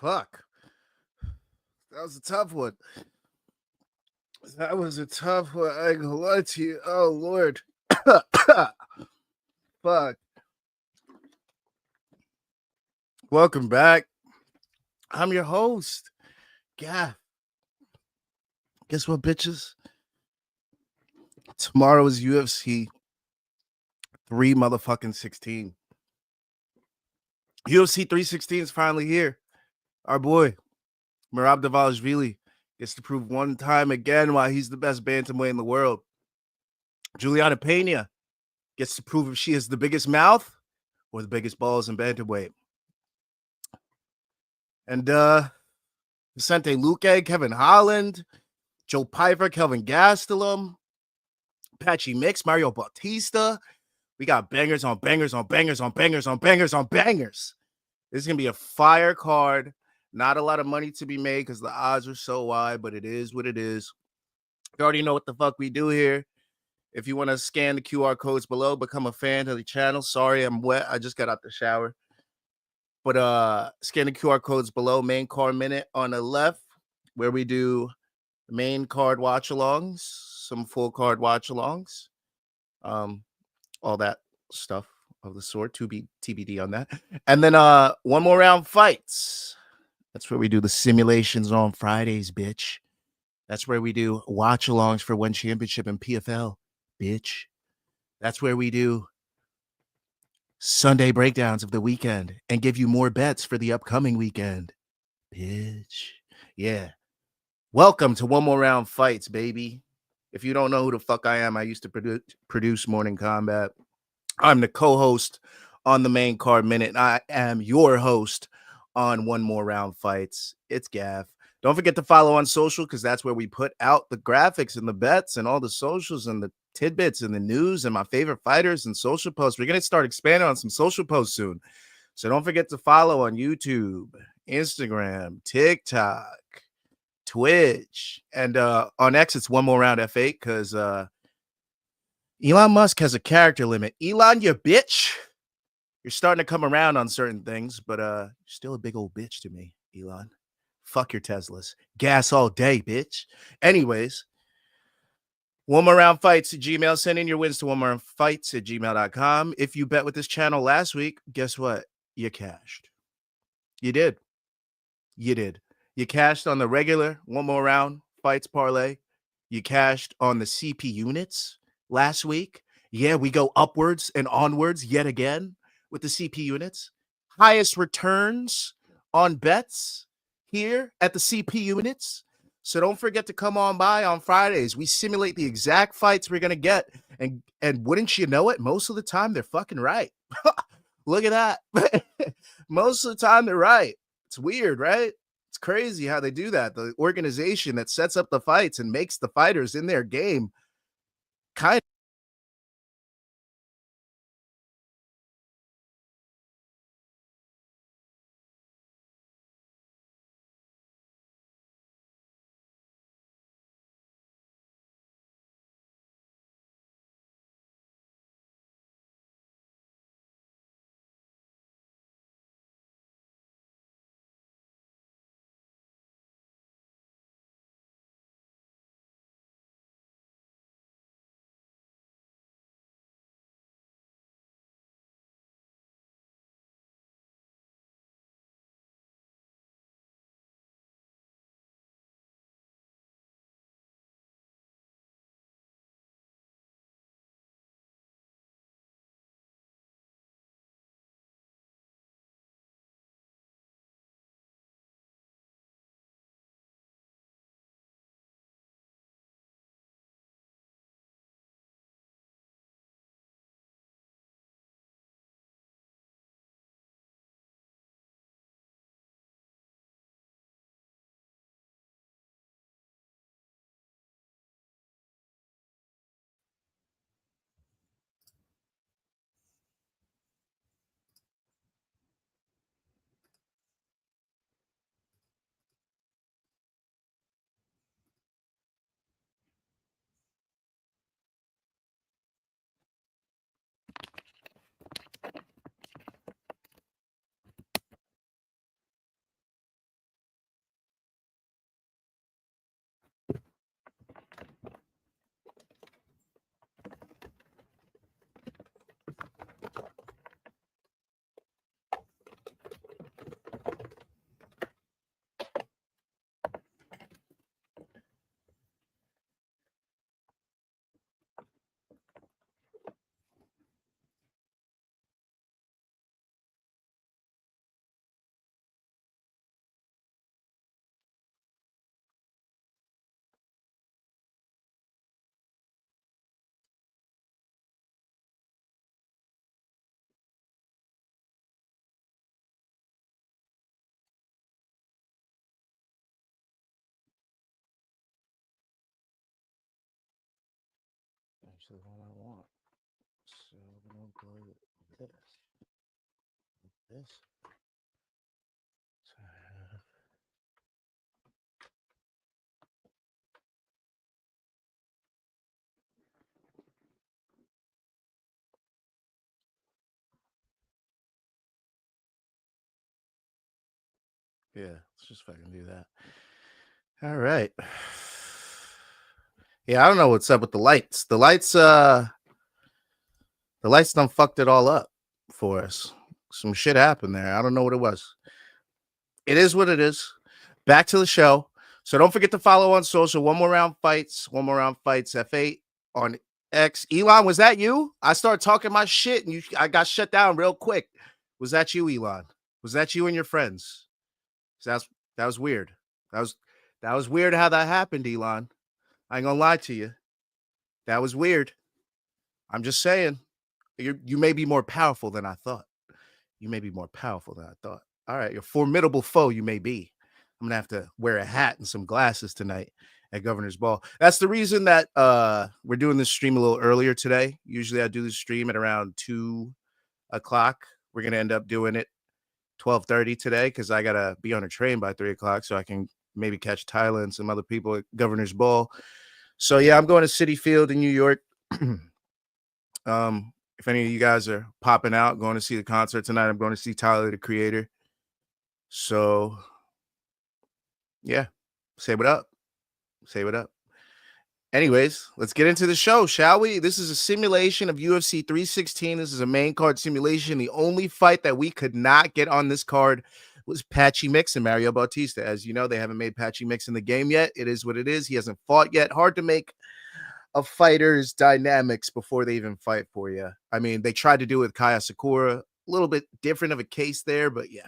Fuck. That was a tough one. That was a tough one. I ain't gonna lie to you. Oh, Lord. Fuck. Welcome back. I'm your host. Yeah. Guess what, bitches? Tomorrow is UFC 3 motherfucking 16. UFC 316 is finally here. Our boy, Merab Dvalishvili, gets to prove one time again why he's the best bantamweight in the world. Julianna Pena gets to prove if she has the biggest mouth or the biggest balls in bantamweight. And Vicente, Luque, Kevin Holland, Joe Pyfer, Kelvin Gastelum, Patchy Mix, Mario Bautista. We got bangers on bangers on bangers on bangers on bangers on bangers. This is going to be a fire card. Not a lot of money to be made because the odds are so wide, but it is what it is. You already know what the fuck we do here. If you want to scan the QR codes below, become a fan of the channel. Sorry, I'm wet. I just got out the shower. But scan the QR codes below. Main card minute on the left, where we do main card watch-alongs, some full card watch-alongs, all that stuff of the sort. To be TBD on that. And then one more round fights. That's where we do the simulations on Fridays, bitch. That's where we do watch-alongs for one championship in PFL, bitch. That's where we do Sunday breakdowns of the weekend and give you more bets for the upcoming weekend, bitch. Yeah. Welcome to One More Round Fights, baby. If you don't know who the fuck I am, I used to produce Morning Combat. I'm the co-host on the main card minute, and I am your host on One More Round Fights. It's Gav. Don't forget to follow on social because that's where we put out the graphics and the bets and all the socials and the tidbits and the news and my favorite fighters and social posts. We're going to start expanding on some social posts soon. So don't forget to follow on YouTube, Instagram, TikTok, Twitch, and on X, it's One More Round F8 because Elon Musk has a character limit. Elon, you bitch. You're starting to come around on certain things, but you're still a big old bitch to me, Elon. Fuck your Teslas. Gas all day, bitch. Anyways, One More Round Fights at Gmail. Send in your wins to onemoreroundfights at gmail.com. If you bet with this channel last week, guess what? You cashed. You did. You did. You cashed on the regular One More Round Fights parlay. You cashed on the CPUnits last week. Yeah, we go upwards and onwards yet again with the CPUnits. Highest returns on bets here at the CPUnits. So don't forget to come on by on Fridays. We simulate the exact fights we're going to get. And wouldn't you know it, most of the time they're fucking right. Look at that. Most of the time they're right. It's weird, right? It's crazy how they do that. The organization that sets up the fights and makes the fighters in their game kind of actually what I want. So we're gonna go with this. This. So I have yeah, let's just fucking do that. All right. Yeah, I don't know what's up with the lights. The lights done fucked it all up for us. Some shit happened there. I don't know what it was. It is what it is. Back to the show. So don't forget to follow on social. One more round fights. F8 on X. Elon, was that you? I started talking my shit and I got shut down real quick. Was that you, Elon? Was that you and your friends? That was weird. That was weird how that happened, Elon. I ain't gonna lie to you. That was weird. I'm just saying. You may be more powerful than I thought. You may be more powerful than I thought. All right, your formidable foe you may be. I'm gonna have to wear a hat and some glasses tonight at Governor's Ball. That's the reason that we're doing this stream a little earlier today. Usually I do the stream at around 2 o'clock. We're gonna end up doing it 12:30 today because I gotta be on a train by 3 o'clock so I can maybe catch Tyler and some other people at Governor's Ball. So yeah, I'm going to Citi Field in New York. If any of you guys are popping out, going to see the concert tonight, I'm going to see Tyler, the Creator. So, yeah, say what up. Say what up. Anyways, let's get into the show, shall we? This is a simulation of UFC 316. This is a main card simulation. The only fight that we could not get on this card was Patchy Mix and Mario Bautista. As you know, they haven't made Patchy Mix in the game yet. It is what it is. He hasn't fought yet. Hard to make a fighter's dynamics before they even fight for you. I mean, they tried to do it with Kaya Sakura. A little bit different of a case there, but yeah.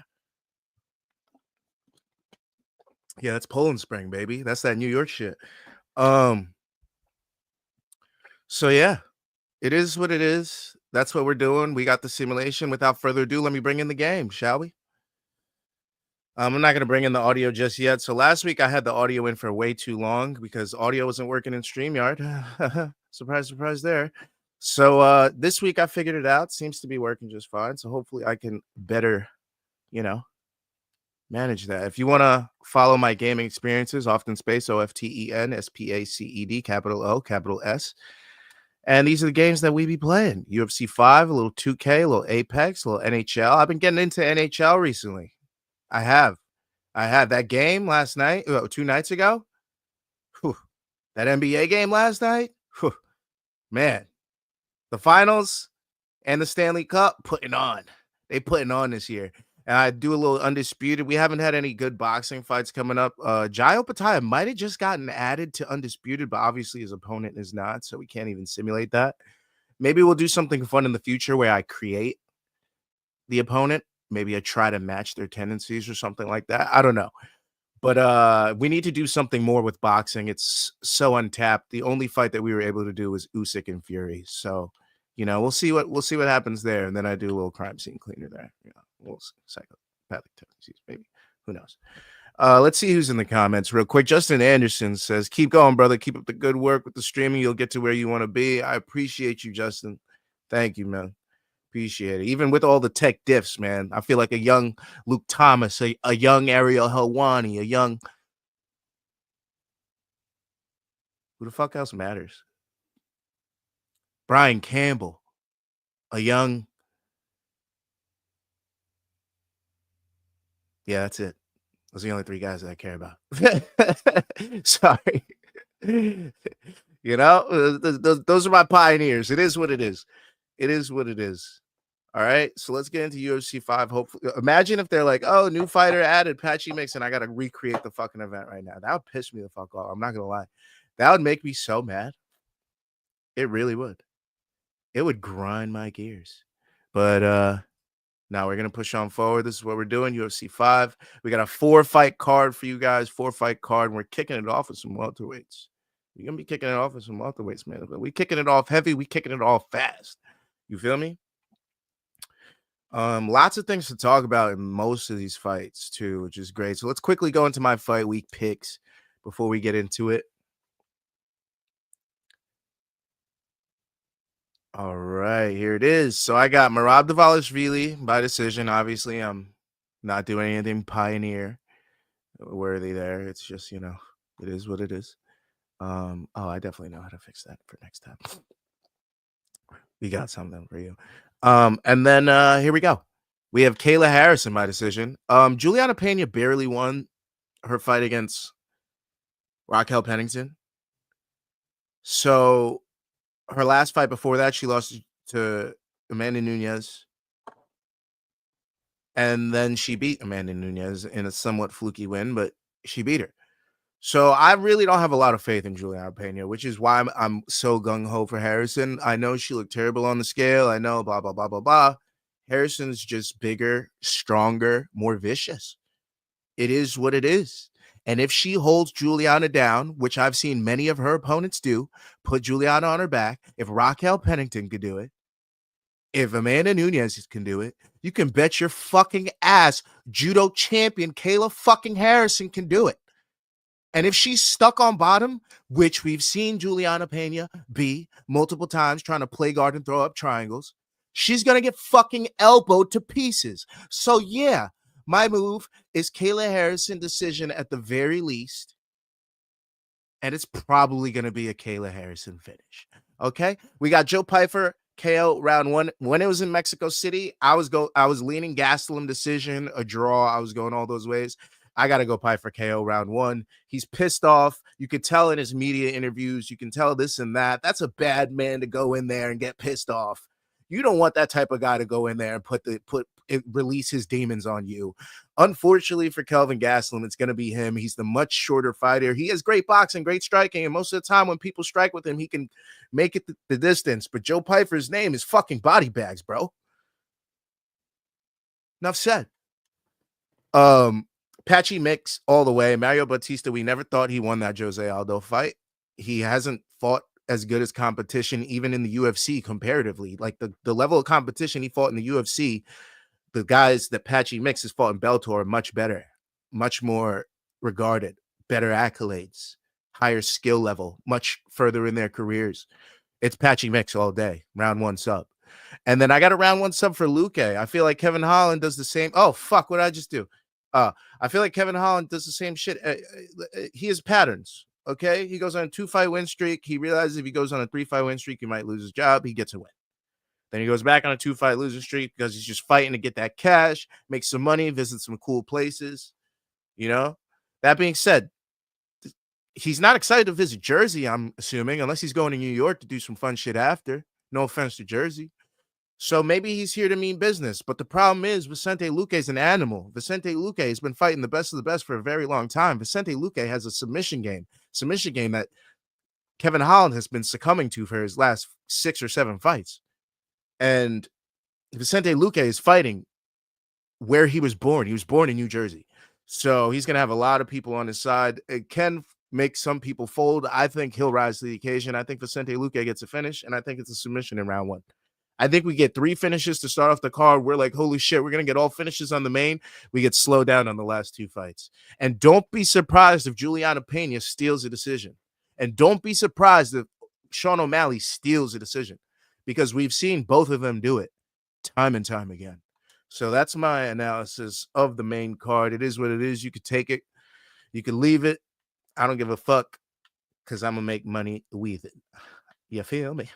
Yeah, that's Poland Spring, baby. That's that New York shit. So yeah, it is what it is. That's what we're doing. We got the simulation. Without further ado, let me bring in the game, shall we? I'm not going to bring in the audio just yet. So last week I had the audio in for way too long because audio wasn't working in StreamYard. Surprise, surprise there. So this week I figured it out. Seems to be working just fine. So hopefully I can better, manage that. If you want to follow my gaming experiences, often space OFTEN SPACED, capital O, capital S. And these are the games that we be playing. UFC 5, a little 2K, a little Apex, a little NHL. I've been getting into NHL recently. I had that game last night, 2 nights ago. Whew. That NBA game last night. Whew. Man, the finals and the Stanley Cup putting on. They putting on this year. And I do a little undisputed. We haven't had any good boxing fights coming up. Jai Opataya might have just gotten added to undisputed, but obviously his opponent is not, so we can't even simulate that. Maybe we'll do something fun in the future where I create the opponent. Maybe I try to match their tendencies or something like that. I don't know. But we need to do something more with boxing. It's so untapped. The only fight that we were able to do was Usyk and Fury. So, we'll see what happens there. And then I do a little crime scene cleaner there. Little psychopathic tendencies, maybe. Who knows? Let's see who's in the comments real quick. Justin Anderson says, "Keep going, brother. Keep up the good work with the streaming. You'll get to where you want to be." I appreciate you, Justin. Thank you, man. Appreciate it. Even with all the tech diffs, man, I feel like a young Luke Thomas, a young Ariel Helwani, a young who the fuck else matters? Brian Campbell, a young. Yeah, that's it. Those are the only 3 guys that I care about. Sorry. Those are my pioneers. It is what it is. It is what it is. All right, so let's get into UFC 5. Hopefully, imagine if they're like, "Oh, new fighter added, Patchy Mix," and I got to recreate the fucking event right now. That would piss me the fuck off. I'm not gonna lie. That would make me so mad. It really would. It would grind my gears. But now we're gonna push on forward. This is what we're doing. UFC 5. We got a 4-fight card for you guys. 4-fight card. And we're kicking it off with some welterweights. We're gonna be kicking it off with some welterweights, man. But we kicking it off heavy. We kicking it off fast. You feel me? Lots of things to talk about in most of these fights too, which is great. So let's quickly go into my fight week picks before we get into it. All right, here it is. So I got Merab Dvalishvili by decision. Obviously, I'm not doing anything pioneer worthy there. It's just, it is what it is. I definitely know how to fix that for next time. We got something for you. And then here we go. We have Kayla Harrison by decision. Julianna Pena barely won her fight against Raquel Pennington. So her last fight before that, she lost to Amanda Nunes. And then she beat Amanda Nunes in a somewhat fluky win, but she beat her. So I really don't have a lot of faith in Julianna Pena, which is why I'm so gung-ho for Harrison. I know she looked terrible on the scale. I know, blah, blah, blah, blah, blah. Harrison's just bigger, stronger, more vicious. It is what it is. And if she holds Julianna down, which I've seen many of her opponents do, put Julianna on her back, if Raquel Pennington could do it, if Amanda Nunes can do it, you can bet your fucking ass judo champion Kayla fucking Harrison can do it. And if she's stuck on bottom, which we've seen Julianna Pena be multiple times trying to play guard and throw up triangles, she's going to get fucking elbowed to pieces. So yeah, my move is Kayla Harrison decision at the very least. And it's probably going to be a Kayla Harrison finish. Okay? We got Joe Pyfer, KO round one. When it was in Mexico City, I was leaning Gastelum decision, a draw. I was going all those ways. I got to go Pyfer KO round one. He's pissed off. You could tell in his media interviews. You can tell this and that. That's a bad man to go in there and get pissed off. You don't want that type of guy to go in there and release his demons on you. Unfortunately for Kelvin Gastelum, it's going to be him. He's the much shorter fighter. He has great boxing, great striking, and most of the time when people strike with him, he can make it the distance. But Joe Pyfer's name is fucking body bags, bro. Enough said. Patchy Mix all the way. Mario Bautista, we never thought he won that Jose Aldo fight. He hasn't fought as good as competition, even in the UFC comparatively. Like the level of competition he fought in the UFC, the guys that Patchy Mix has fought in Bellator are much better, much more regarded, better accolades, higher skill level, much further in their careers. It's Patchy Mix all day, round one sub. And then I got a round one sub for Luque. I feel like Kevin Holland does the same. Oh, fuck, what did I just do? I feel like Kevin Holland does the same shit. He has patterns, okay? He goes on a 2-fight win streak. He realizes if he goes on a 3-fight win streak, he might lose his job. He gets a win. Then he goes back on a 2-fight losing streak because he's just fighting to get that cash, make some money, visit some cool places, That being said, he's not excited to visit Jersey, I'm assuming, unless he's going to New York to do some fun shit after. No offense to Jersey. So maybe he's here to mean business. But the problem is Vicente Luque is an animal. Vicente Luque has been fighting the best of the best for a very long time. Vicente Luque has a submission game that Kevin Holland has been succumbing to for his last 6 or 7 fights. And Vicente Luque is fighting where he was born. He was born in New Jersey. So he's going to have a lot of people on his side. It can make some people fold. I think he'll rise to the occasion. I think Vicente Luque gets a finish, and I think it's a submission in round one. I think we get 3 finishes to start off the card. We're like, holy shit, we're going to get all finishes on the main. We get slowed down on the last 2 fights. And don't be surprised if Julianna Pena steals a decision. And don't be surprised if Sean O'Malley steals a decision, because we've seen both of them do it time and time again. So that's my analysis of the main card. It is what it is. You could take it. You could leave it. I don't give a fuck because I'm going to make money with it. You feel me?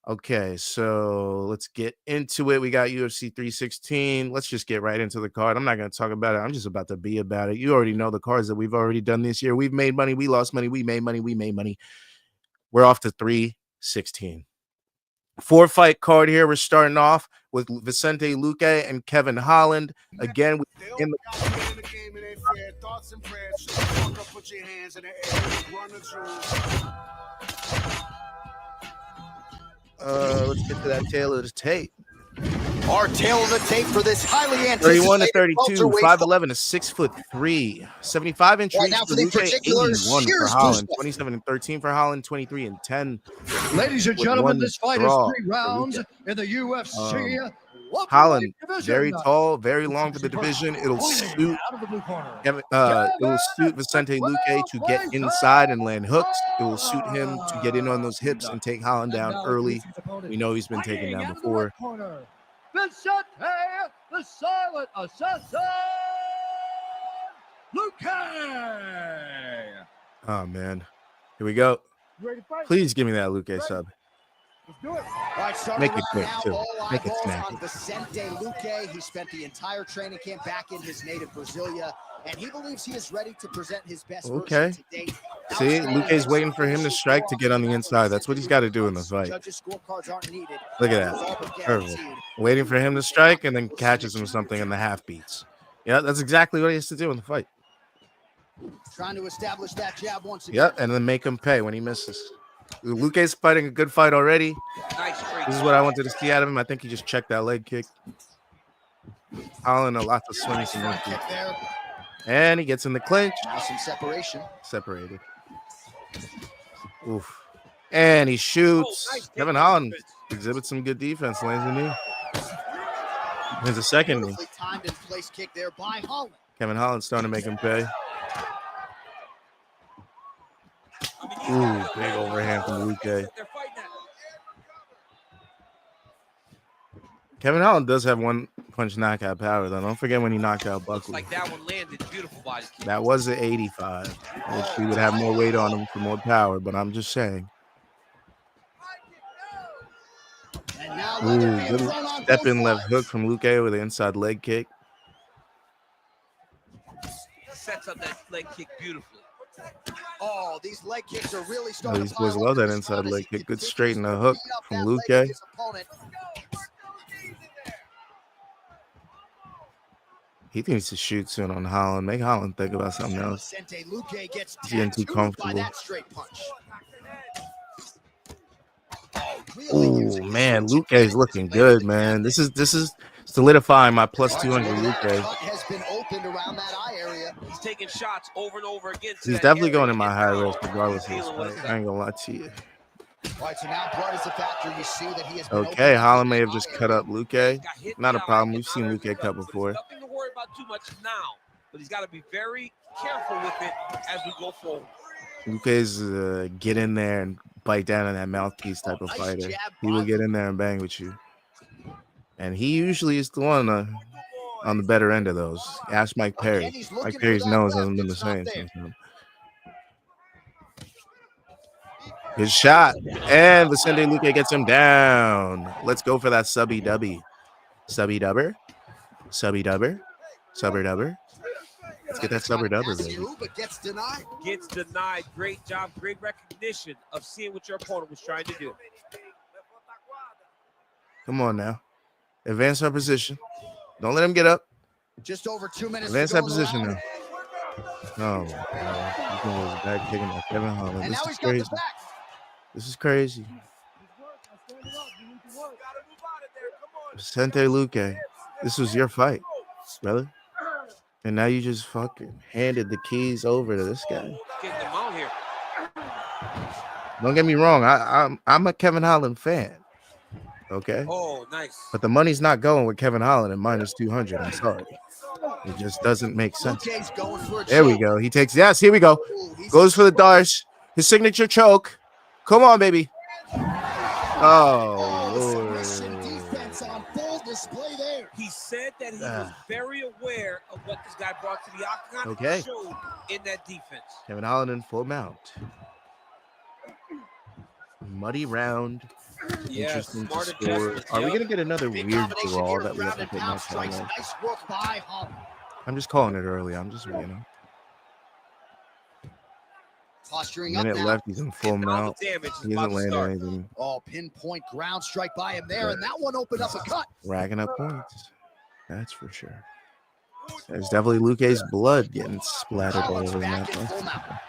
Okay, so let's get into it. We got UFC 316. Let's just get right into the card. I'm not going to talk about it. I'm just about to be about it. You already know the cards that we've already done this year. We've made money. We lost money. We made money. We made money. We're off to 316. 4-fight card here. We're starting off with Vicente Luque and Kevin Holland. Again, in the game, it ain't fair. Thoughts and prayers. Shut the fuck up, put your hands in the air. Run the jewels. Let's get to that tail of the tape. Our tail of the tape for this highly anticipated 31 to 32, 5'11 to 6'3", 75-inch reach for Luque, 81 for Holland, 27 and 13 for Holland, 23 and 10. Ladies and gentlemen, this fight is 3 rounds in the UFC Holland, very tall, very long for the division. It'll suit Vicente Luque to get inside and land hooks. It will suit him to get in on those hips and take Holland down early. We know he's been taken down before. Vicente, the silent assassin, Luque. Oh, man. Here we go. Please give me that Luque sub. Make it quick, too. Make it snappy. Vicente Luque. He spent the entire training camp back in his native Brasilia, and he believes he is ready to present his best version to date. See, Luque's waiting for him to strike to get on the inside. That's what he's got to do in the fight. Look at that. Perfect. Waiting for him to strike and then catches him something in the half beats. Yeah, that's exactly what he has to do in the fight. Trying to establish that jab once again. Yep, and then make him pay when he misses. Luque's fighting a good fight already. This is what I wanted to see out of him. I think he just checked that leg kick. Holland a lot of swings and kick. And he gets in the clinch. Now some separation. Separated. Oof. And he shoots. Kevin Holland exhibits some good defense. Lands a knee. There's a second knee. Timed and placed kick there by Holland. Kevin Holland's starting to make him pay. Ooh, big overhand from Luque. Kevin Holland does have one punch knockout power, though. Don't forget when he knocked out Buckley. Like that one landed. Beautiful body kick. That was an 85, which he would have more weight on him for more power, but I'm just saying. Ooh, good step in left hook from Luque with an inside leg kick. Sets up that leg kick beautifully. Oh, these leg kicks are really starting. These boys love that inside leg kick. Good straight in the hook from Luque. He thinks to shoot soon on Holland. Make Holland think about something else. He's getting too comfortable. Oh man, Luque is looking good, man. This is solidifying my plus 200 Luque. Has been opened around that eye area. He's taking shots over and over again. He's definitely going in my high risk regardless of this fight. I ain't gonna lie to you. All right, so now blood is a factor. You see that he has been Okay, Holland may have just cut up Luque. Not a problem. We've seen Luque cut before. Nothing to worry about too much now, but he's got to be very careful with it as we go forward. Luque's get in there and bite down on that mouthpiece type of fighter. He will get in there and bang with you. And he usually is the one on the better end of those. Ask Mike Perry. Mike Perry's nose hasn't been the same since then. Good shot. And Vicente Luque gets him down. Let's go for that subby dubby. Subby dubber. Subby dubber. Subber dubber. Let's get that subber dubber, baby. Gets denied. Gets denied. Great job. Great recognition of seeing what your opponent was trying to do. Come on now. Advance our position. Don't let him get up. Just over 2 minutes. Advance that position now. Oh, he's going to back kicking at Kevin Holland. This is crazy. This is crazy. Vicente Luque, this was your fight, brother. And now you just fucking handed the keys over to this guy. Getting them out here. Don't get me wrong. I'm a Kevin Holland fan. Okay. Oh, nice. But the money's not going with Kevin Holland at minus 200. I'm sorry. It just doesn't make sense. There we go. He takes, yes, here we go. Goes for the darts. His signature choke. Come on, baby. Oh, Lord. He said that he was very aware of what this guy brought to the octagon. Okay. Showed in that defense. Kevin Holland in full mount. Muddy round. Interesting to score. Are we going to get another weird draw that we have to put much on? I'm just calling it early. I'm just, Posturing minute up left. He's in full mount. He hasn't landed anything. Oh, pinpoint ground strike by him there, and that one opened up a cut. Racking up points. That's for sure. There's definitely Luque's blood getting splattered all over that.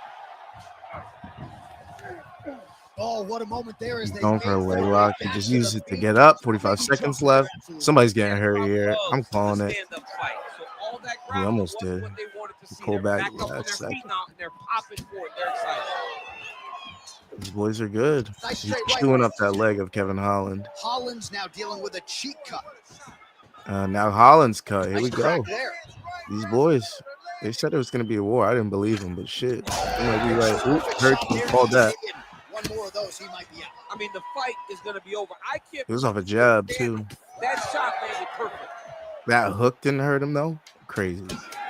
Oh, what a moment there is. Going for a leg lock. He just used it to get up. 45 seconds left. Somebody's getting hurt here. I'm calling it. He almost did. He pulled back last second. These boys are good. He's chewing up that leg of Kevin Holland. Holland's now dealing with a cheek cut. Now Holland's cut. Here we Nice crack go. there. These boys, they said it was going to be a war. I didn't believe them, but shit. They might be right. Ooh, Perfect hurt shot you. there. Called He's that. hidden. One more of those, he might be out. I mean, the fight is going to be over. I can't. It was off a jab, too. That shot made it perfect. That hook didn't hurt him, though. Crazy.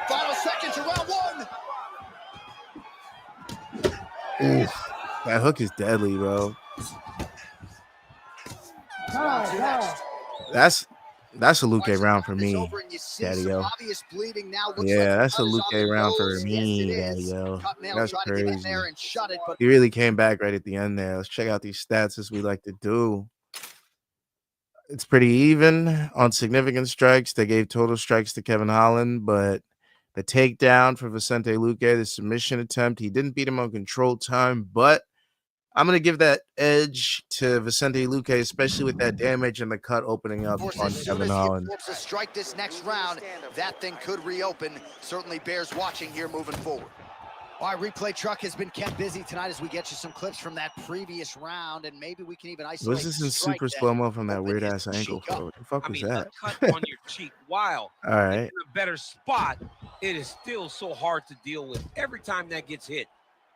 Final seconds of round one. Oof. That hook is deadly, bro. That's a Luque round for me, Daddy-o. Yeah, that's a Luque round for me, Daddy-o. That's crazy. He really came back right at the end there. Let's check out these stats as we like to do. It's pretty even on significant strikes. They gave total strikes to Kevin Holland, but the takedown for Vicente Luque, the submission attempt, he didn't beat him on controlled time, but I'm going to give that edge to Vicente Luque, especially with that damage and the cut opening up on Kevin Holland. To strike this next round, that thing could reopen. Certainly bears watching here moving forward. Our replay truck has been kept busy tonight as we get you some clips from that previous round, and maybe we can even isolate. Was this in super slow-mo from that weird-ass ankle? What the fuck was that? A cut on your cheek, while all right, in a better spot, it is still so hard to deal with. Every time that gets hit,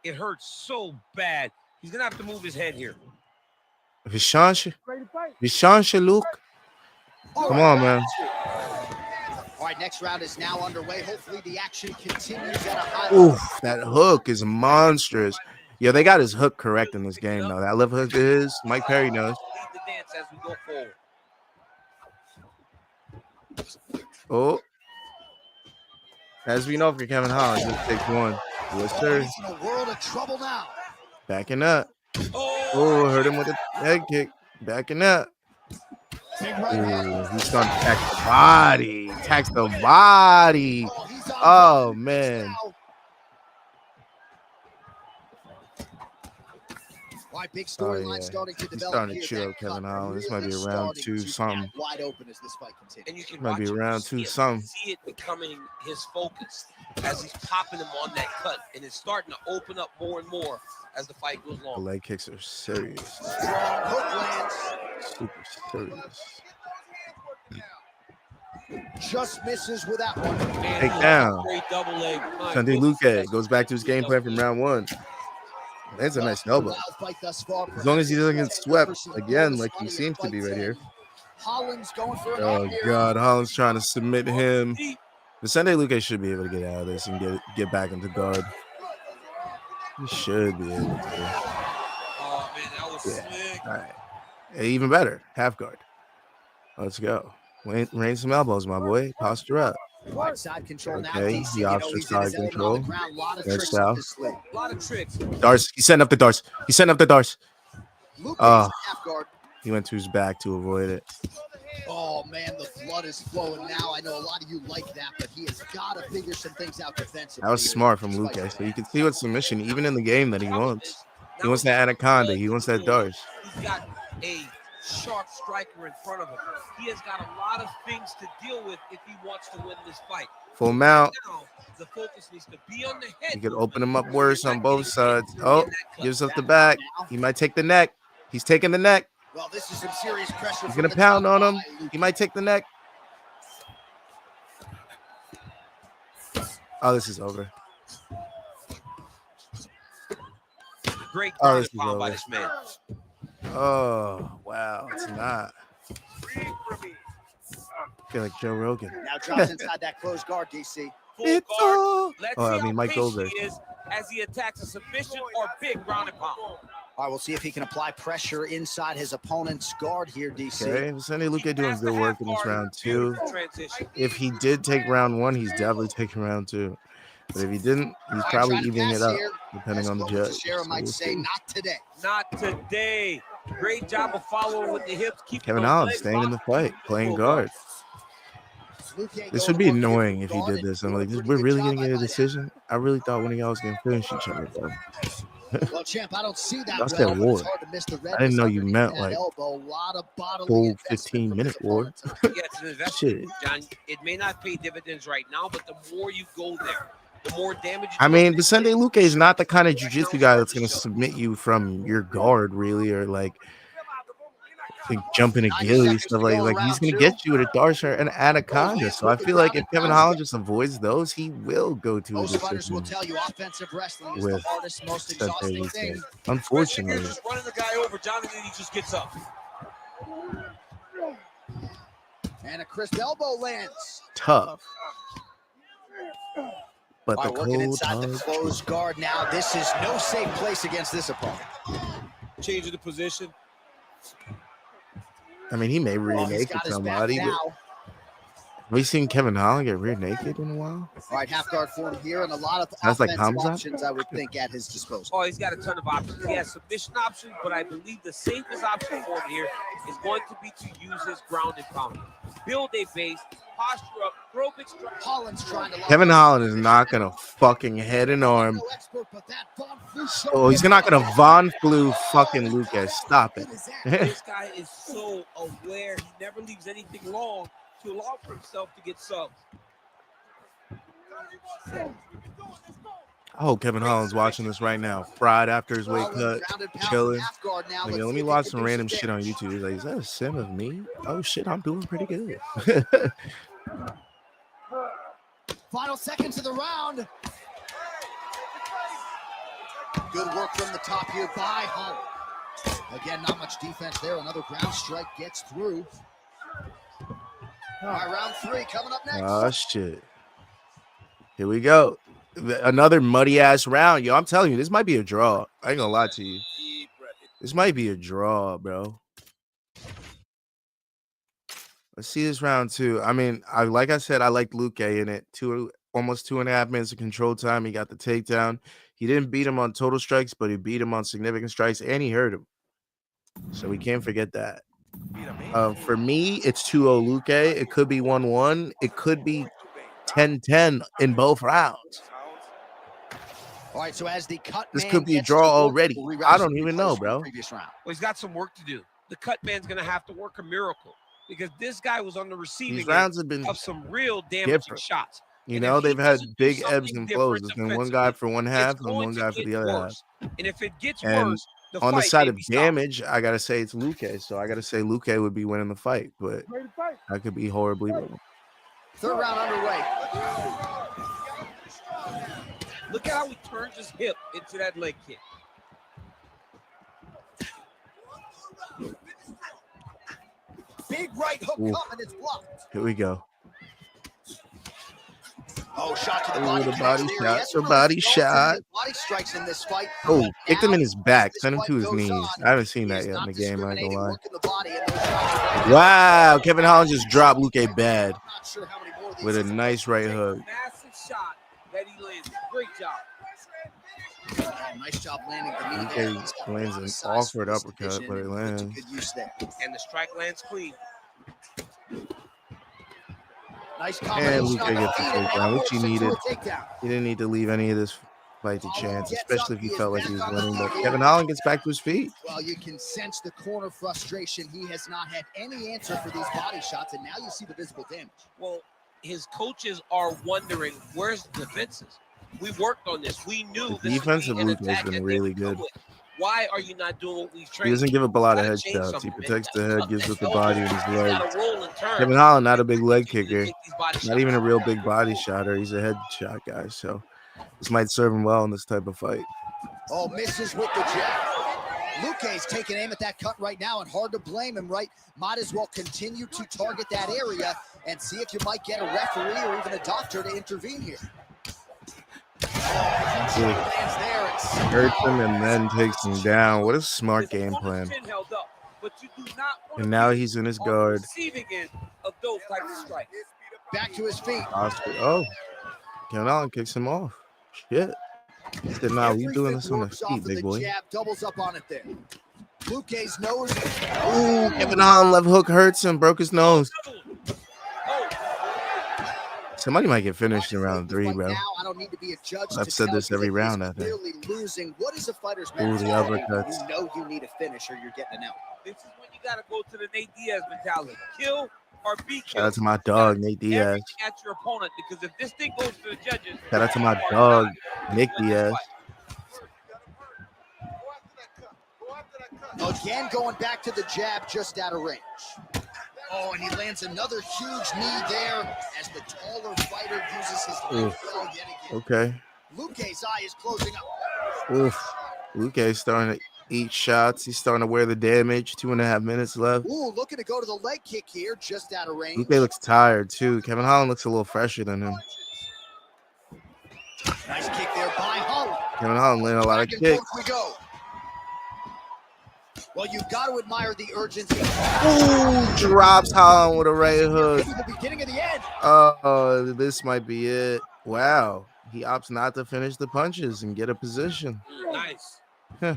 it hurts so bad. He's going to have to move his head here. Vicente, Luke. Come on, man. All right, next round is now underway. Hopefully the action continues at a high level. Oof, that hook is monstrous. Yeah, they got his hook correct in this game, though. That left hook is Mike Perry knows. Oh. As we know for Kevin Holland, just takes one. Yes, sir. He's in a world of trouble now. Backing up. Oh, hurt him with a head kick. Backing up. Ooh, he's going to attack the body. Attacks the body. Oh, man. Why big storyline starting to develop. He's starting to chill, Kevin Holland. This might be around 2 something. Wide open as this fight continues. And you can might be around 2 something. See it becoming his focus as he's popping him on that cut, and it's starting to open up more and more as the fight goes The along. leg kicks are serious. Hook lands. Super serious. Just misses with that one. Take down. Great double leg. Sunday Luque goes back to his game plan from round 1. That's a nice elbow. As long as he doesn't get swept again, like he seems to be right here. Oh, God. Holland's trying to submit him. Vicente Luque should be able to get out of this and get back into guard. He should be able to. Oh, man, that was slick. All right. Even better. Half guard. Let's go. Rain some elbows, my boy. Posture up. Right side control now. Okay, he option side control. That's south. A lot of tricks. Darce. He's setting up the Darce. He's setting up the Darce. Oh, he went to his back to avoid it. Oh, man, the blood is flowing now. I know a lot of you like that, but he has got to figure some things out defensively. That was smart from Luque. So you can see what submission, even in the game, that he wants. He wants that anaconda. He wants that Darce. He's got a sharp striker in front of him. He has got a lot of things to deal with if he wants to win this fight. Full mount. Now, the focus needs to be on the head. He could open him up worse on both sides. Oh, gives up the back. He might take the neck. He's taking the neck. Well, this is some serious pressure. He's going to pound on him. He might take the neck. Oh, this is over. Great ground pound by over. this man. Oh, wow. It's not. I feel like Joe Rogan. Now drops inside that closed guard, DC. Full guard. Let's Oh, I see mean, how Mike patient Goldberg. he is as he attacks a submission or big ground and pound. All right, we'll see if he can apply pressure inside his opponent's guard here, DC. Okay, Vicente Luque doing good work in this round 2. Transition. If he did take round 1, he's definitely taking round 2. But if he didn't, he's probably evening it up, depending on the judge. So might say, not today. Not today. Great job of following with the hips. Kevin Holland staying in the fight, playing guard. This would be annoying if he did this. I'm like, we're really going to get a decision? I really thought one of y'all was going to finish each other, though. Well, champ, I don't see that. That's that war. I didn't know you meant like full 15-minute war. Yeah, it's an investment, Shit. John. It may not pay dividends right now, but the more you go there, the more damage. I mean, Vicente Luque is not the kind of jiu-jitsu guy that's going to submit you from your guard, really, or like think jumping a 90 gilly, seconds stuff to like go in he's round gonna 2. get you with a Darcer and anaconda. Lance So I with the feel like ground if and Kevin pound. Holland just avoids those, he will go to a Most fighters will decision tell you offensive wrestling is the with hardest, most Vicente exhausting Luque. thing. Unfortunately, Just running the guy over. Jonathan, he just gets up. And a crisp elbow lands. tough. But All the right, working cold inside the hard closed truth. guard now. This is no safe place against this opponent. Changing the position. I mean, he may rear Oh, he's naked got his back somebody, but now. have we seen Kevin Holland get rear naked in a while? All right, half guard form here, and a lot of Sounds like offensive Hamza. options, I would think, at his disposal. Oh, he's got a ton of options. He has submission options, but I believe the safest option for him here is going to be to use his ground and pound. Build a base, posture up, throw big strikes. Holland's trying to Kevin Holland is not gonna fucking head and arm. No expert, but that Von Flue show Oh, he's not gonna Von Flu fucking Luque. Stop it. This guy is so aware. He never leaves anything long to allow for himself to get subs. I hope Kevin Holland's watching this right now. Fried after his weight cut, chilling. Now. Like, let me watch some random shit on YouTube. He's like, is that a sim of me? Oh shit, I'm doing pretty good. Final seconds of the round. Good work from the top here by Holland. Again, not much defense there. Another ground strike gets through. All right, round 3 coming up next. Oh shit. Here we go. Another muddy ass round. Yo, I'm telling you, this might be a draw. I ain't gonna lie to you. This might be a draw, bro. Let's see this round 2. I mean, like I said, I liked Luque in it. Almost 2.5 minutes of control time. He got the takedown. He didn't beat him on total strikes, but he beat him on significant strikes, and he hurt him. So we can't forget that. For me, it's 2-0 Luque. It could be 1-1. It could be 10-10 in both rounds. All right, so as the cut This man could be a gets draw to work, already. we'll I don't reroute even some know, replays from the bro. previous round. Well, he's got some work to do. The cut man's going to have to work a miracle because this guy was on the receiving These end rounds have been of some real damaging different. shots. You And know, if he they've had doesn't do big ebbs something and flows. different There's been one guy for one half it's and one going to guy for get the other half. worse. And if it gets And worse, the on the fight side may of be stopped. damage, I gotta say it's Luque. So I gotta say Luque would be winning the fight, but I could be horribly wrong. Third round underway. Look at how he turns his hip into that leg kick. Big right hook Ooh. coming, it's blocked. Here we go. Oh, shot to the Ooh, body. the connects body there. He shot, hasn't the really body thrown too shot. many body strikes in this fight. Oh, But kicked him now, in his back. as Sent him this to his fight goes knees. on, I haven't seen he that is yet in not the game. I ain't gonna discriminating, lie. working the body, and those shots are Wow, Kevin Holland just dropped Luque bad I'm not sure how many more of these with a he's nice right hook. Massive shot that he landed. Great job. Oh, nice job landing the knee there. He's got a Luque lands lot of an size for awkward this uppercut, division but it and puts to lands. good use there. And the strike lands clean. Nice And combination Luque on the gets the feet, and takedown, now which he works into needed. a takedown. He didn't need to leave any of this fight to chance, Gets especially up, if he he is felt like he back was on the winning. But feet. Kevin Holland gets back to his feet. Well, you can sense the corner frustration. He has not had any answer for these body shots, and now you see the visible damage. Well, his coaches are wondering where's the defenses. We worked on this. We knew The this defense would of be an Luque has attack been that they really would come good. with. Why are you not doing what we've He trained? doesn't give up a lot of Gotta change headshots. He something, man. protects the head, gives with the Elbows, body and his he's legs. gotta roll and turn. Kevin Holland, not a big leg Continue to kicker, take these body not shots. even a real big body shotter. He's a headshot guy. So this might serve him well in this type of fight. Oh, misses with the jab. Luque's taking aim at that cut right now, and hard to blame him, right? Might as well continue to target that area and see if you might get a referee or even a doctor to intervene here. Really Lands there, and hurts him and then takes him down. What a smart His game opponent's plan. chin held up, but you do not want And to now be he's in his on the guard. receiving end of those types of strikes. back to his feet. Oscar. Oh, Kevin Holland kicks him off. Shit. He said, nah, we doing this on the Works off feet, of big the boy. jab, doubles up on it there. Luque's nose. Ooh, Kevin Holland left hook hurts him, broke his nose. Oh, Somebody might get finished in round 3, bro. Now, I don't need to be a judge I've to said tell this you every that he's round, I think. clearly losing. What is a fighter's Ooh, the mentality? uppercuts. You know you need a finish or you're getting an L. this is when you got to go to the Nate Diaz mentality. Kill or be Shout out killed. to my dog, Nate Diaz. Everything at your opponent, because if this thing goes to the judges, Shout out to my you are dog, not Nick in the next Diaz. fight. Again, going back to the jab, just out of range. Oh, and he lands another huge knee there as the taller fighter uses his left well yet again. Okay. Luque's eye is closing up. Oof. Luque's starting to eat shots. He's starting to wear the damage. 2.5 minutes left. Ooh, looking to go to the leg kick here, just out of range. Luque looks tired, too. Kevin Holland looks a little fresher than him. Nice kick there by Holland. Kevin Holland landed a lot of kicks. We go. Well, you've got to admire the urgency. Ooh, drops Holland with a right hook. The beginning of the end. Oh, this might be it. Wow. He opts not to finish the punches and get a position. Nice. Huh.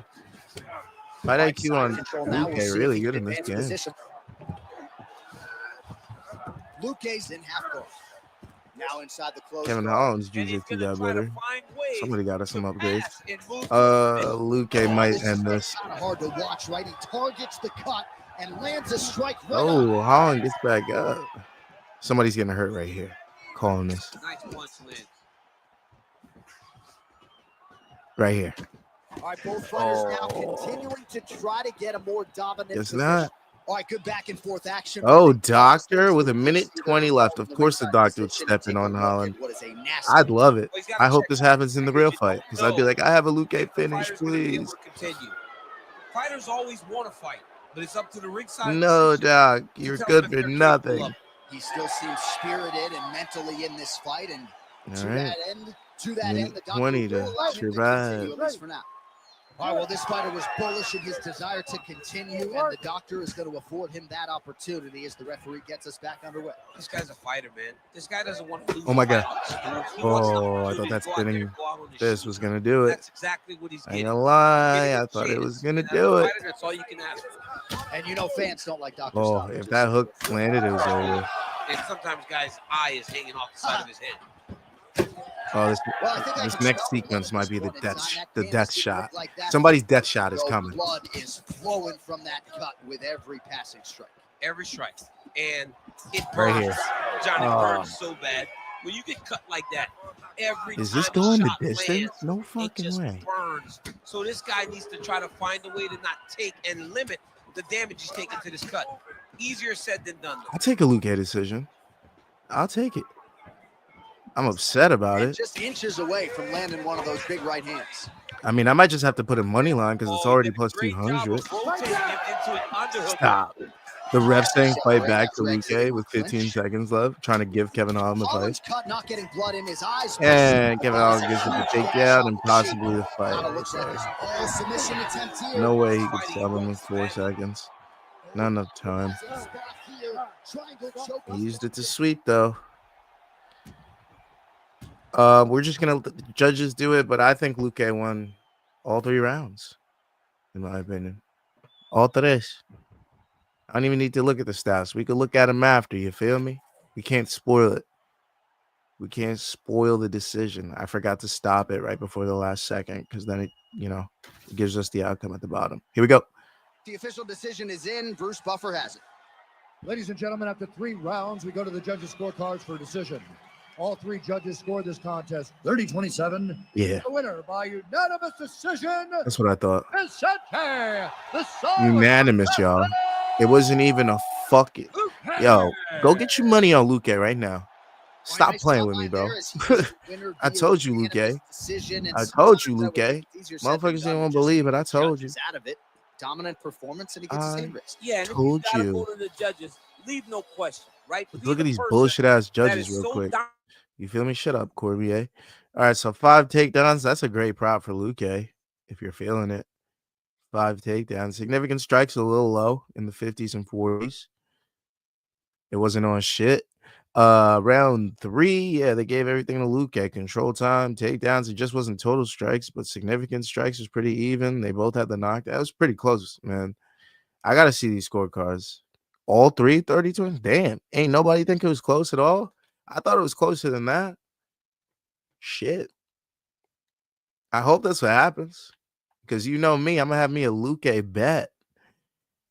Fight IQ on Luque really good in this game. Luque's in half guard. Now inside the close. Kevin Holland's jiu-jitsu got better. Somebody got us some upgrades. Luque might end this. Kind of hard to watch, right? He targets the cut and lands a strike. Oh, Holland gets back up. Somebody's getting hurt right here. Calling this. Nice punch, Lynn. Right here. All right, both fighters now continuing to try to get a more dominant Guess position. not. All right, good back and forth action. Oh, doctor with 1:20 left. Of course the doctor would step in on Holland. I'd love it. I hope this happens in the real fight because I'd be like, I have a Luque finish, please. Fighters always want to fight, but it's up to the ringside. No, doc, you're good for nothing. He still seems spirited and mentally in this fight, and All to right. that end, the doctor 20 will to allow him survive. continue, at least for now. All right, well, this fighter was bullish in his desire to continue, and the doctor is going to afford him that opportunity as the referee gets us back underway. This guy's a fighter, man. This guy doesn't want to lose. Oh my God. He wants an Oh, I thought opportunity that to go out there spinning and go out on his this shoes. was going to do it. That's exactly what he's I ain't getting. gonna lie. Getting I the thought it chance. was going to And as do a it. fighter, that's all you can ask for. And you know fans don't like doctor Oh, stoppage. if that hook landed, it was over. And sometimes guys' eye is hanging off the side of his head. Oh, this, Well, I think I this can next smell a sequence little might be the bit death, inside that the canvas. death Didn't shot. look like that. Somebody's death shot is So coming. blood is flowing from that cut with every passing strike. Every strike. And it Right burns. here. Johnny Oh. burns so bad. When you get cut like that, every Is this time going the shot distance? lands, No it fucking just way. burns. So this guy needs to try to find a way to not take and limit the damage he's taking to this cut. Easier said than done. I'll take a Luque decision. I'll take it. I'm upset about And it. just inches away from landing one of those big right hands. I mean, I might just have to put a money line because it's Oh, already he did a plus great job 200. of rotating him into an underhook. Stop. The ref saying fight back to Rex Luque with 15 seconds left, trying to give Kevin Holland the fight. Holland's cut, not getting blood in his eyes. And Kevin Holland gives it the takedown and possibly the fight. Now it looks like it's all submission attempt here. No way he could sub him in 4 seconds. Not enough time. He used it to sweep, though. We're just going to let the judges do it, but I think Luque won all 3 rounds, in my opinion. All 3. I don't even need to look at the stats. We could look at them after, you feel me? We can't spoil it. We can't spoil the decision. I forgot to stop it right before the last second because then it, it gives us the outcome at the bottom. Here we go. The official decision is in. Bruce Buffer has it. Ladies and gentlemen, after 3 rounds, we go to the judges' scorecards for a decision. All 3 judges scored this contest 30-27. Yeah. The winner by unanimous decision, That's what I thought. Vicente. The Silent Unanimous, y'all. It wasn't even a fucking. Yo, go get your money on Luque right now. Stop playing with me, bro. I told you, Luque. I told you, Luque. Motherfuckers didn't want to believe it. I told you. Out of it. Dominant performance, and he gets his name risk. Yeah, and Told if you. you. Gotta go to the judges, leave no question, right? Look at these bullshit ass judges real quick. You feel me? Shut up, Corbier. All right, so 5 takedowns. That's a great prop for Luque, if you're feeling it. 5 takedowns. Significant strikes a little low in the 50s and 40s. It wasn't on shit. Round 3, yeah, they gave everything to Luque. Control time, takedowns. It just wasn't total strikes, but significant strikes was pretty even. They both had the knockdown. It was pretty close, man. I got to see these scorecards. All 3, 30-20. Damn, ain't nobody think it was close at all? I thought it was closer than that. Shit. I hope that's what happens. Because you know me, I'm going to have me a Luque bet.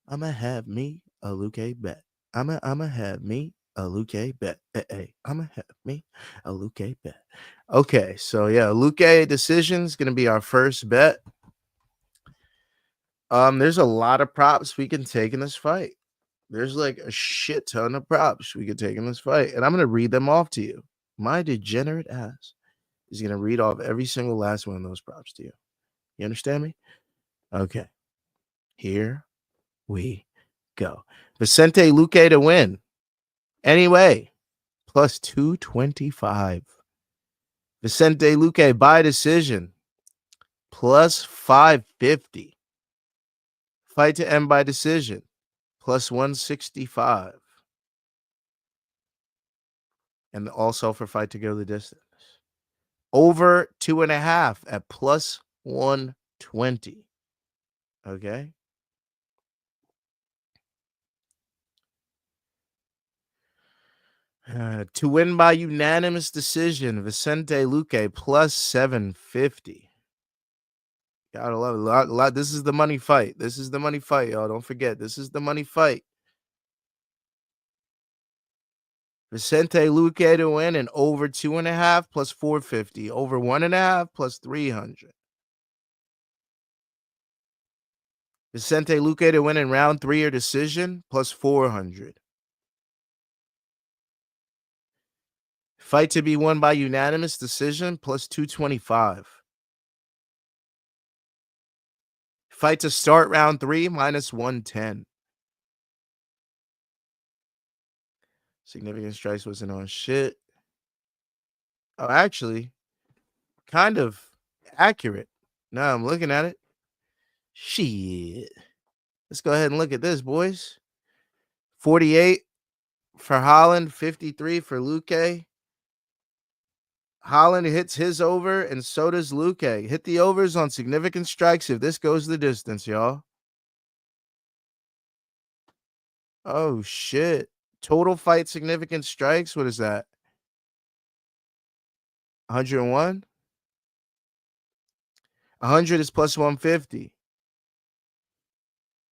I'm going to have me a Luque bet. I'm going to have me a Luque bet. Hey, I'm going to have me a Luque bet. Okay, so yeah, Luque decision is going to be our first bet. There's a lot of props we can take in this fight. There's like a shit ton of props we could take in this fight, and I'm gonna read them off to you. My degenerate ass is gonna read off every single last one of those props to you. You understand me? Okay. Here we go. Vicente Luque to win. Anyway, plus 225. Vicente Luque by decision, plus 550. Fight to end by decision, plus 165. And also for fight to go the distance. Over 2.5 at plus 120. Okay. To win by unanimous decision, Vicente Luque plus 750. Gotta love it. Lot. This is the money fight. This is the money fight, y'all. Don't forget, this is the money fight. Vicente Luque to win and over 2.5 plus 450. Over 1.5 plus 300. Vicente Luque to win in round 3 or decision plus 400. Fight to be won by unanimous decision plus 225. Fight to start round 3 minus 110. Significant strikes wasn't on shit. Oh, actually, kind of accurate. Now I'm looking at it. Shit. Let's go ahead and look at this, boys. 48 for Holland, 53 for Luque. Holland hits his over, and so does Luque. Hit the overs on significant strikes if this goes the distance, y'all. Oh, shit. Total fight significant strikes. What is that? 101? 100 is plus 150.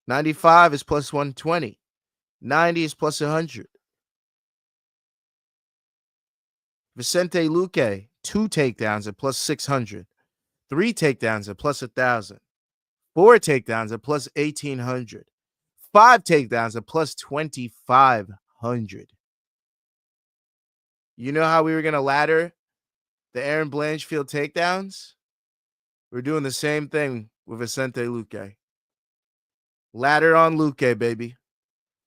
95 is plus 120. 90 is plus 100. Vicente Luque, 2 takedowns at plus 600. 3 takedowns at plus 1,000. 4 takedowns at plus 1,800. 5 takedowns at plus 2,500. You know how we were going to ladder the Aaron Blanchfield takedowns? We're doing the same thing with Vicente Luque. Ladder on Luque, baby.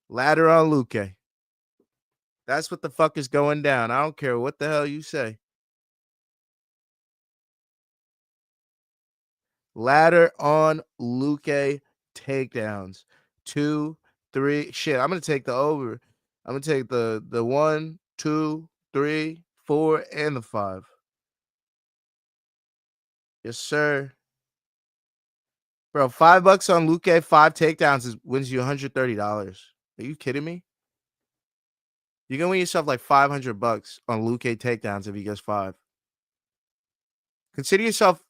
Ladder on Luque. That's what the fuck is going down. I don't care what the hell you say. Ladder on Luque takedowns. 2, 3. Shit, I'm going to take the over. I'm going to take the 1, 2, 3, 4, and the 5. Yes, sir. Bro, $5 on Luque, 5 takedowns wins you $130. Are you kidding me? You're going to win yourself like $500 on Luque takedowns if he gets 5. Consider yourself,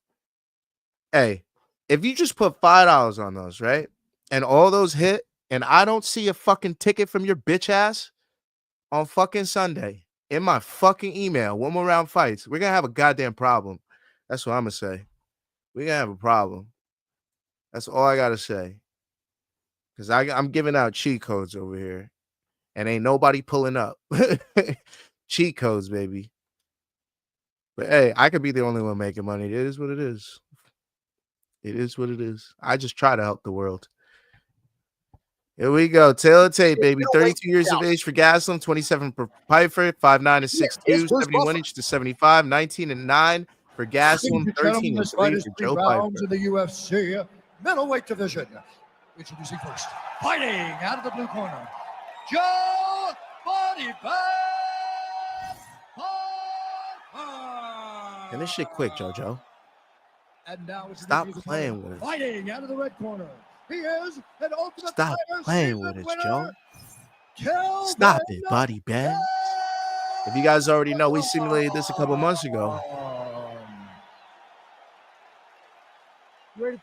hey, if you just put $5 on those, right? And all those hit, and I don't see a fucking ticket from your bitch ass on fucking Sunday in my fucking email, one more round fights, we're going to have a goddamn problem. That's what I'm going to say. We're going to have a problem. That's all I got to say. Because I'm giving out cheat codes over here. And ain't nobody pulling up. Cheat codes, baby. But hey, I could be the only one making money. It is what it is. It is what it is. I just try to help the world. Here we go. Tail of tape, baby. 32 years of age for Gastelum, 27 for Pyfer, 5'9" to 6'2", 71 inches to 75, 19 and 9 for Gastelum, 13 and 3 for Joe Pyfer. In the UFC middleweight division. Introducing first, fighting out of the blue corner, Joe Body Bag. And this shit quick, JoJo. And now stop playing with it. Fighting out of the red corner. He is an ultimate Stop fighter, playing with it, winner, Joe. Kelvin. Stop it, Body Bag. If you guys already know, we simulated this a couple months ago.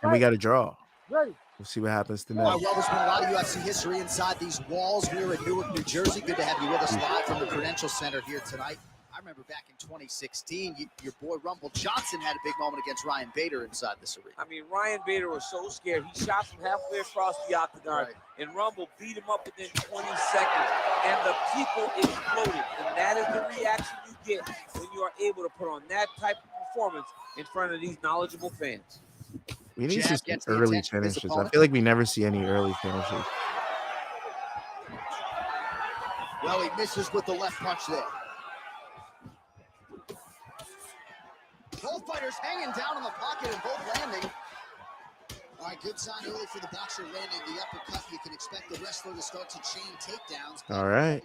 And we got a draw. Ready. We'll see what happens tonight. Well, there's been a lot of UFC history inside these walls here in Newark, New Jersey. Good to have you with us live from the Prudential Center here tonight. I remember back in 2016, your boy Rumble Johnson had a big moment against Ryan Bader inside this arena. I mean, Ryan Bader was so scared. He shot from halfway across the octagon, and Rumble beat him up within 20 seconds, and the people exploded. And that is the reaction you get when you are able to put on that type of performance in front of these knowledgeable fans. We need some early finishes. I feel like we never see any early finishes. Well, he misses with the left punch there. Both fighters hanging down in the pocket and both landing. All right, good sign early for the boxer landing the uppercut. You can expect the wrestler to start to chain takedowns. All right.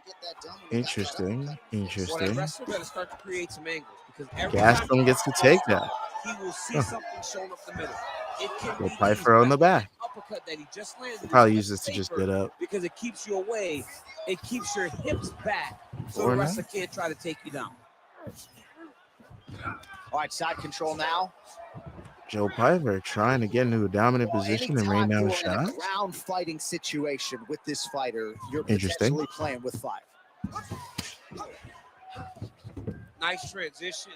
Interesting. Well, Interesting. the wrestler got to start to create some angles because every Gastelum gets the takedown. he will see something shown up the middle. It can Go be Pyfer on the back. uppercut that he just landed. Probably use this to just get up. Because it keeps you away. It keeps your hips back so Or the not. wrestler can't try to take you down. All right, side control now. Joe Pyfer trying to get into a dominant position and rain down a shot. In a ground fighting situation with this fighter, you're Interesting. potentially playing with 5. Nice transition.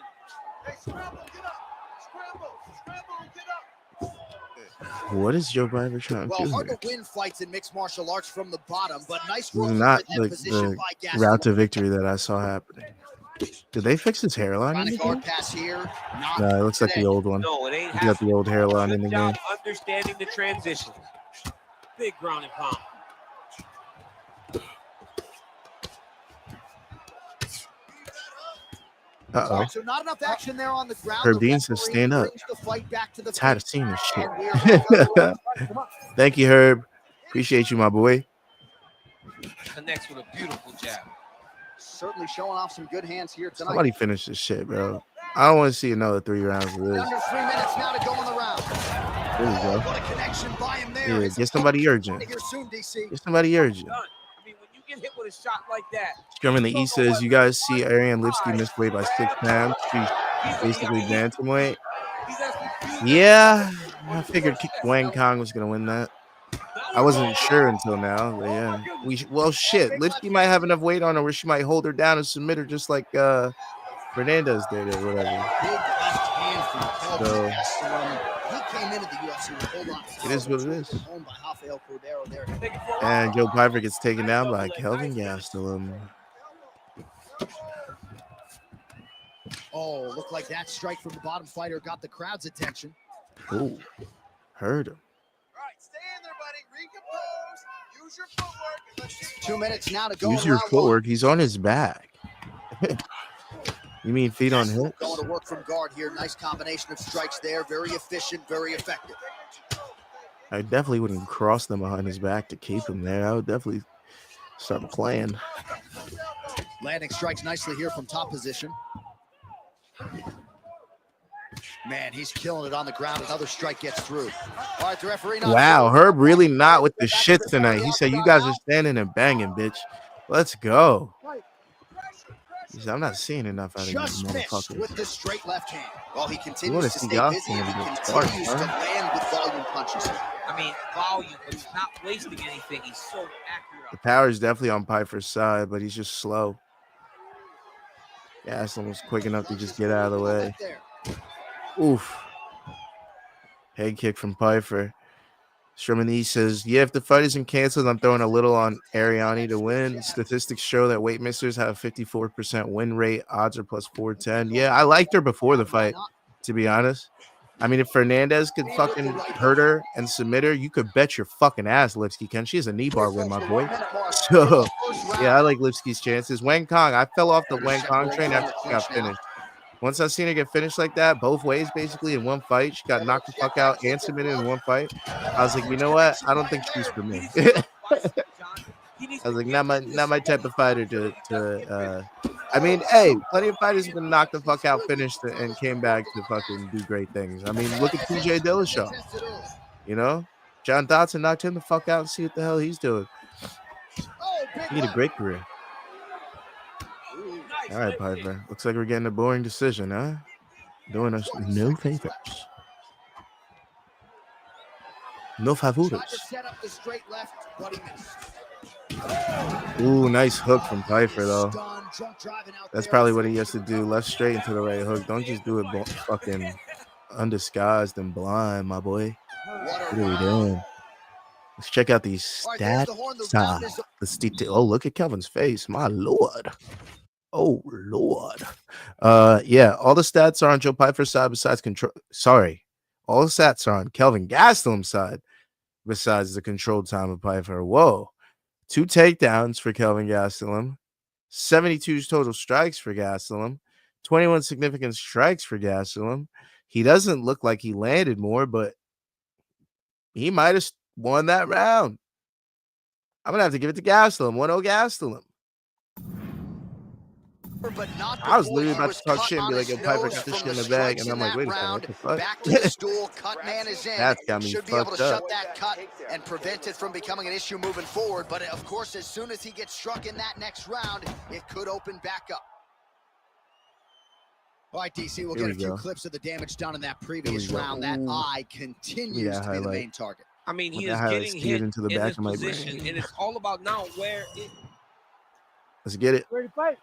What is Joe Pyfer trying to Well, do hard here? to win fights in mixed martial arts from the bottom, but nice This work is not in that like position the by Gastelum. route to victory that I saw happening. Did they fix his hairline? Trying in to the guard game? pass here. Not No, it looks like the today. old one. No, it ain't He got the old hairline in Good the game. job understanding the transition. Big ground and pound. Uh-oh. So not enough action there on the ground. Herb The Dean says referee stand up. brings the fight back to the Tired of feet. seeing this shit. And we are Thank you, Herb. Appreciate you, my boy. Connects with a beautiful jab. certainly showing off some good hands here tonight. Somebody finish this shit, bro. I don't want to see another 3 rounds of this. Under 3 minutes now to go in the round. There we go. What a connection by him there. Yeah, It's get somebody urgent. here soon, DC. Get somebody urgent. Done. I mean, when you get hit with a shot like that, Scrum in the East says, you guys see Ariane Lipsky missed weight by 6 pounds. She's basically bantamweight. Yeah, I figured Wang Kong was going to win that. I wasn't sure until now, but yeah. Well, shit. Lipsky might have enough weight on her where she might hold her down and submit her just like Fernandez did or whatever. Big left hand from Kelvin. So, He came into the UFC with a whole lot of it is what it is. owned by Rafael Cordero there. And Joe Pyfer gets taken down by Kelvin Gastelum. Oh, looked like that strike from the bottom fighter got the crowd's attention. Ooh, heard him. All right, stay in there, buddy. Recompose. Use your footwork. And let's get 2 minutes now to go. Use in your round footwork. He's on his back. You mean feet on one. hips? Going to work from guard here. Nice combination of strikes there. Very efficient, very effective. I definitely wouldn't cross them behind his back to keep him there. I would definitely start playing. Landing strikes nicely here from top position. Man, he's killing it on the ground. Another strike gets through. All right, the referee. Wow, Herb really not with the shit tonight. He said, you guys are standing and banging, bitch. Let's go. He said, I'm not seeing enough out of you Just missed motherfuckers. with the straight left hand. Well, he wanna continues to see stay Gastelum busy and he get started, continues to huh? land with volume punches. I mean, volume, but he's not wasting anything. He's so accurate. The power is definitely on Pyfer's side, but he's just slow. Gastelum was quick enough to just get out of the way. There. Oof. Head kick from Pyfer. Sherman E says, yeah, if the fight isn't canceled, I'm throwing a little on Ariane to win. Statistics show that weight missers have a 54% win rate. Odds are plus 410. Yeah, I liked her before the fight, to be honest. I mean, if Fernandez could fucking hurt her and submit her, you could bet your fucking ass Lipsky can. She has a knee bar win, my boy. So, yeah, I like Lipsky's chances. Wang Kong, I fell off the Wang Kong train after she got finished. Once I seen her get finished like that, both ways, basically, in one fight, she got knocked the fuck out and submitted in one fight. I was like, you know what? I don't think she's for me. I was like, not my type of fighter I mean, hey, plenty of fighters have been knocked the fuck out, finished, and came back to fucking do great things. I mean, look at TJ Dillashaw. You know? John Dodson knocked him the fuck out and see what the hell he's doing. He had a great career. All right, Pyfer. Looks like we're getting a boring decision, huh? Doing us no favors. No favores. Tried to set up the straight left, but he missed. Ooh, nice hook from Pyfer, though. Stunned, drunk driving out That's there. probably Let's what see he if has to can do. recover. Left straight into the right hook. Don't just do it fucking undisguised and blind, my boy. What What a are we round. doing? Let's check out these All right, there's stats. the horn. The round is Let's detail. Oh, look at Kelvin's face. My lord. Oh, Lord. Yeah, all the stats are on Joe Pyfer's side besides control. Sorry. All the stats are on Kelvin Gastelum's side besides the controlled time of Pyfer. Whoa. 2 takedowns for Kelvin Gastelum. 72 total strikes for Gastelum. 21 significant strikes for Gastelum. He doesn't look like he landed more, but he might have won that round. I'm going to have to give it to Gastelum. 1-0 Gastelum. but not I was before literally he about was to talk cut shit and on be like, his yo, Pyfer nose got this from shit in the the bag. strikes And I'm in like, that wait a second, round. what the fuck? Back to the stool, cut man is in. That's got me Should be able to fucked up. shut that cut and prevent it from becoming an issue moving forward. But of course, as soon as he gets struck in that next round, it could open back up. All right, DC, we'll Here get we a few go. clips of the damage done in that previous go. round. That Ooh. eye continues to be the highlight. main target. I mean, he That is highlight's getting skewed hit into the in back his of my position, brain. and it's all about now where it. Let's get it. Ready to fight?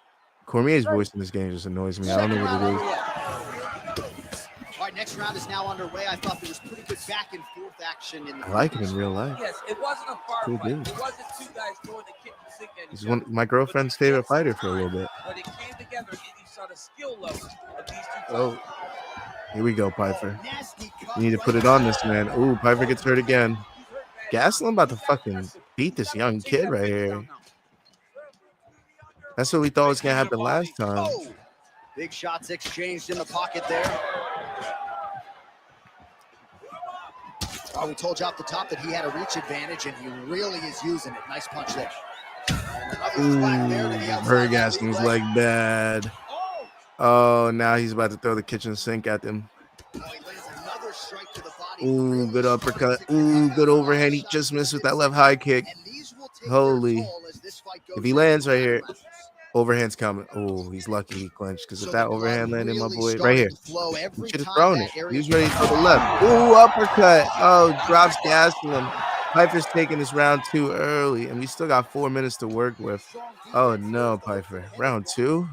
Cormier's voice in this game just annoys me. I don't know what it is. All right, next round is now underway. I thought there was pretty good back and forth action in the I like him previous in real round. life. Yes, it wasn't a far Cool fight. dude. It wasn't two guys throwing the kick and sink at He's each one other. my girlfriend's favorite fighter for a little bit. But it came together, and you saw the skill level of these two Oh, fighters. here we go, Pyfer. Nasty cut You need to right put it on this man. Ooh, Pyfer gets hurt again. Gastelum about to fucking beat this young kid right here. That's what we thought was gonna happen last time. Oh, big shots exchanged in the pocket there. Oh, we told you off the top that he had a reach advantage, and he really is using it. Nice punch there. And another flat there to the outside Hurt of that Gastelum's lead leg. leg bad. Oh, now he's about to throw the kitchen sink at them. Oh, he lands another strike to the body. Ooh, Really good uppercut. starting to Ooh, connect good with overhand. He shots just missed with within that left high kick. and these will take Holy. their toll as this fight goes If he into lands the right latter here, rounds. overhand's coming. Oh, he's lucky he clinched because So if the that blood overhand landed, my really boy, right starting here, to flow he every should have time thrown that it. area He was is ready touched. for the left. Ooh, uppercut. Oh, drops Gastelum. Pyfer's taking this round too early, and we still got 4 minutes to work with. Oh, no, Pyfer. Round 2?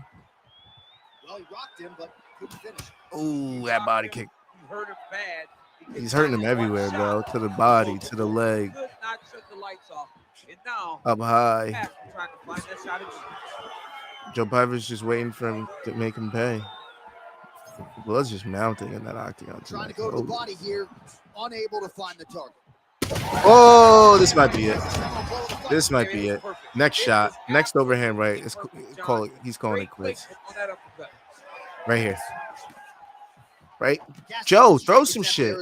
Well, he rocked him, but couldn't finish. Ooh, that body kick. You hurt him bad. He's hurting him everywhere, bro. To the body, to the leg. Could not shut the lights off. And now, Up high. Pat trying to find that shot again. Joe Pyfer's just waiting for him to make him pay. The blood's just mounting in that octagon Trying tonight. to go to the Holy. banie here, unable to find the target. Oh, this might be it. This might be it. Next shot, next overhand right. It's call it. He's calling it quits. Right here. Right, Joe, throw some shit.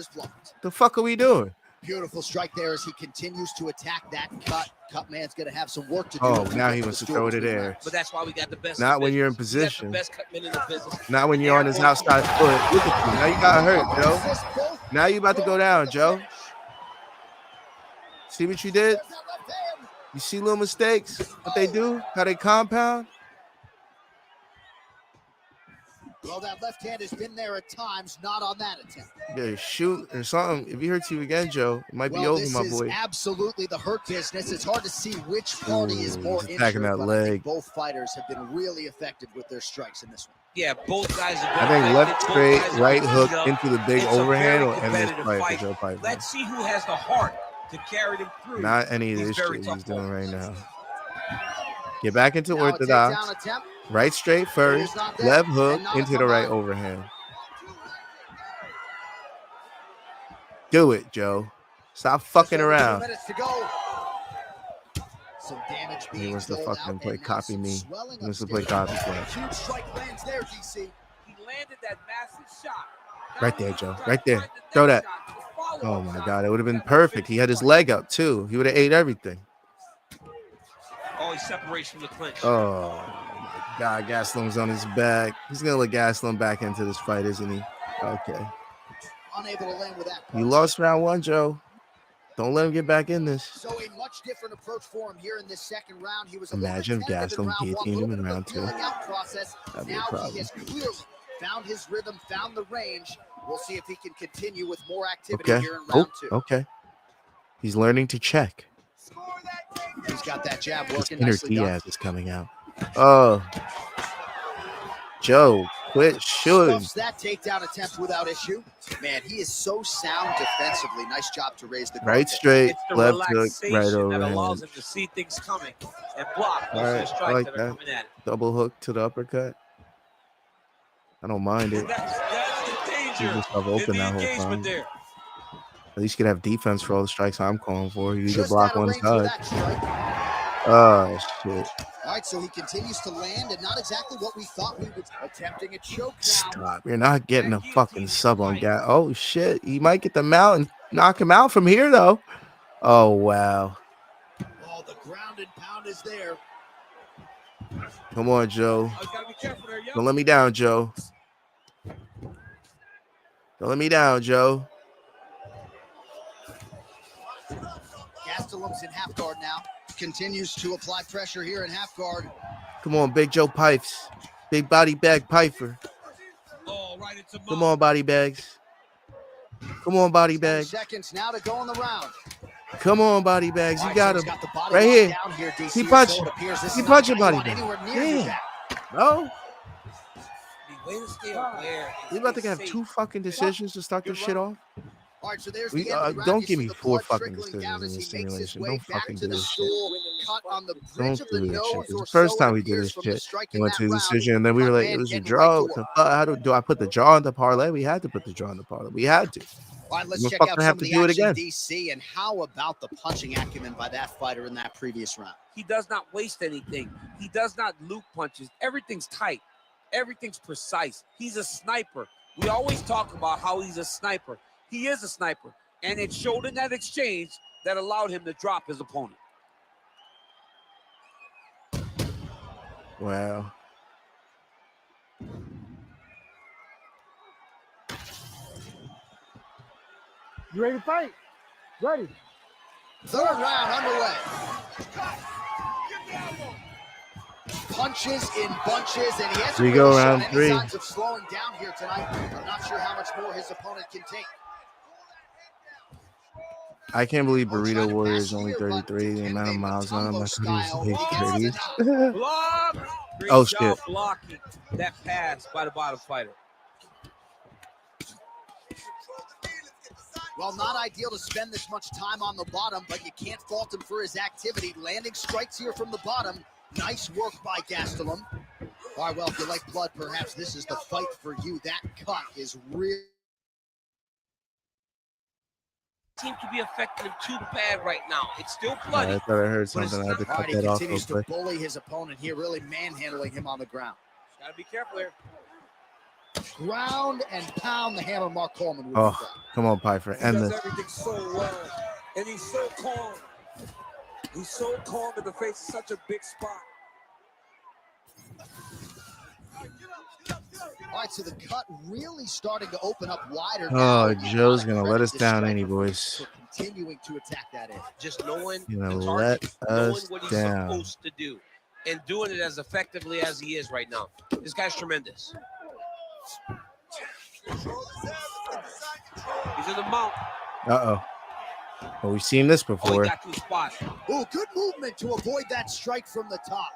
The fuck are we doing? Beautiful strike there as he continues to attack that cut. Cut man's gonna have some work to do. Oh, as we now get he to wants the to throw it stool in between there. rounds. But that's why we got the best. Not when you're in business. We got the position. best cut men in the business. Not when you're on his outside foot. Look at you. Now you got hurt, Joe. Now you about to go down, Joe. See what you did? You see little mistakes? What they do? How they compound? Well, that left hand has been there at times, not on that attempt. Yeah, shoot or something. If he hurts you again, Joe, it might be over, this my is boy. absolutely the hurt business. It's hard to see which party is Ooh, more he's attacking injured, that but I think leg. both fighters have been really effective with their strikes in this one. Yeah, both guys have I been think left effective. Both straight, guys have right been hook beat up. into the big It's a overhand very will end this competitive fight fight. for Joe Pyfer. Let's see who has the heart to carry them through. Not any of these this very shit tough he's doing right moments. now. Get back into Now a orthodox. takedown attempt. Right straight first, not there, left hook and not a into the right comeback. overhand. Do it, Joe. Stop fucking Just over 2 around. minutes to go. Some damage being He wants to doled fucking out, play and now copy some me. swelling He wants to play upstairs. copycat. Huge strike lands there, DC. He landed that massive shot. Right there, Joe. Right there. Throw that. Oh my God, it would have been perfect. He had his leg up too. He would have ate everything. Oh, he separates from the clinch. Oh my God, Gastelum's on his back. He's gonna let Gastelum back into this fight, isn't he? Okay. Unable to land with that. You lost round 1, Joe. Don't let him get back in this. So a much different approach for him here in this second round. He was Imagine if Gastelum guillotined him in round 2. That'd be a now problem. he has clearly found his rhythm, found the range. We'll see if he can continue with more activity Okay. here in Oh, round 2. okay. He's learning to check. Score that takedown. He's got that jab His working inner nicely done. Diaz is coming out. Oh, Joe, quit shooting. Stuffs that takedown attempt without issue. Man, he is so sound defensively. Nice job to raise the guard. Right straight, It's the left hook, relaxation right that overhand. allows him to see things coming and block All most of the right, strikes I like that are that. coming at him. Double hook to the uppercut. I don't mind it. That's the Keep danger yourself in open the that whole engagement time. there. At least you can have defense for all the strikes I'm calling for. You either Just block out of one range for side. that strike. Oh shit! All right, so he continues to land, and not exactly what we thought we would. Attempting a choke now. Stop! You're not getting a fucking sub on Gas. Oh shit! He might get them out and knock him out from here though. Oh wow! Oh, the ground and pound is there. Come on, Joe. Oh, you gotta be careful there, yo. Don't let me down, Joe. Don't let me down, Joe. Gastelum's in half guard now. Continues to apply pressure here in half guard. Come on, Big Joe Pipes. Big body bag Pyfer. Oh, right into Come on, body bags. Come on, body 10 bags. seconds now to go in the round. Come on, body bags. You got him. He's got the body Right locked here. down here, DC. He punched. So it appears this He is punched not your going body anywhere back. near his Damn. back. No. Way to stay aware. We about to have Safe. two fucking decisions to start this shit off. All right, so there's We, the end of the round. don't You give see me the 4 blood fucking trickling down decisions in as this he makes his simulation. way Don't back fucking to do the this shit. stool. Cut on the bridge Don't of the do this shit. nose, It's or the first so time it we did appears this from the shit. striking We went that to the round. decision, and then we were Front like, man it was a getting draw. right to work. How do I put the draw in the parlay? We had to put the draw in the parlay. We had to. All right, let's We'll check out fucking some have of to the do it action, again. DC, and how about the punching acumen by that fighter in that previous round? He does not waste anything. He does not loop punches. Everything's tight. Everything's precise. He's a sniper. We always talk about how he's a sniper. He is a sniper. And it showed in that exchange that allowed him to drop his opponent. Wow. You ready to fight? Ready. Third round underway. Punches in bunches, and he hasn't We go really shown round any 3. signs of slowing down here tonight. I'm not sure how much more his opponent can take. I can't believe Oh, Burrito trying to Warrior pass is only here, but 33. The amount of Dikembe miles on him, I Mutombo thought he was style, in he his gets 30s. Block! Great Oh, job shit. blocking that pass by the bottom fighter. Well, not ideal to spend this much time on the bottom, but you can't fault him for his activity. Landing strikes here from the bottom. Nice work by Gastelum. All right, well, if you like blood, perhaps this is the fight for you. That cut is real. Seem to be affecting him too bad right now. It's still I bloody. thought I heard But it's something. I had to All cut right, he that off real continues to quick. bully his opponent here, really manhandling him on the ground. Gotta be careful here. Ground and pound the hammer, Mark Coleman. Oh, come on, Pyfer. He End does this. everything so well. And he's so calm. He's so calm in the face of such a big spot. All right, so the cut really starting to open up wider. Oh, now. Joe's going to let Credit us this down, striker ain't he, for boys? continuing to attack that edge. Just knowing He's going the to let target, knowing us what he's down. supposed to do, and doing it as effectively as he is right now. This guy's tremendous. He's in the mount. Uh-oh. Well, we've seen this Oh, before. he got two spots. Oh, good movement to avoid that strike from the top.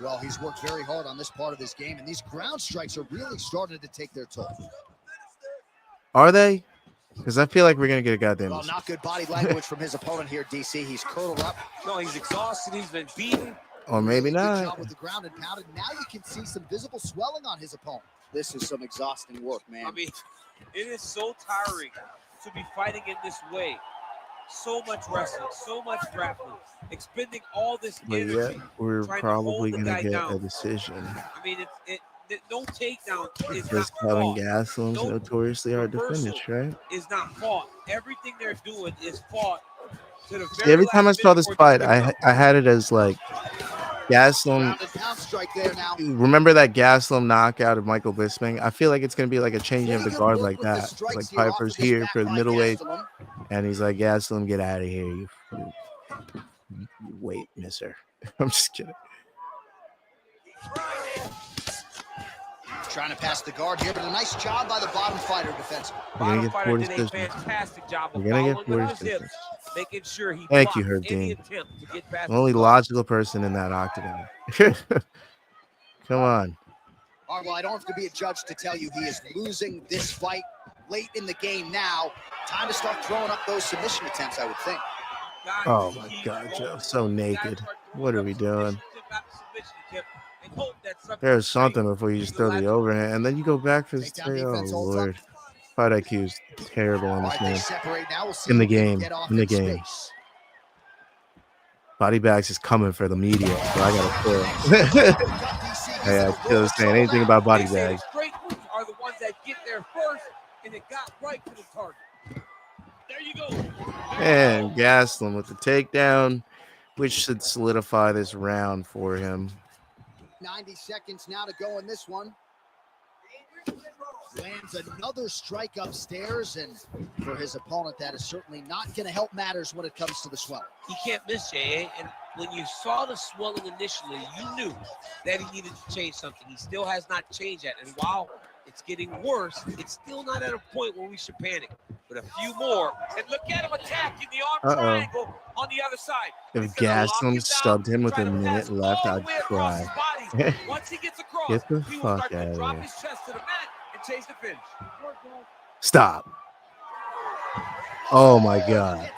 Well, he's worked very hard on this part of his game, and these ground strikes are really starting to take their toll. Are they? Because I feel like we're going to get a goddamn... Well, not good body language from his opponent here, DC. He's curled up. No, he's exhausted. He's been beaten. Or maybe Good not. job with the ground and pounded. Now you can see some visible swelling on his opponent. This is some exhausting work, man. I mean, it is so tiring to be fighting in this way. So much wrestling, so much grappling, expending all this But energy. yeah, we're trying to probably hold the going to guy get down. a decision. I mean, no takedown is Because not Kelvin fought. Gastelum's No notoriously hard to reversal finish, right? is not fought. Everything they're doing is fought to the See, very every time I last saw minute this before fight, it gets picked I had it as like Gastelum. Ground and pound strike there now. Remember that Gastelum knockout of Michael Bisping? I feel like it's going to be like a changing of the guard like that. Like Pyfer's here for the middleweight, and he's like, Gastelum, get out of here. You wait, mister. I'm just kidding. trying to pass the guard here, but a nice job by the bottom fighter defensively. Bottom fighter 40 did a decisions. fantastic job of You're gonna get following 40 with his decisions. hips, making sure he Thank you, blocked Herb any Dean. attempt to get past The only the guard. logical person in that octagon. Come on. All right, well, I don't have to be a judge to tell you he is losing this fight late in the game now. Time to start throwing up those submission attempts, I would think. Oh my God, Joe, so naked. What are we doing? There's something before you just throw the overhand, and then you go back for the straight. Oh Lord, fight IQ is terrible on this man. In the game, Body bags is coming for the media, so I gotta kill. Yeah, Kayla's saying anything about body bags. Straight moves are the ones that get there first, and it got right to the target. There you go. And Gastelum with the takedown, which should solidify this round for him. 90 seconds now to go in this one. Lands another strike upstairs, and for his opponent, that is certainly not going to help matters when it comes to the swelling. He can't miss, J.A. And when you saw the swelling initially, you knew that he needed to change something. He still has not changed that. And while it's getting worse, it's still not at a point where we should panic. But a few more, and look at him attacking the arm triangle on the other side. If Gastelum stubbed him with a minute left, I'd cry. Once he gets across, Get the he will fuck start to out of drop here. his chest to the mat and chase the finish. Stop. Oh my God.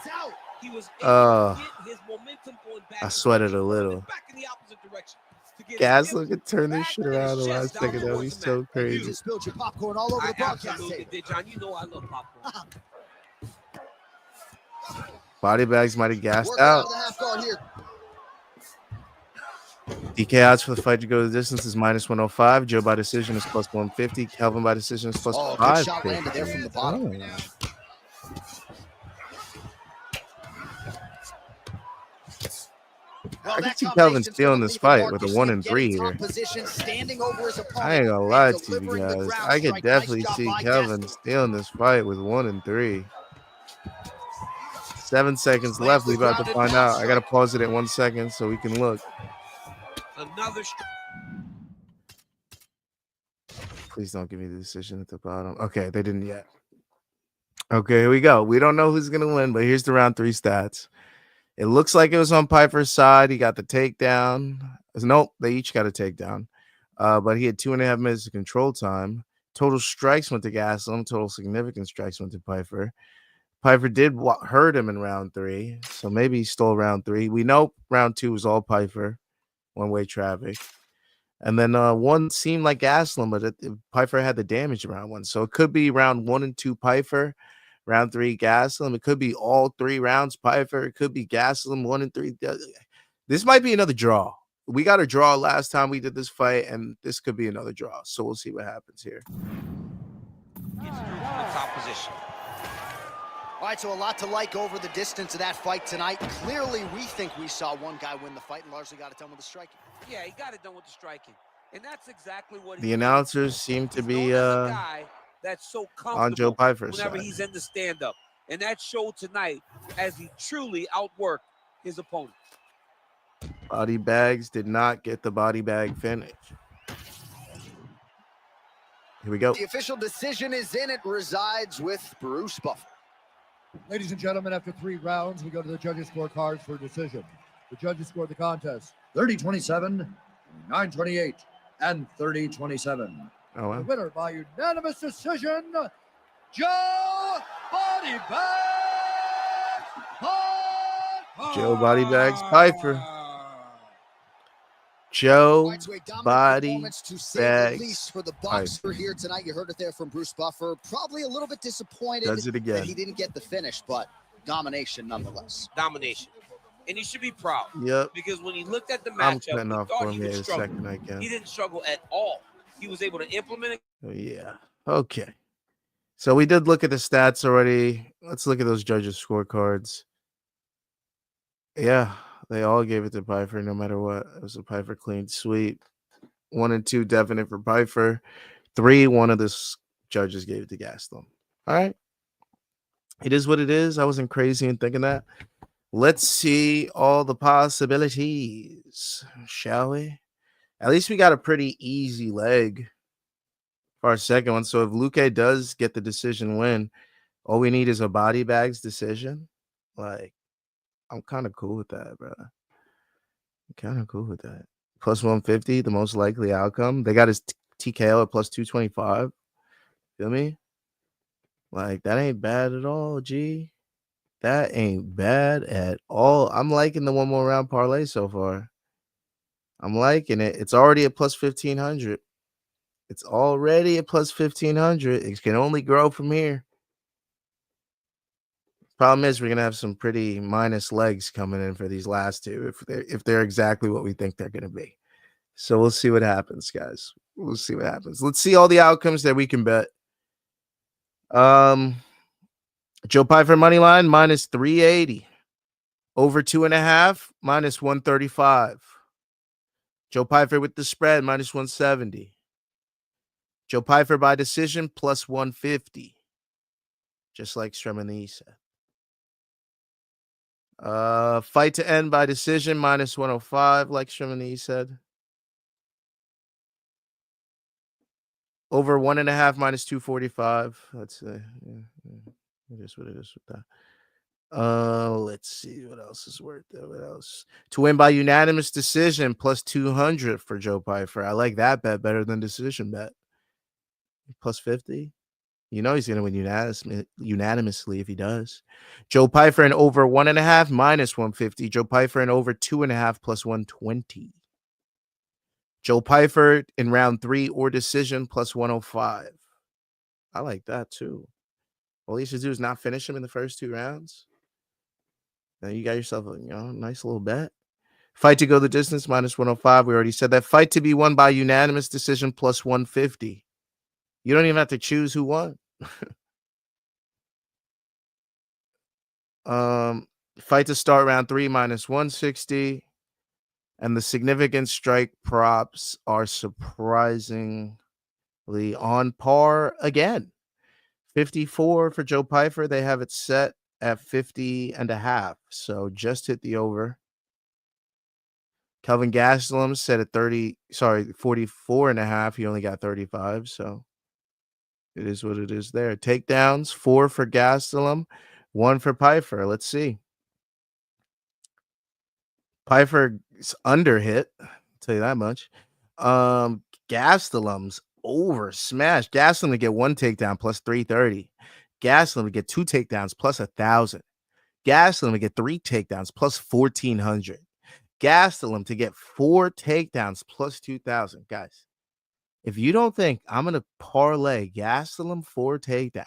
He was able to get his momentum going back. I sweated a little. Back in the opposite direction. Gastelum could turn this shit around the last second. That would be so You crazy. just spilled your popcorn all over the broadcast table. Did, John. You know I love popcorn. Body bags might have gassed Working out. the half guard here. DK odds for the fight to go the distance is -105. Joe by decision is +150. Kelvin by decision is Good shot +550. landed there from the bottom. I can see Kelvin stealing this fight with a 1-3 here. I ain't gonna lie to you guys. I could definitely see Kelvin stealing this fight with 1-3. 7 seconds left. We about to find out. I gotta pause it at 1 second so we can look. Another. Please don't give me the decision at the bottom. Okay, they didn't yet. Okay, here we go. We don't know who's gonna win, but here's the round 3 stats. It looks like it was on Pyfer's side. He got the takedown. Nope, they each got a takedown. But he had 2.5 minutes of control time. Total strikes went to Gastelum. Total significant strikes went to Pyfer. Pyfer did hurt him in round 3, so maybe he stole round 3. We know round 2 was all Pyfer, one-way traffic. And then 1 seemed like Gastelum, but Pyfer had the damage in round 1. So it could be round 1 and 2 Pyfer. Round 3, Gastelum. It could be all 3 rounds Pyfer. It could be Gastelum 1 and 3. This might be another draw. We got a draw last time we did this fight, and this could be another draw. So we'll see what happens here. Gets through to the top position. All right, so a lot to like over the distance of that fight tonight. Clearly, we think we saw one guy win the fight and largely got it done with the striking. Yeah, he got it done with the striking. And that's exactly what The announcers seem to be that's so on Joe Pyfer's whenever side. he's in the stand-up. And that showed tonight as he truly outworked his opponent. Body bags did not get the body bag finish. Here we go. The official decision is in. It resides with Bruce Buffer. Ladies and gentlemen, after 3 rounds, we go to the judges' scorecards for a decision. The judges scored the contest 30-27, 9-28, and 30-27. Oh, wow. The winner by unanimous decision, Joe Body Bags Pyfer. Joe Body Bags Pyfer. Joe Body Bags for the boxer here tonight. You heard it there from Bruce Buffer. Probably a little bit disappointed Does it again. that he didn't get the finish, but domination nonetheless. Domination. And you should be proud. Yep. Because when he looked at the I'm matchup, cutting he off thought for he me would in a struggle. second again. He didn't struggle at all. He was able to implement it. Oh, yeah. Okay. So we did look at the stats already. Let's look at those judges' scorecards. Yeah, they all gave it to Pyfer no matter what. It was a Pyfer clean sweep. 1 and 2 definite for Pyfer. 3, one of the judges gave it to Gastelum. All right. It is what it is. I wasn't crazy in thinking that. Let's see all the possibilities, shall we? At least we got a pretty easy leg. for our second one. So if Luque does get the decision win, all we need is a body bags decision. Like, I'm kind of cool with that, bro. I'm kind of cool with that. Plus 150, the most likely outcome. They got his TKO at plus 225. Feel me? Like, that ain't bad at all, G. That ain't bad at all. I'm liking the one more round parlay so far. I'm liking it. It's already at plus 1,500. It's already at plus 1,500. It can only grow from here. Problem is, we're gonna have some pretty minus legs coming in for these last two if they're exactly what we think they're gonna be. So we'll see what happens, guys. We'll see what happens. Let's see all the outcomes that we can bet. Joe Pyfer money line minus 380. Over 2.5 minus 135. Joe Pyfer with the spread minus 170. Joe Pyfer by decision plus 150. Just like Stremany said. Fight to end by decision minus 105, like Stremany said. Over 1.5 minus 245. Let's say, it is what it is with that. Let's see what else is worth it. What else? To win by unanimous decision plus 200 for Joe Pyfer. I like that bet better than decision bet. Plus 50. You know he's going to win unanimously if he does. Joe Pyfer and over 1.5 minus 150. Joe Pyfer and over 2.5 plus 120. Joe Pyfer in round 3 or decision plus 105. I like that too. All you should do is not finish him in the first 2 rounds. Then you got yourself a nice little bet. Fight to go the distance minus 105. We already said that. Fight to be won by unanimous decision plus 150. You don't even have to choose who won. Fight to start round 3 minus 160. And the significant strike props are surprisingly on par again. 54 for Joe Pyfer. They have it set at 50.5. So just hit the over. Kelvin Gastelum set at 44.5. He only got 35. So it is what it is there. Takedowns, 4 for Gastelum, 1 for Pyfer. Let's see. Pyfer's under hit. I'll tell you that much. Gastelum's over smash. Gastelum to get 1 takedown plus 330. Gastelum to get 2 takedowns plus 1,000. Gastelum to get 3 takedowns plus 1,400. Gastelum to get 4 takedowns plus 2,000. Guys, if you don't think I'm going to parlay Gastelum 4 takedowns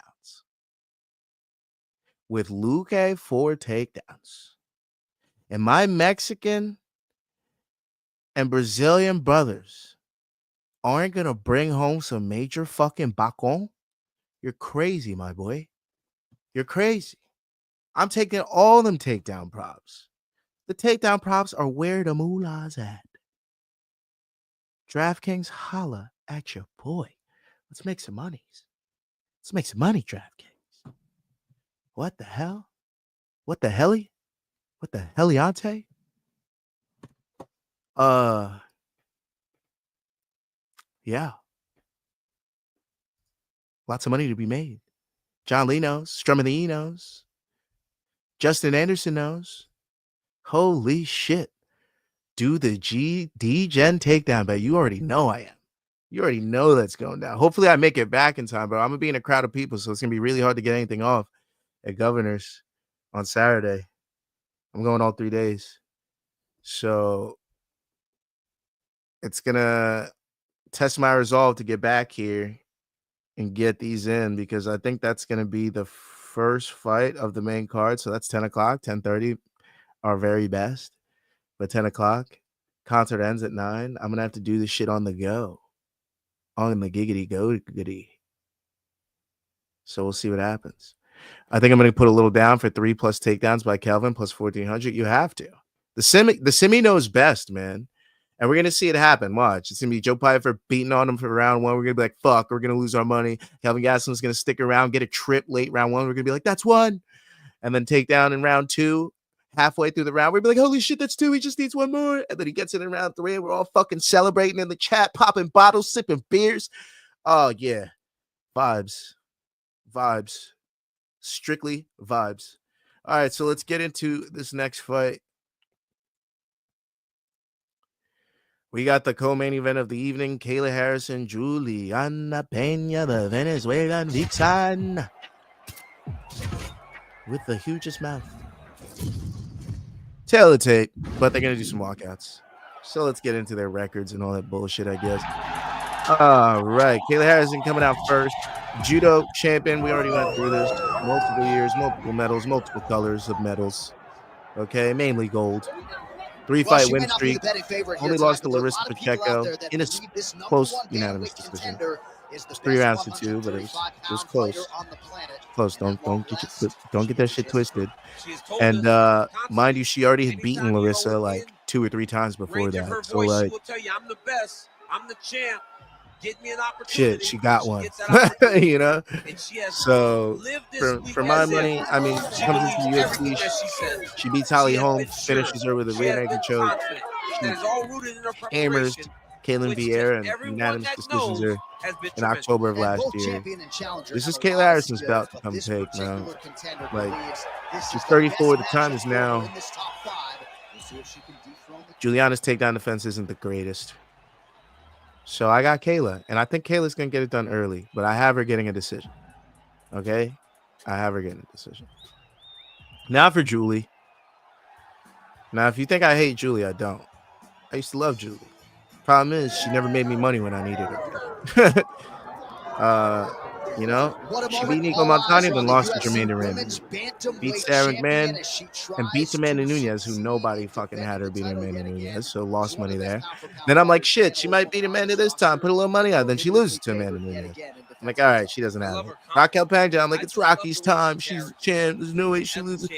with Luque 4 takedowns, and my Mexican and Brazilian brothers aren't going to bring home some major fucking bacon, you're crazy, my boy. You're crazy. I'm taking all them takedown props. The takedown props are where the moolah's at. DraftKings, holla at your boy. Let's make some monies. Let's make some money, DraftKings. What the hell? What the helly? What the heliante? Yeah. Lots of money to be made. John Lee knows. Strummy knows. Justin Anderson knows. Holy shit. Do the D-Gen takedown bet. You already know I am. You already know that's going down. Hopefully I make it back in time, bro. I'm going to be in a crowd of people, so it's going to be really hard to get anything off at Governor's on Saturday. I'm going all 3 days. So it's going to test my resolve to get back here and get these in, because I think that's going to be the first fight of the main card. So that's 10 o'clock, 10:30, our very best. But 10 o'clock, concert ends at 9. I'm going to have to do this shit on the go. On the giggity go goody. So we'll see what happens. I think I'm going to put a little down for 3+ takedowns by Kelvin plus 1,400. You have to. The semi knows best, man. And we're going to see it happen. Watch. It's going to be Joe Pyfer beating on him for round 1. We're going to be like, fuck, we're going to lose our money. Kelvin Gastelum's going to stick around, get a trip late round 1. We're going to be like, that's 1. And then take down in round 2. Halfway through the round, we're like, holy shit, that's 2. He just needs 1 more. And then he gets it in round 3. And we're all fucking celebrating in the chat, popping bottles, sipping beers. Oh, yeah. Vibes. Strictly vibes. All right, so let's get into this next fight. We got the co-main event of the evening. Kayla Harrison, Julianna Pena, the Venezuelan vixen. With the hugest mouth. Tail of tape, but they're going to do some walkouts. So let's get into their records and all that bullshit, I guess. All right. Kayla Harrison coming out first. Judo champion. We already went through this. Multiple years, multiple medals, multiple colors of medals. Okay, mainly gold. 3-fight win streak. Only lost to Larissa Pacheco in a close unanimous decision. It was 3 rounds to 2, but it was close. Close. Don't get that shit twisted. And mind you, she already had beaten Larissa like 2 or 3 times before that. So like, will tell you, I'm the best. I'm the champ. Get me an opportunity. Shit, she got one. You know. So for my money, I mean, she comes into the UFC. She beats Holly Holm, finishes her with a rear naked choke. She hammers Kaylin Vieira and unanimous decisions her in October of last year. This is Kayla Harrison's bout to come take, man. Like, she's 34. The time is now. Julianna's takedown defense isn't the greatest. So I got Kayla, and I think Kayla's going to get it done early, but I have her getting a decision. Okay? I have her getting a decision. Now for Julie. Now, if you think I hate Julie, I don't. I used to love Julie. Problem is, she never made me money when I needed her. You know, she beat Nico Montano, then lost to Jermaine Durand. Beat Sarah McMahon and beat Amanda Nunes, who nobody fucking had her beating Amanda Nunes, so lost money there. Then I'm like, shit, she might beat Amanda this time. Put a little money on. Then she loses to Amanda Nunes. I'm like, all right, she doesn't have it. Raquel Pangea, I'm like, it's Rocky's time. She's the champ. There's no way she loses.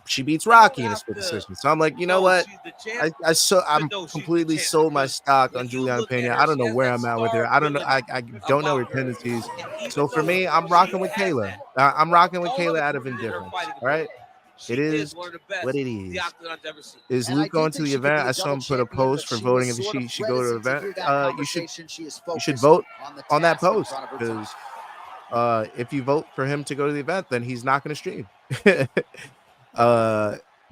She beats Rocky in a split decision. So I'm like, you know what? I'm completely sold my stock on Julianna Pena. I don't know where I'm at with her. I don't know. I don't know her tendencies. So for me, I'm rocking with Kayla. I'm rocking with Kayla out of indifference. All right. It is what it is. Is Luke going to the event? I saw him put a post for voting if she should go to the event. You should vote on that post, because if you vote for him to go to the event, then he's not going to stream.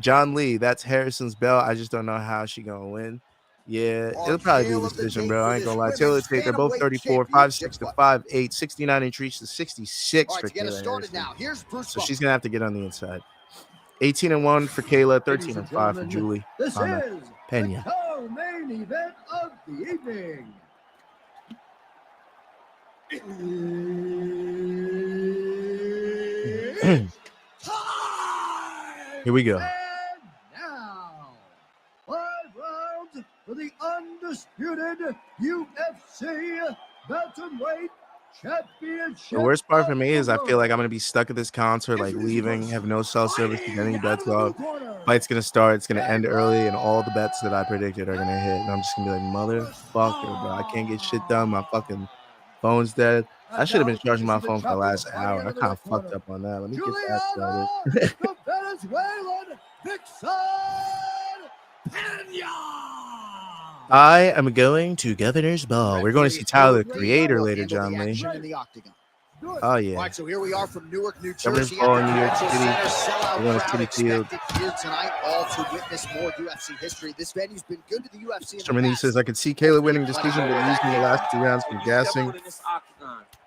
John Lee, that's Harrison's belt. I just don't know how she gonna win. Yeah, it'll probably be a decision, bro. I ain't gonna lie. Taylor Tate, they're both 34, 5'6" to 5'8", 69 inch reach to 66 for Kayla Harrison. So she's gonna have to get on the inside. 18-1 for Kayla, 13-5 for Julie. This is Pena. the co-main event of the evening. Here we go. And now, 5 rounds for the undisputed UFC Bantamweight Championship. The worst part for me is I feel like I'm going to be stuck at this concert, like leaving, have no cell service to get any bets off. Fight's going to start. It's going to end early, and all the bets that I predicted are going to hit. And I'm just going to be like, motherfucker, bro. I can't get shit done. My fucking phone's dead. I should have been charging my phone for the last hour. I kind of fucked up on that. Let me get that started. The Venezuelan Vixen Pena. I am going to Governor's Ball. We're going to see Tyler, the Creator, later, John Lee. Oh, yeah. All right, so here we are from Newark, New Governor's Jersey. Ball in New York City. We're going to City Field. Here tonight, all to witness more UFC history. This venue's been good to the UFC. Stromini says, I could see Kayla winning decision, but using the last 2 rounds from gassing.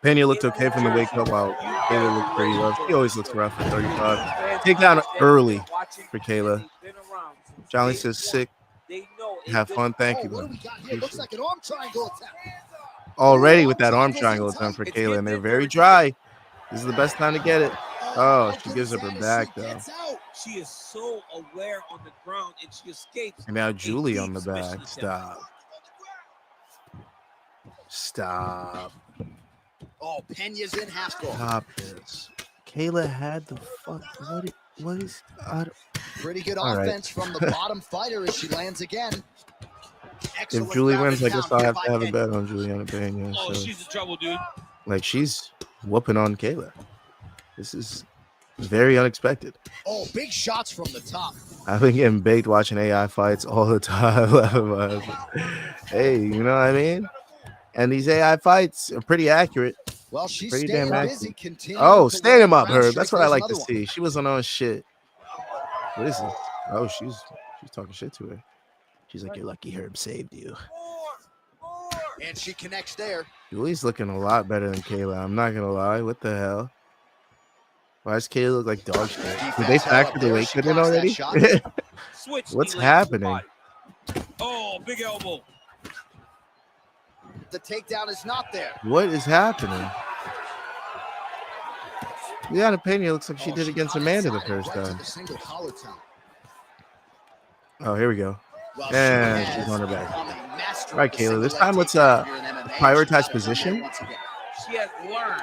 Pena looked okay from the wake up, while Kayla looked pretty rough. She always looks rough at 35. Take down early for Kayla. John Lee says, sick. Have fun. Thank you, bro. Looks like an arm triangle attack. Already with that arm triangle attempt for Kayla, and they're very dry. This is the best time to get it. Oh, she gives up her back, though. She is so aware on the ground, and she escapes. And now Julie on the back. Stop. Oh, Pena's in half guard. Stop this. Kayla had the fuck. What is? Pretty good All offense from the bottom fighter as she lands again. Excellent if Julie ground wins, I and guess pound I'll here have to have by a bet on Julianna Pena. Oh, So, she's in trouble, dude. like, she's whooping on Kayla. This is very unexpected. Oh, big shots from the top. I've been getting baked watching AI fights all the time. Hey, you know what I mean? And these AI fights are pretty accurate. Well, she's Pretty staying damn busy. accurate. Oh, stand stand him up, Herb. That's what I like to see. She wasn't on shit. What is this? Oh, she's talking shit to her. She's like, you're lucky Herb saved you. And she connects there. Julie's looking a lot better than Kayla. I'm not gonna lie. What the hell? Why does Kayla look like dog shit? Did they factor the weight cut in already? What's happening? Oh, big elbow. The takedown is not there. What is happening? Julianna Pena looks like she did against Amanda the first time. Oh, here we go. And she's on her back. All right, Kayla. This time let's prioritize position. She has learned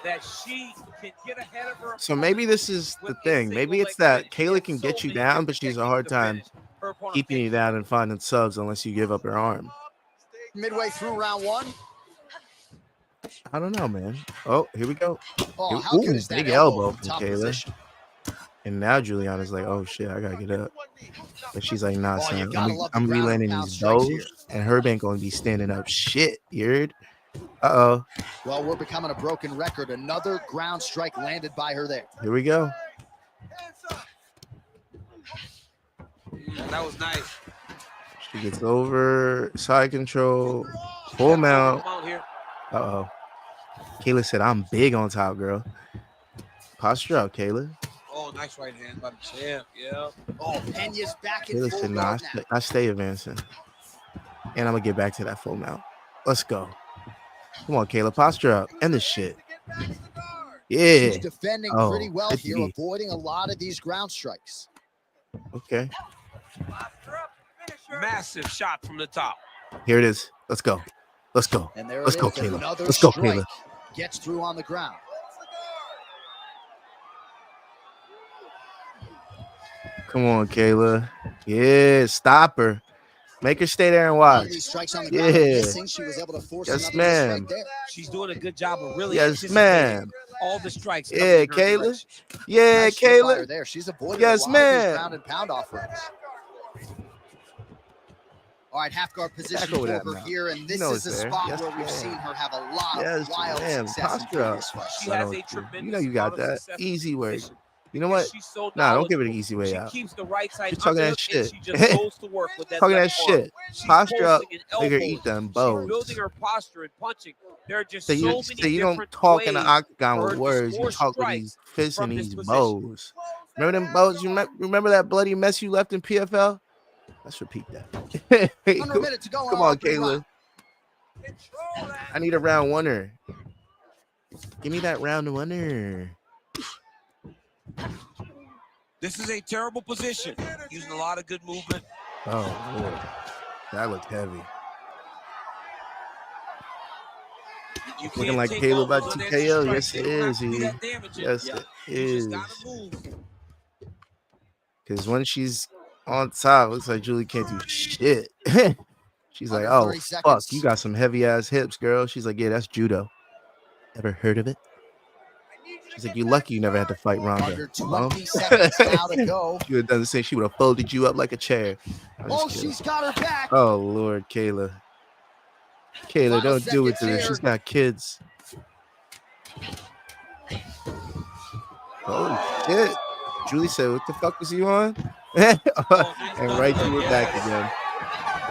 that she can get ahead of her. So maybe this is the thing. Maybe it's that Kayla can get you down, but she's a hard time keeping you down and finding subs unless you give up her arm. Midway through round one. I don't know, man. Oh, here we go. Oh, how good is that big elbow from top Kayla. position? And now Julianna's like, oh shit, I gotta get up. But she's like, nah, Oh, you son, gotta love the I'm ground and relanding pound these strikes bows, here. and Herb ain't gonna be standing up shit. You heard? Uh-oh. Well, we're becoming a broken record. Another ground strike landed by her there. Here we go. That was nice. She gets over, side control, full mount. Uh-oh. Kayla said, I'm big on top, girl. Posture up, Kayla. Oh, nice right hand by the champ. Yeah. Oh, Pena's back in Kayla full said, nah, guard now. I stay advancing. And I'm gonna get back to that full mount. Let's go. Come on, Kayla, posture up. End this shit. Yeah. She's defending pretty well here, avoiding a lot of these ground strikes. Okay. Massive shot from the top. Here it is. Let's go. Let's go. And there Let's it go, is. Kayla. Another Let's go, strike Kayla. gets through on the ground. Come on, Kayla. Yeah, stop her. Make her stay there and watch. Strikes on the ground missing. She was able to force yes, another ma'am. strike there. She's doing a good job of really Yes, ma'am. all the strikes. Yeah, Kayla. Yeah, Nice fire Kayla. there. She's avoiding Yes, a lot of these ma'am. ground and pound offerings. All right, half guard position Back over that over now. here, and this You know is it's the there. spot Yes, where we've ma'am. seen her have a lot Yes, of wild ma'am. success in Posture up. previous fights. She I has don't a you. tremendous You know you got amount of that. success Easy way. position. You know what? She's so Nah, don't give it an knowledgeable. easy way She out. keeps the right side She's talking that under, and shit. She just goes to work with that Talking that left arm. shit. She's Posture up. posting and Make her elbows. eat them She's bows. building her posture and punching. There are just So so you, many you don't different talk in the ways octagon for with her to words. You score talk with strikes these fists and from this these position. bows. Remember them bows? You remember that bloody mess you left in PFL? Let's repeat that. Under a minute to go. Come on, Kayla. I need a round winner. Give me that round winner. This is a terrible position. Using a lot of good movement. Oh, Lord. That looked heavy. You Looking like take Kayla by elbows on that TKO. strike. Yes, They it don't have is. to do that damaging. Yes, Yeah. it You is. just gotta move. Because when she's on top, looks like Julie can't do shit. She's like, Under oh, 30 fuck, seconds. you got some heavy ass hips, girl. She's like, yeah, that's judo. Ever heard of it? She's like, you're lucky you never had to fight Ronda. Under 20 seconds now to go. She would have done the same. She would have folded you up like a chair. Oh, she's got her back. Oh, Lord, Kayla. Kayla, Final don't do it to her. seconds She's here. got kids. Oh, shit. Julie said, what the fuck was you on? And right through her back again.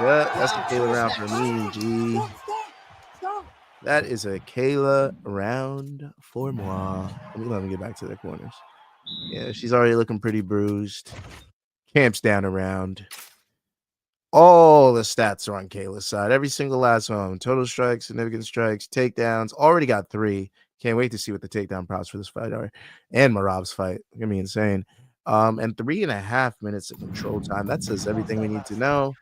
Yeah, that's the Kayla round for me, G. That is a Kayla round for moi. Let me get back to the corners. Yeah, she's already looking pretty bruised. Camps down around. All the stats are on Kayla's side. Every single last one. Total strikes, significant strikes, takedowns. Already got 3. Can't wait to see what the takedown props for this fight are. And Merab's fight. It's going to be insane. And 3.5 minutes of control time. That says everything we need to know.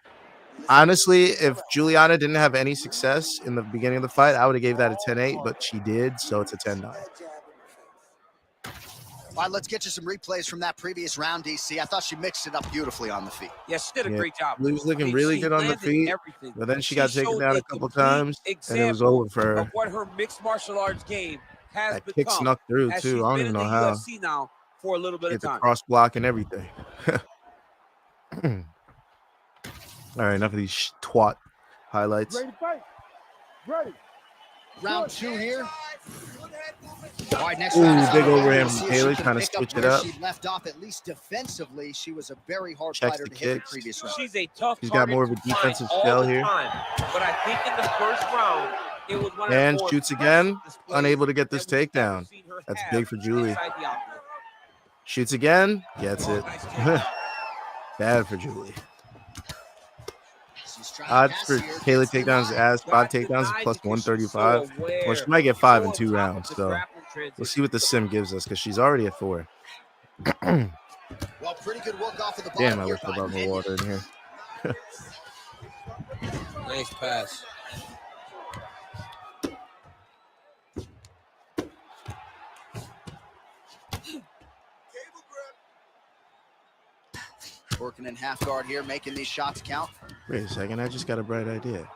Honestly, if Julianna didn't have any success in the beginning of the fight, I would have gave that a 10-8, but she did, so it's a 10-9. All right, let's get you some replays from that previous round, DC. I thought she mixed it up beautifully on the feet. Yeah, she did a great job. She was looking really she good on the landed feet, everything. but then she got taken showed down a couple complete times, and it was example over for her. of what her mixed martial arts game has That become. kick snuck through, as too. she's I don't been even in know the how. UFC now for a little bit of Get the time. cross block and everything. All right, enough of these twat highlights. Ready to fight. Ready. Round 2 here. All right, next Ooh, round is big underway. overhand We'll from see if she Kayla, can trying to pick switch it where up. She left off, at least defensively. She was a very hard Checks fighter the to hit the kicks. previous round. She's a tough She's got more of a target to find defensive all spell the here. time. But I think in the first round, it was one of And the more shoots impressive again. displays Unable to get this that we've ever takedown. seen her That's have big for Julie. inside the octagon. Shoots again. Gets Oh, it. nice takedown. Bad for Julie. She's trying to Odds pass for here, Kayla gets the takedowns line. as 5 Got takedowns denied plus because she's so 135. aware, Well, she might get 5 in so 2 on top rounds. of the So grappling we'll transition. see what the sim gives us because she's already at 4. Well, pretty good work off of the bottom Damn, I here wish I by brought more Pena. water in here. Nice pass. Working in half guard here, making these shots count. Wait a second, I just got a bright idea.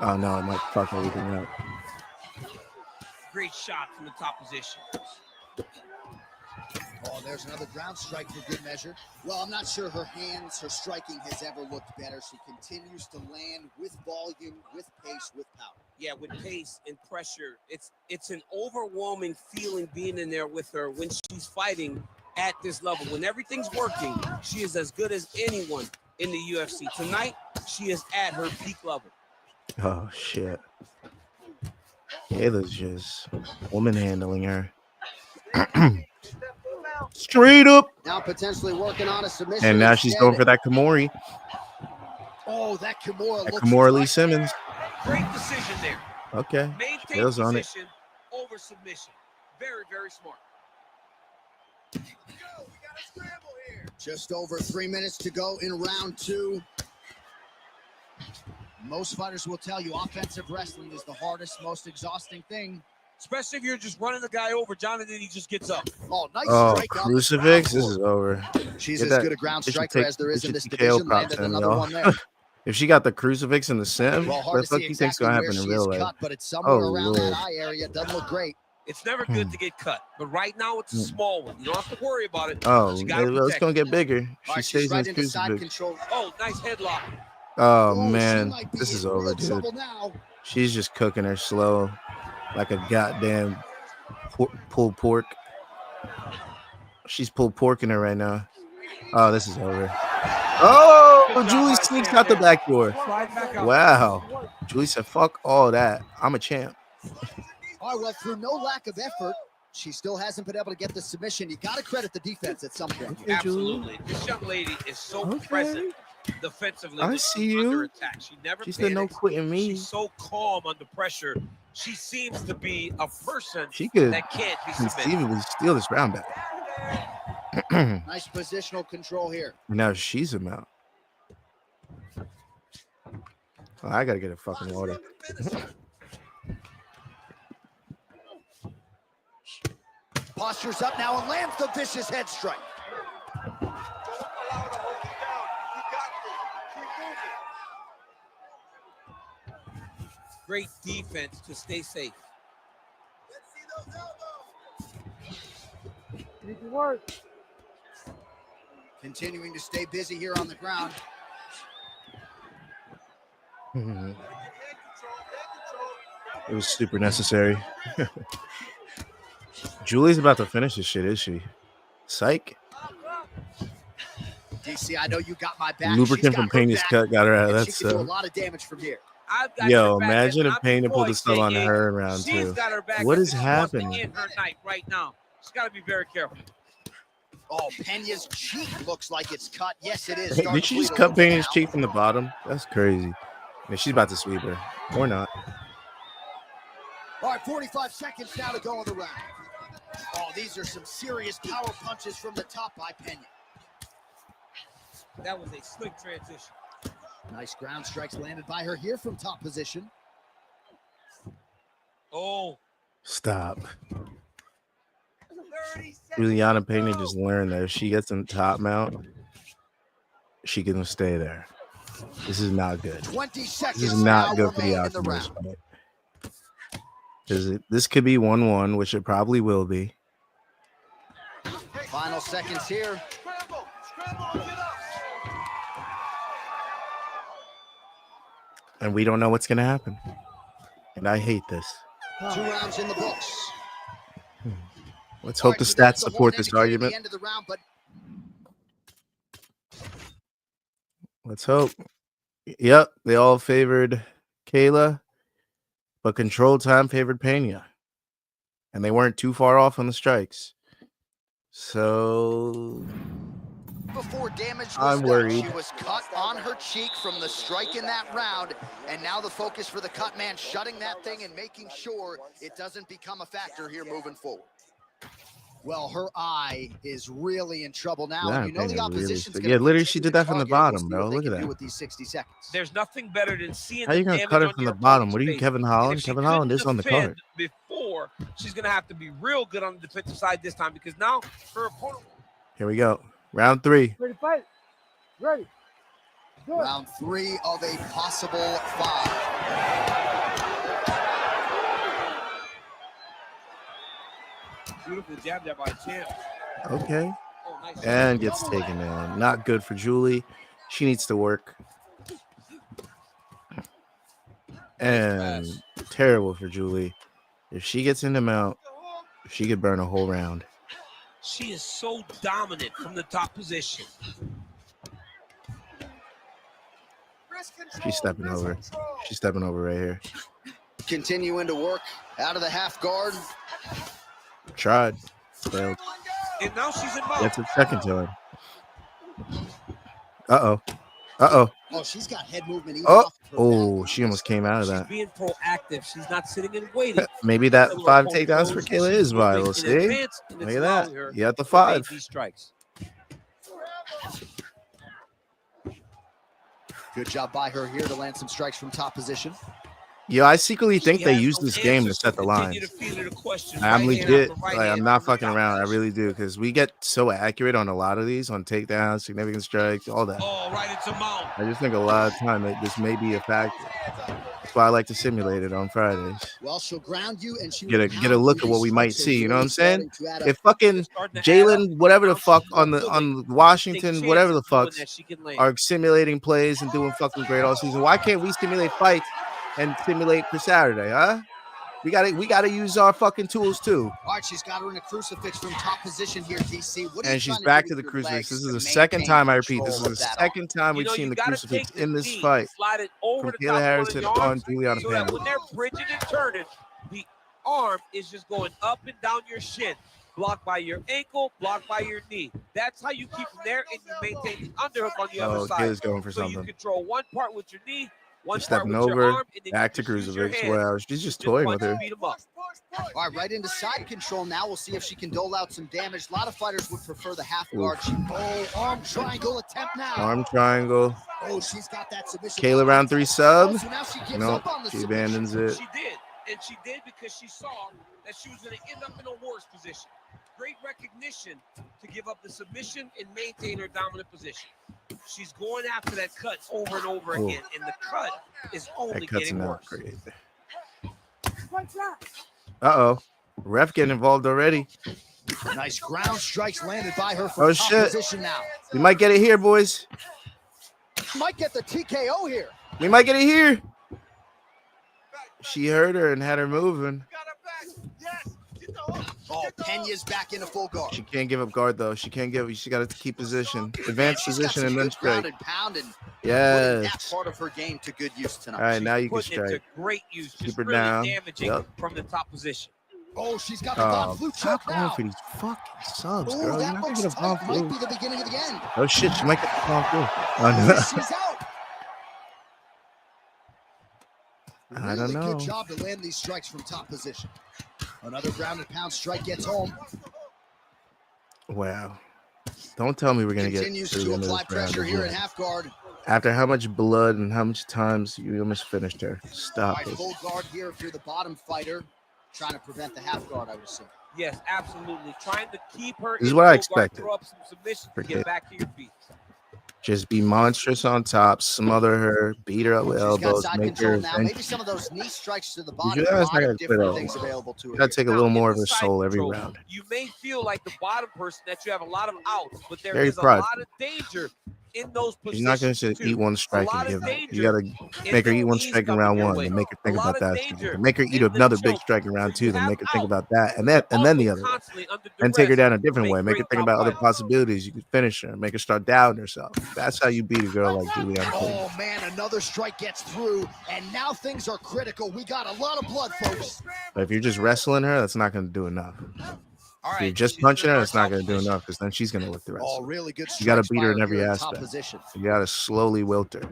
Oh no, I might fuck everything up. Great shot from the top position. Oh, there's another ground strike for good measure. Well, I'm not sure her hands, her striking has ever looked better. She continues to land with volume, with pace, with power. Yeah, with pace and pressure. It's an overwhelming feeling being in there with her when she's fighting at this level. When everything's working, she is as good as anyone in the UFC. Tonight, she is at her peak level. Oh shit. Kayla's just woman handling her. Straight up. Now potentially working on a submission. And now she's instead. going for that Kimura. Oh, that Kimura That looks Kimura Lee right. Simmons. Great decision there. Okay. Maintain Kayla's on it. position over submission. Very, very smart. Just over 3 minutes to go in round 2. Most fighters will tell you offensive wrestling is the hardest, most exhausting thing. Especially if you're just running the guy over, Jonathan, he just gets up. Oh, nice Oh, strike on the crucifix. ground This is floor. over. She's Get as that- good a ground it should striker take- as there it is in should this be KO division. props Landed in, another y'all. one there. If she got the crucifix in the sim, Well, what hard the to fuck see you think's exactly gonna where happen in she real is life? cut, but it's somewhere Oh, around Lord. that eye area. Doesn't look great. It's never good to get cut, but right now it's a small one. You don't have to worry about it. Oh, You gotta it's protect gonna it. get bigger. She All right, stays she's in right this into side crucifix. control. Oh, nice headlock. Oh She man, might be this in is over, real dude. trouble now. She's just cooking her slow, like a goddamn pulled pork. She's pulled pork in her right now. Oh, this is over. Oh, Julie sneaks out the back door. Slide back out. Wow. Julie said, "Fuck all that. I'm a champ." All right, well, through no lack of effort, she still hasn't been able to get the submission. You got to credit the defense at some point. Absolutely. This young lady is so Okay. present defensively. I when see she's you. under attack. She never She said, "No panics. quitting me." She's so calm under pressure. She seems to be a person She could that can't be submitted. conceivably steal this round back. Nice positional control here. Now she's him out. Oh, I gotta get a fucking water. Postures up now and lands the vicious head strike. Great defense to stay safe. Need to work. Continuing to stay busy here on the ground. It was super necessary. Julie's about to finish this shit, is she? Psych. DC, I know you got my back. Lubricant She's got from her Pena's back, cut got her out of and that she can do a stuff. lot of damage from here. I've got Yo, her back, imagine and if not Pena before pulled I the stuff on say her in round she's 2. got her back. What and is she wants to happening? end her night right now. She's got to be very careful. Oh, Pena's cheek looks like it's cut. Yes, it is. Hey, Starting did to she bleed just a cut little bit Pena's now. cheek from the bottom? That's crazy. Yeah, she's about to sweep her. Or not. All right, 45 seconds now to go in the round. Oh, these are some serious power punches from the top by Pena. That was a slick transition. Nice ground strikes landed by her here from top position. Oh, Stop. Julianna Pena just learned that if she gets in top mount, she can stay there. This is not good. 20 seconds This is not now good for the remain in the Optimus. round. This could be 1-1, which it probably will be. Final seconds here. And we don't know what's going to happen. And I hate this. 2 rounds in the books. Let's All hope right, the so that's stats the support horn this indicating argument. the end of the round, but Let's hope. Yep, they all favored Kayla, but control time favored Pena. And they weren't too far off on the strikes. So before damage was I'm done, worried. she was cut on her cheek from the strike in that round, and now the focus for the cut man shutting that thing and making sure it doesn't become a factor here moving forward. Well, her eye is really in trouble now, and you know the opposition's really, going to literally she did that from the bottom, bro. Look at do that. with these 60 seconds. There's nothing better than seeing How you the gonna damage cut her on from your the bottom? opponent's What are you, face. Kevin And Holland? if she Kevin Holland couldn't is on the defend card. before, she's gonna have to be real good on the defensive side this time, because now her opponent. Here we go. Round 3. Ready to fight? Ready. Do it. Round 3 of a possible 5. Beautiful jab there by Champ. Okay. Oh, nice. And gets taken down. Not good for Julie. She needs to work. And terrible for Julie. If she gets in the mount, she could burn a whole round. She is so dominant from the top position. She's stepping over. She's stepping over right here. Continuing to work out of the half guard. Tried. Failed. And now she's in mount. That's a second time. Uh-oh. Uh-oh. Oh, she's got head movement. Oh, she almost came out of She's that. being proactive. She's not sitting and waiting. Maybe that Until her 5 opponent takedowns for goes, Kayla she's is viable. moving in See? advance, and Look it's at allowing that. her You got the to 5. evade these strikes. Good job by her here to land some strikes from top position. Yeah, I secretly think She they has use no this game to answers, set the continue lines. to feed her the question. I'm Right hand legit. after right Like, I'm hand not from the fucking top around. I position. really do, because we get so accurate on a lot of these, on takedowns, significant strikes, all that. Oh, right into mount. I just think a lot of time that this may be a factor. That's why I like to simulate it on Fridays. Well, she'll ground you and she Get a look at what we might see. You know what I'm saying? If fucking Starting to add up. Jalen, whatever the Now fuck she's on more the willing to Washington, take whatever the chances knowing fucks that she can land. are simulating plays and doing fucking great all season, why can't we simulate fights and simulate for Saturday, huh? We gotta use our fucking tools too. All right, she's got her in a crucifix from top position here, DC. What are you And she's trying back do to the with your crucifix. legs This is to the second maintain time, I repeat, this is control the of that second time You we've know, seen you the gotta crucifix take the in this knee, fight. slide it over From the Kayla top one of Harrison the on arms, Julianna so that Pena. when they're bridging and turning, the arm is just going up and down your shin, blocked by your ankle, blocked by your knee. That's how you keep them there, and you maintain the underhook on the other Oh, side. Kayla's going for So you something. control one part with your knee, one She's part stepping with your over, arm, and then back you to just use your crucifix. hands. Wow, she's just Just toying punch with her. and beat 'em up. All right, right into side control now. We'll see if she can dole out some damage. A lot of fighters would prefer the half guard. Arm triangle attempt now. Arm triangle. Oh, she's got that submission. Kayla round 3 sub. Oh, so now she gives No, up on the she submission. abandons it. She did, and she did because she saw that she was going to end up in a worse position. Great recognition to give up the submission and maintain her dominant position. She's going after that cut over and over Ooh. again, and the cut is only That cut's getting not worse. great. Uh-oh. Ref getting involved already. Nice ground strikes landed by her from Oh, top shit. position now. We might get it here, boys. Might get the TKO here. We might get it here. She heard her and had her moving. Oh, Pena's back into full guard. She can't give up guard, though. She can't give. She got to keep position. Advanced She's got position some and then good strike. grounded pound and putting that Yes. part of her game to good use tonight. All right, now you can Putting it to strike. great use, Keep just her really down. damaging Yep. from the top position. Oh, she's got the Von Flue Stop choke going now. for these fucking subs, Oh, girl. You're that not going looks to get a Von tight. Might Flue. be the beginning of the end. Oh, shit. She might get the Von Flue. She's out. I don't know. Good job to land these strikes from top position. Another grounded pound strike gets home. Wow. Don't tell me we're going to get Continues through to into apply this round pressure here in again. half guard. After how much blood and how much times you almost finished her. All Stop right, it. full guard here if you're the bottom fighter. Trying to prevent the half guard, I would assume. Yes, absolutely. Trying to keep her. This is in what I full guard, expected. Throw up some submissions to Forget. get back to your feet. Just be monstrous on top, smother her, beat her up with She's got elbows, side make her control now. venge- Maybe some of those knee strikes to the You body. A guys lot gotta of quit different all. things available to her. Gotta take a Now, little in more the of her side soul every control, round. You may feel like the bottom person that you have a lot of outs, but there Very is a prideful. lot of danger in those You're not going positions to too. eat one A strike lot and of give it. You danger got to make her eat one strike in round one, then make her think about that. Then make her eat another big strike in round two, then make her think about that, and then the other way. And take her down a different way. Make her think about other possibilities. You can finish her. Make her start doubting herself. That's how you beat a girl like Julianna. Oh, man, another strike gets through, and now things are critical. We got a lot of blood, folks. But if you're just wrestling her, that's not going to do enough. All If right, you're just punching her, it's not going to do enough because then she's going to lick the rest. Oh, really good. You got to beat her in every aspect. You got to slowly wilt her.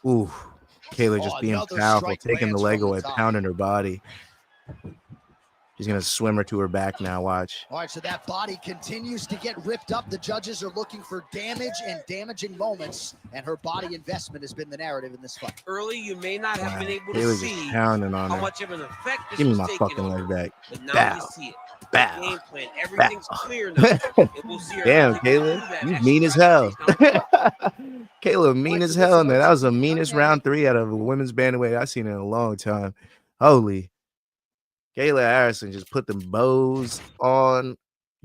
Ooh, Kayla just being powerful, taking the leg away, pounding her body. She's going to swim her to her back now, watch. All right, so that body continues to get ripped up. The judges are looking for damage and damaging moments, and her body investment has been the narrative in this fight. Early, you may not have been able to Kayla see just pounding on how her. much of an effect this Give me was my taking fucking on leg her. back. But now Bow. you see it. Bow. Game plan. Everything's clear now. And we'll see her Damn, continue to Kayla, do that you as mean she as tries hell. to take down Kayla mean as hell, man. That was the meanest round 3 out of a women's bantamweight I've seen in a long time. Holy. Kayla Harrison just put them bows on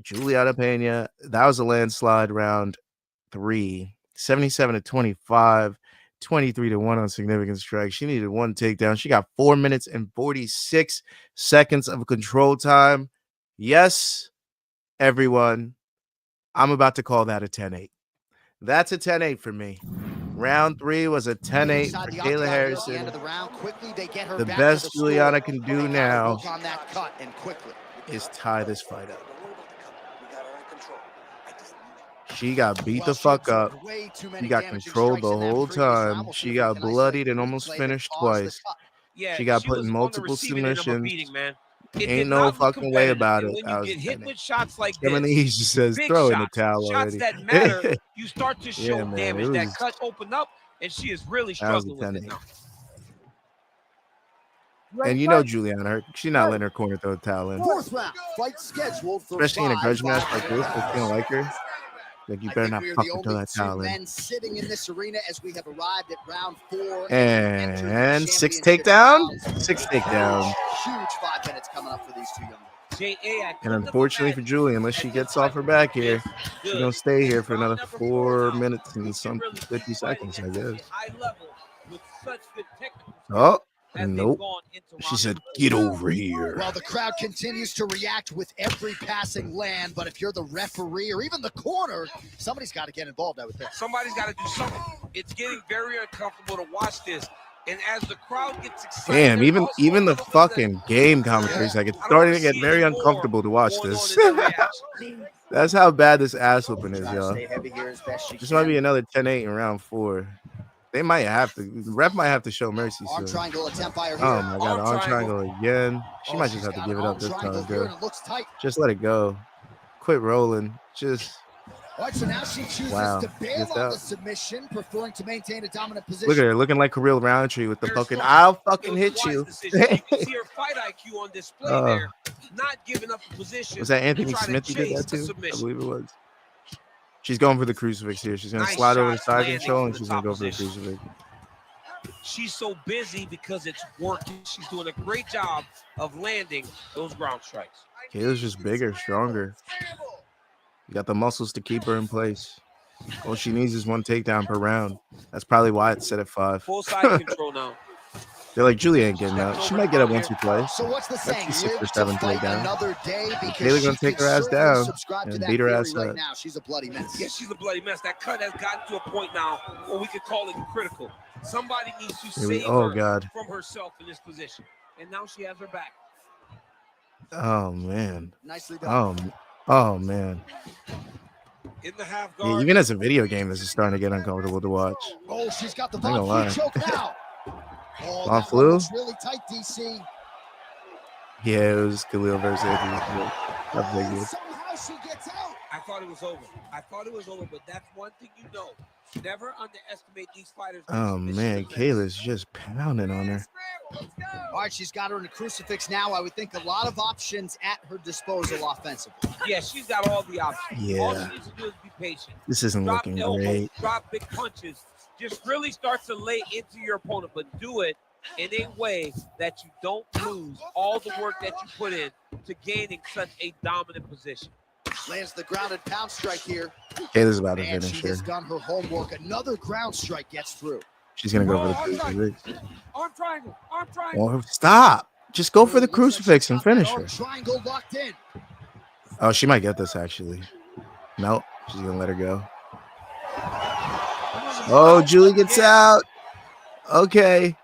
Julianna Pena. That was a landslide round 3. 77-25, 23-1 on significant strike. She needed one takedown. She got 4 minutes and 46 seconds of control time. Yes, everyone, I'm about to call that a 10-8. That's a 10-8 for me. Round 3 was a 10-8 for Kayla Harrison. The best Julianna can do now is tie this fight up. She got beat the fuck up. She got controlled the whole time. She got bloodied and almost finished twice. Yeah, She got put was in on the multiple receiving end of a submissions. beating, man. It Ain't did no not look fucking way competitive. about And it. when I you was get hit 10-8. with shots like Some of this, these just says big throw in the shots, towel shots already. that matter, you start to show Yeah, man, damage. it That was- cut opened up, and she is really That was a struggling with it 10-8. now. And you know Julianna, she's not letting her corner throw the towel in. Fourth round, fight scheduled for Especially in a grudge match 5 like this, if you don't like her. Like, you better not fucking throw that towel in. sitting in this arena as we have arrived at round 4. And 6 takedown. 6 takedown. Huge 5 minutes coming up for these two young men. And unfortunately for Julie, unless she gets off her back here, she's going to stay here for another 4 minutes and some 50 seconds, I guess. Oh, nope. She said, get over here. Well, the crowd continues to react with every passing land, but if you're the referee or even the corner, somebody's got to get involved, I would think. Somebody's got to do something. It's getting very uncomfortable to watch this. And as the crowd gets excited, damn, even the fucking game commentaries, like, it's starting to get very uncomfortable to watch this. That's how bad this ass whooping is, y'all. This might be another 10-8 in round 4. They might have to. The ref might have to show mercy soon. Oh my god, arm triangle again. She might just have to give it up this time, girl. Just let it go. Quit rolling. Just. All right, so now she chooses to bail on the submission, preferring to maintain a dominant position. Look at her looking like Kirill Roundtree with the fucking I'll fucking hit you. You can see her fight IQ on display there, not giving up the position. Was that Anthony Smith who did that too? I believe it was. She's going for the crucifix here. She's going to slide over the side control and she's going to go for the crucifix. She's so busy because it's working. She's doing a great job of landing those ground strikes. Kayla's just bigger, stronger. You got the muscles to keep her in place. All she needs is 1 takedown per round. That's probably why it's set at 5. Full side control now. They're like, Julie ain't getting up. She might get up once or twice. So what's the saying? That's 6 or 7 takedown. Kayla's gonna take her ass down and beat her ass up. Now she's a bloody mess. Yeah, she's a bloody mess. That cut has gotten to a point now where we could call it critical. Somebody needs to save her from herself in this position. And now she has her back. Oh man. Nicely done. Oh man. In the half guard. Yeah, even as a video game, this is starting to get uncomfortable to watch. Oh, she's got the Von choke now. Oh, Von Flu? Really tight, DC. Yeah, it was Khalil versus Anthony. Somehow she gets out. I thought it was over. But that's one thing you know. Never underestimate these fighters. Oh man, Kayla's just pounding on her. All right, she's got her in a crucifix now. I would think a lot of options at her disposal offensively. Yeah, she's got all the options. Yeah. All she needs to do is be patient. This isn't looking great. Drop big punches. Just really start to lay into your opponent, but do it in a way that you don't lose all the work that you put in to gaining such a dominant position. Lands the grounded pound strike here. Kayla's about to And finish she her. has done her homework. Another ground strike gets through. She's gonna go for the crucifix. Arm triangle. Arm triangle. Oh, stop! Just go for the Looks like crucifix she's and got that finish arm her. Triangle locked in. Oh, she might get this actually. Nope, she's gonna let her go. Oh, Julie gets out. Okay,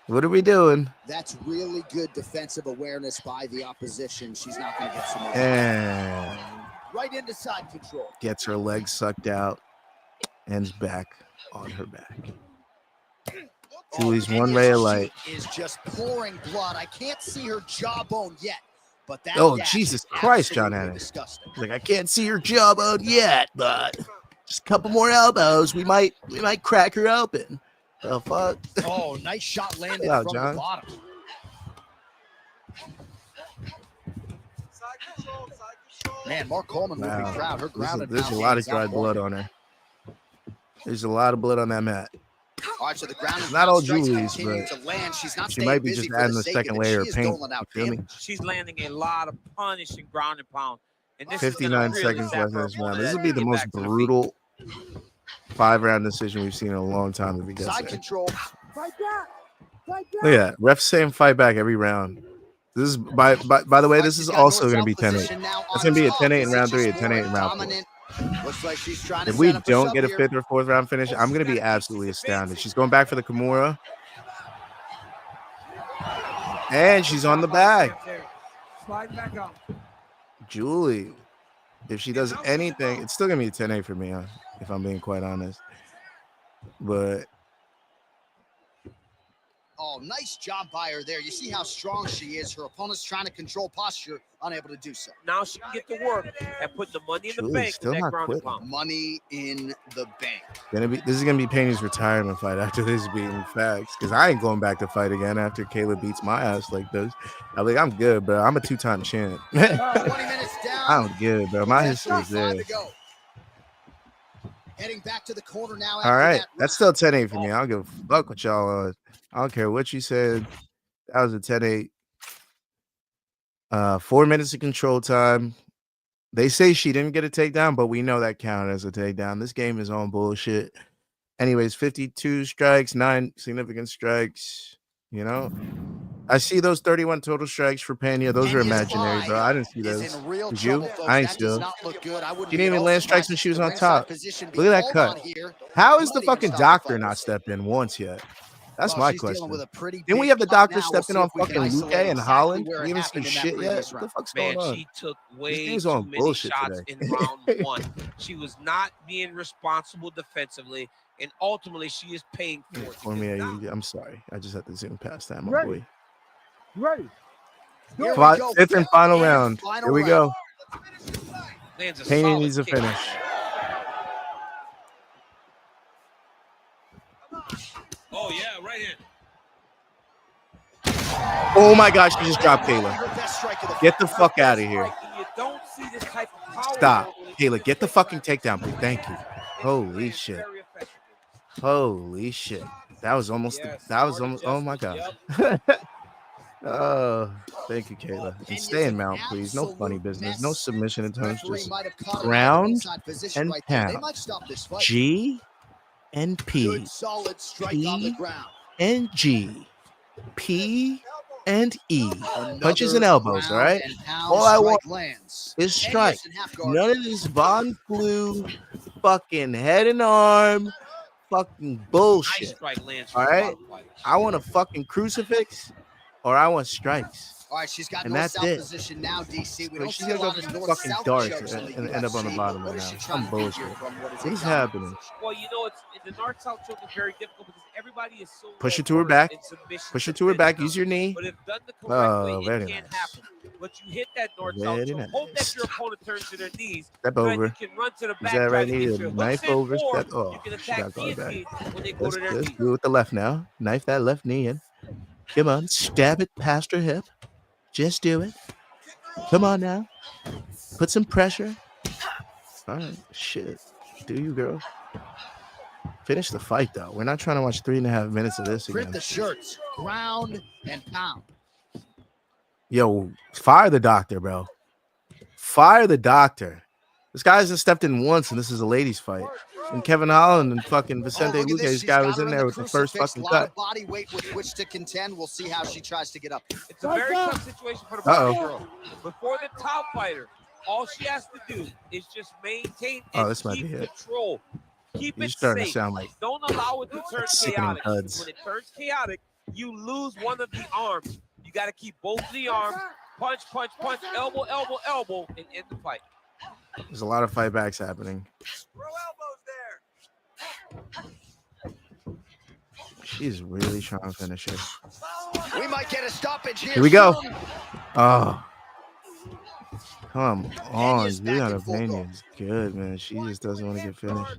what are we doing? That's really good defensive awareness by the opposition. She's not going to get some. And Right into side control. gets her legs sucked out. Ends back on her back. Julie's one ray of light. She is just pouring blood. I can't see her jawbone yet, but that Oh, gash Jesus is Christ, John absolutely Henry. disgusting. He's like, I can't see her jawbone yet, but just a couple more elbows, we might crack her open. The fuck? Oh, nice shot landed Wow, from John. the bottom. Man, Mark Coleman moving Wow. crowd. Her grounded There's a pound lot game of is dried on blood point. on her. There's a lot of blood on that mat. All right, so the grounded Not all pound strikes Julie's, continue but to land. She's not she staying might be busy just for adding the the sake second of it. layer She of is paint. doling out You feel me? damage. She's landing a lot of punishing ground and pound. And this is gonna 59 really seconds zap left in her this round. opponent This as will be they the get most back to the feet. brutal 5-round decision we've seen in a long time. If we get Side there. control. Fight back. Fight back. Look at that. Refs saying fight back every round. This is by the way, this She's is got also north-south going to be 10-8. position now It's on going to be a top. 10-8 in Is it round 3, a just more 10-8 in round 4. dominant? Looks like she's trying to If we set up don't herself get a here. 5th or 4th round finish, I'm going to be absolutely astounded. She's going back for the Kimura. And she's on the back. Slide back up. Julie, if she does anything, it's still going to be a 10-8 for me, if I'm being quite honest. But Oh, nice job by her there. You see how strong she is. Her opponent's trying to control posture, unable to do so. Now she can get to work and put the money in the Julie's bank still with that not ground and quitting. pound. Money in the bank. this is gonna be Pena's retirement fight after this being facts. Because I ain't going back to fight again after Kayla beats my ass like this. I'm good, bro. I'm a 2-time champ. 20 minutes down. I'm good, bro. My history's there. To go. Heading back to the corner now. All after right, that that's round. still 10-8 for me. I don't give a fuck what y'all on. I don't care what you said. That was a 10-8. 4 minutes of control time. They say she didn't get a takedown, but we know that counted as a takedown. This game is on bullshit. Anyways, 52 strikes, 9 significant strikes. You know, I see those 31 total strikes for Pena. Those are Pena's imaginary, eye bro. I didn't see is those. in real Did you? trouble, folks. I ain't That does still. not look good. I wouldn't She be didn't at even all land strikes surprised when if she was the on ringside top. position Look at that hold cut. on here. How is Might the even fucking stop the doctor fight. not stepped in once yet? That's Well, my she's question. dealing with a pretty Didn't we big have the cut doctor now. We'll stepping see on if we can fucking Luque isolate and exactly Holland? where We it haven't happened seen in that shit yet. previous What the round. fuck's Man, going on? she took way dude's too on many bullshit shots today. in round 1. She was not being responsible defensively, and ultimately she is paying for it. Cormier, because now- I'm sorry. I just had to zoom past that, my Ready. boy. Ready. Here we Fi- go. Fifth and final round. Final Here we round. go. lands a Pena solid needs a kick. finish. Oh yeah, right hand. Oh my gosh, she just dropped Kayla. Her best strike of the Get the fuck out of here. You don't see this type of power Stop. normally. Kayla, get the fucking takedown, please. Thank you. Holy shit. Very effective. Holy shit. That was almost, Yes, that was smart almost, oh my adjustment. god. Yep. Oh, thank you, Kayla. And Pena's stay in an mount, please. No funny absolute business. No mess. submission attempts. Referee Just might have caught her ground inside position and right there. They pound. might stop this fight. G and P. Good solid strike on the P. ground. and G. P and E. Punches and Another elbows, all ground right? and pound All I strike want lands. is Pena's strike. in half guard. None of this Von Flu fucking head and arm fucking Nice bullshit. strike lands. All from right? the bottom fighters. I want a fucking crucifix or I want strikes. All right, she's got And that's north-south it. position now, DC. We So don't she's see a gonna go lot for of some north-south fucking darts jokes in the and end up on the UFC, bottom but right what is now. she trying Some to do bullshit. here from what is a What is dominant happening? position? Well, you know, the north-south choke is very difficult because everybody is so Push her well to her versed back. in submission Push her to her defense back. now. Use your knee. But if done the correct Oh, way, very it can nice. happen. But you hit that north-south Very choke, hope nice. that your opponent turns to their knees. Step so that over. you can run to the Use back, that try right to knee. get your Knife hooks in, over. or Step. Oh, you can she attack got guard back. guillotine when they go Let's to their just knees. do it with the left now. Knife that left knee in. Come on. Stab it past her hip. Just do it. Come on now. Put some pressure. All right. Shit. Do you, girl? Finish the fight, though. We're not trying to watch 3.5 minutes of this Print again. the shirts, ground and pound. Yo, fire the doctor, bro. Fire the doctor. This guy hasn't stepped in once, and this is a ladies' fight. And Kevin Holland and fucking Vicente look at Luque, this. this She's guy got was her in in there the with the first crucifix. fucking Lot cut. of body weight with which to contend. We'll see how she tries to get up. It's a very tough situation for the Uh-oh. bottom girl. Before the top fighter, all she has to do is just maintain Oh, and this might keep be it. control. Keep He's it starting to safe. sound like Don't allow it to turn sickening chaotic. cuds. When it turns chaotic, you lose one of the arms. You got to keep both of the arms. Punch, punch, punch, elbow, elbow, elbow, and end the fight. there's a lot of fight backs happening. Throw elbows there. She's really trying to finish it. We might get a stoppage here. Here we go. soon. Oh, come on. Pena's back Julianna in full Pena guard. is good, man. She just doesn't want to get finished.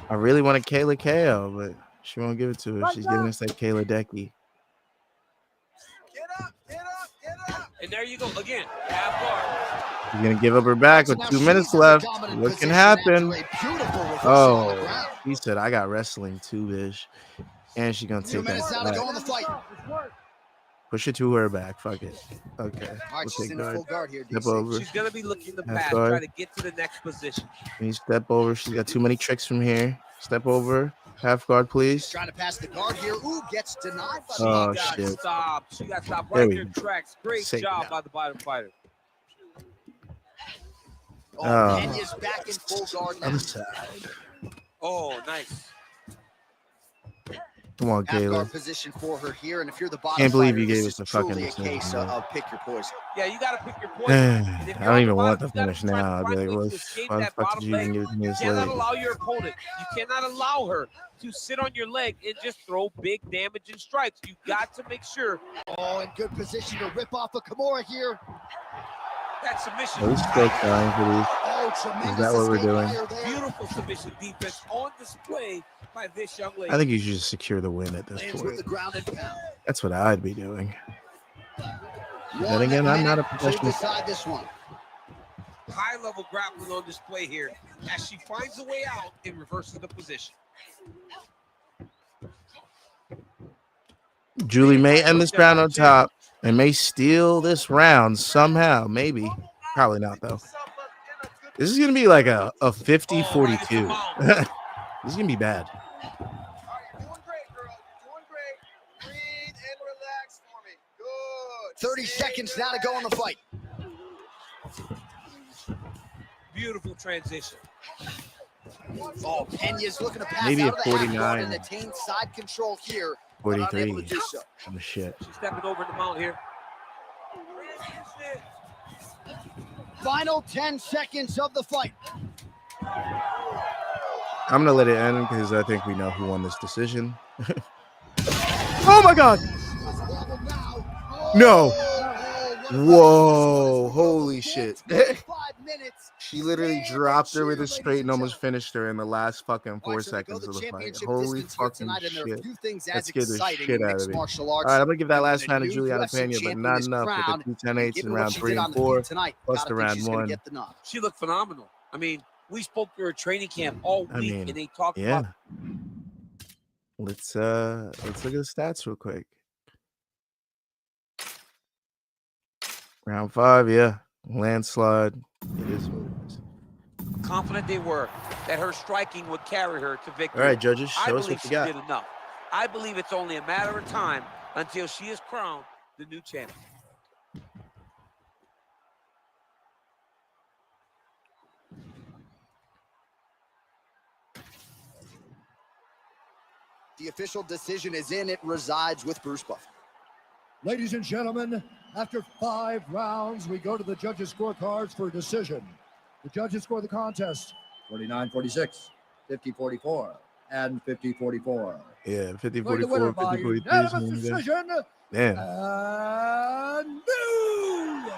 I really want a Kayla KO, but she won't give it to her. She's giving us that Kayla Decky. Get up, get up, get up. And there you go. Again, half guard. She's going to give up her back with Now 2 she's minutes in the left. dominant What can position happen? after a beautiful reversal on the Oh, ground. he said, I got wrestling too, bitch. And she's going to 2 take minutes now that to go back. in the fight. Push it to her back. Fuck it. Okay. All right, We'll she's take in guard. full guard here, Step DC. over. She's going to be looking to Half pass, guard. try to get to the next position. Can you step over? She's got too many tricks from here. Step over. Half guard, please. Trying to pass the guard here. Ooh, gets denied by She the Oh, got shit. stopped. She got stopped There right we in her go. tracks. Great Safe job now. by the bottom fighter. Oh, Pena's back in full guard now. Other side. Oh, nice. Come on, Half Kayla. guard position for her here, and if you're the bottom Can't believe fighter, you gave this us the is fucking truly a decision, case man. of pick your poison. Yeah, you got to pick your poison. And if I you're don't on even want bottom, the you gotta finish try to now. I'd find be like, ways what to escape the that fuck bottom did you even leg. give it to me You this cannot late? allow your opponent. You cannot allow her to sit on your leg and just throw big damage and strikes. You got to make sure Oh, in good position to rip off a Kimura here. that submission. Are we still trying for these? Oh, tremendous Is that what we're escape doing? fire there. Beautiful submission defense on display by this young lady. I think you should just secure the win at this Lands with the point. ground and pound. That's what I'd be doing. Then 1 again, I'm not a minute to professional. decide this one. High-level grappling on display here as she finds a way out and reverses the position. Julie may end this round on top and may steal this round somehow. Maybe. Probably not, though. This is going to be like a 50-42. This is going to be bad. All right, you're doing great, girl. You're doing great. Breathe and relax for me. Good. 30 seconds now to go in the fight. Beautiful transition. Oh, Pena's looking to pass Maybe out a of the half guard 49. and attain side control here, but 43. unable to do so. Oh, shit. She's stepping over the mount here. Final 10 seconds of the fight. I'm going to let it end because I think we know who won this decision. Oh, my God. No. Whoa. Holy shit. 5 minutes. She literally dropped her with a straight and almost finished her in the last fucking 4 seconds of the fight. Holy fucking shit. That scared the shit out of me. All right, I'm going to give that last round to Julianna Pena, but not enough with the 2 10-8s in round 3 and 4, plus the round 1. She looked phenomenal. I mean, we spoke to her training camp all week, and they talked about. Let's look at the stats real quick. Round 5, yeah. Landslide. It is what it is. Confident they were that her striking would carry her to victory. All right, judges, I show us believe what you she got. did enough. I believe it's only a matter of time until she is crowned the new champion. The official decision is in. It resides with Bruce Buffer. Ladies and gentlemen, after 5 rounds, we go to the judges' scorecards for a decision. The judges score the contest 49-46, 50-44, and 50-44. Yeah, For the winner 50-44, by 50-43. unanimous something like that. decision, Damn. and new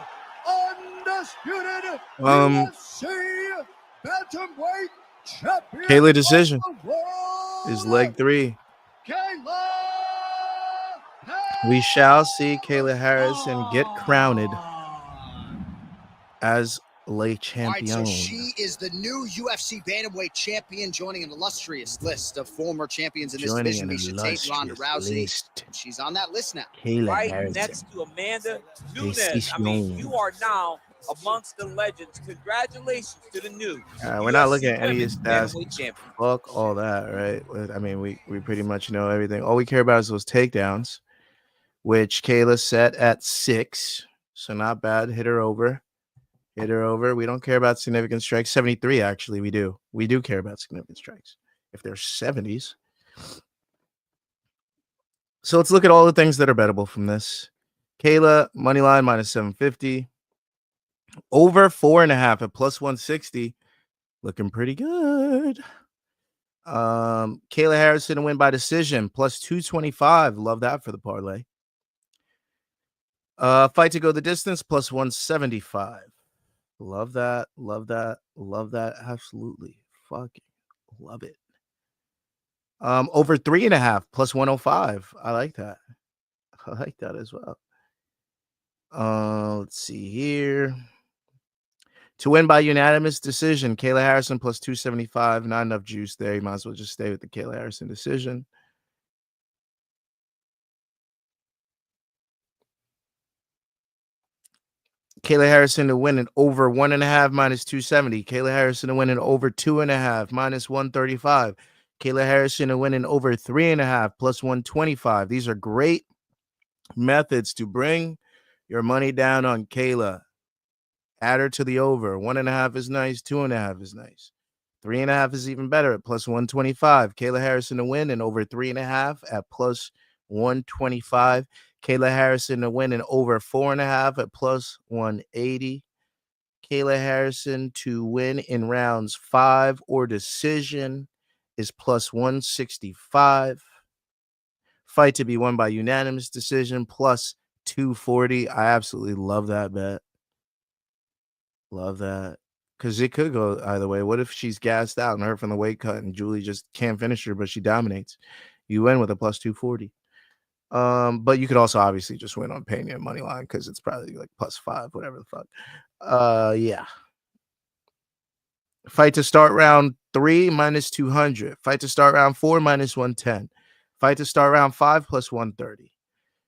undisputed UFC Bantamweight champion Kayla decision of the world, is leg 3. Kayla. We shall see Kayla Harrison get crowned as Le All right, so Champion. she is the new UFC Bantamweight champion, joining an illustrious list of former champions in this division. Misha Tate, Ronda Rousey. She's on that list now. Kayla Right Harrison. next to Amanda Nunes. I mean, you are now amongst the legends. Congratulations to the new We're not looking UFC at any of Women's these stats. Bantamweight champion. Fuck all that, right? I mean, we pretty much know everything. All we care about is those takedowns, which Kayla set at 6. So not bad. Hit her over. Hit her over. We don't care about significant strikes. 73, actually, we do. We do care about significant strikes. If they're 70s. So let's look at all the things that are bettable from this. Kayla, money line minus 750. Over 4.5 at plus 160. Looking pretty good. Kayla Harrison to win by decision, plus 225. Love that for the parlay. Fight to go the distance, plus 175. Love that. Love that. Love that. Absolutely. Fucking love it. Over 3.5, plus 105. I like that. I like that as well. Let's see here. To win by unanimous decision, Kayla Harrison plus 275. Not enough juice there. You might as well just stay with the Kayla Harrison decision. Kayla Harrison to win an over 1.5 minus 270. Kayla Harrison to win an over 2.5 minus 135. Kayla Harrison to win an over 3.5 plus 125. These are great methods to bring your money down on Kayla. Add her to the over. 1.5 is nice. 2.5 is nice. 3.5 is even better at plus 125. Kayla Harrison to win and over 3.5 at plus 125. Kayla Harrison to win and over 4.5 at plus 180. Kayla Harrison to win in rounds 5 or decision is plus 165. Fight to be won by unanimous decision plus 240. I absolutely love that bet. Love that. Because it could go either way. What if she's gassed out and hurt from the weight cut and Julie just can't finish her, but she dominates? You win with a plus 240. But you could also obviously just win on Pena money line because it's probably like plus 5, whatever the fuck. Yeah. Fight to start round 3 minus 200. Fight to start round 4 minus 110. Fight to start round 5 plus 130.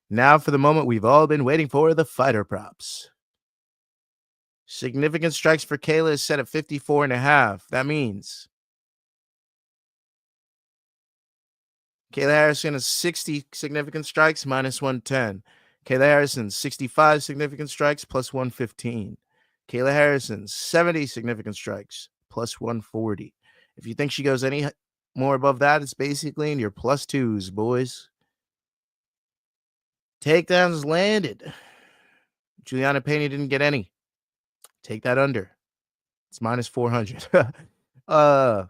Now for the moment we've all been waiting for, the fighter props. Significant strikes for Kayla is set at 54.5. That means Kayla Harrison has 60 significant strikes minus 110. Kayla Harrison 65 significant strikes plus 115. Kayla Harrison 70 significant strikes plus 140. If you think she goes any more above that, it's basically in your plus 2s, boys. Takedowns landed. Julianna Pena didn't get any. Take that under. It's minus 400. Kayla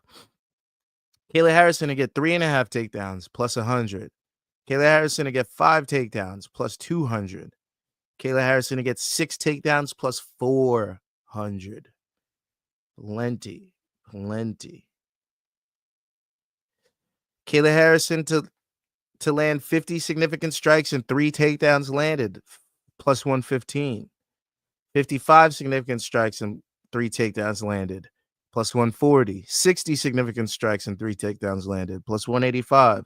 Harrison to get 3.5 takedowns plus 100. Kayla Harrison to get 5 takedowns plus 200. Kayla Harrison to get 6 takedowns plus 400. Plenty. Kayla Harrison to land 50 significant strikes and 3 takedowns landed plus 115. 55 significant strikes and 3 takedowns landed plus 140. 60 significant strikes and 3 takedowns landed plus 185,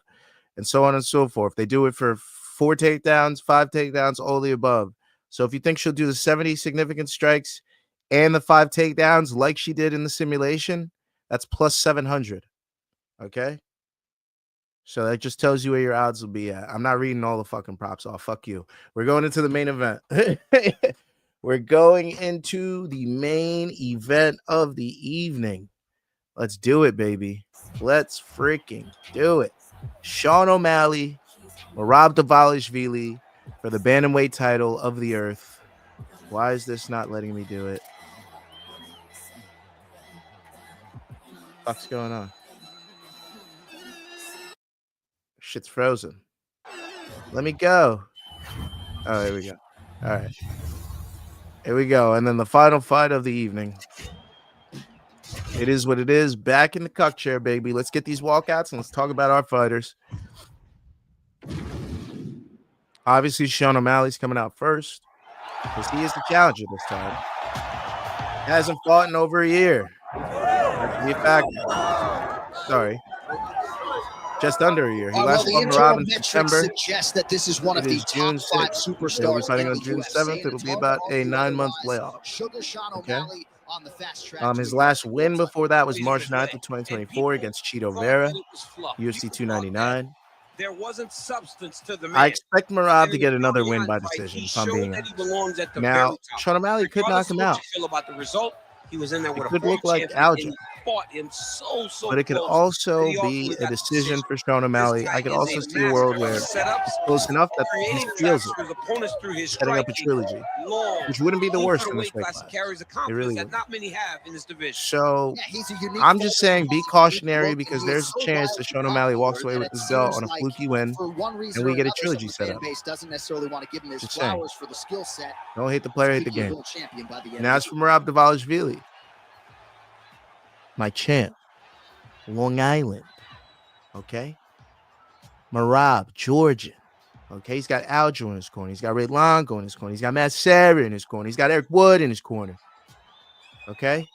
and so on and so forth. They do it for 4 takedowns, 5 takedowns, all the above. So if you think she'll do the 70 significant strikes and the 5 takedowns like she did in the simulation, that's plus 700. Okay? So that just tells you where your odds will be at. I'm not reading all the fucking props off. Fuck you. We're going into the main event. We're going into the main event of the evening. Let's do it, baby. Let's freaking do it. Sean O'Malley, Merab Dvalishvili for the Bantamweight title of the earth. Why is this not letting me do it? What's going on? Shit's frozen. Let me go. Oh, here we go. All right. Here we go. And then the final fight of the evening. It is what it is. Back in the cuck chair, baby. Let's get these walkouts and let's talk about our fighters. Obviously, Sean O'Malley's coming out first because he is the challenger this time. Hasn't fought in over a year. That could be a factor. Sorry. Just under a year. He last The fought internal Merab in metrics September. suggest that this is one It of the is top June 5 6th. He'll superstars be fighting in on the June UFC. 7th. It'll be about a 9-month playoff. Sugar Sean Okay. O'Malley on the fast track. His last win before that was March 9th of 2024 against Cheeto Vera, UFC 299. There wasn't substance to the man. I expect Merab to get another win by decision, if I'm being honest. Now, Sean O'Malley could knock him out. Feel about the result, he was in there with It could look like algebra. Fought him so But it could close, also he be ultimately a got the decision for Sean O'Malley. I could also see a world where setups, close enough that he creating feels traps it, for his opponents through his setting up a striking, trilogy, long, which wouldn't be the worst in this weight weight class. class. Carries a It confidence really that would. not many have in this division. So Yeah, he's a unique I'm just saying, be cautionary look, because and there's a he's so chance that Sean O'Malley walks away with this belt on a fluky win, for one reason and we or get a another, trilogy some set fan up. base doesn't necessarily want to give him his Just saying. flowers for the skill set. Don't hate the player, hate the to be a game. world champion by the end Now of it's the from Merab Dvalishvili, my champ, Long Island. Okay, Merab, Georgia. Okay, he's got Aljo in his corner. He's got Ray Longo in his corner. He's got Matt Sarah in his corner. He's got Eric Wood in his corner. Okay,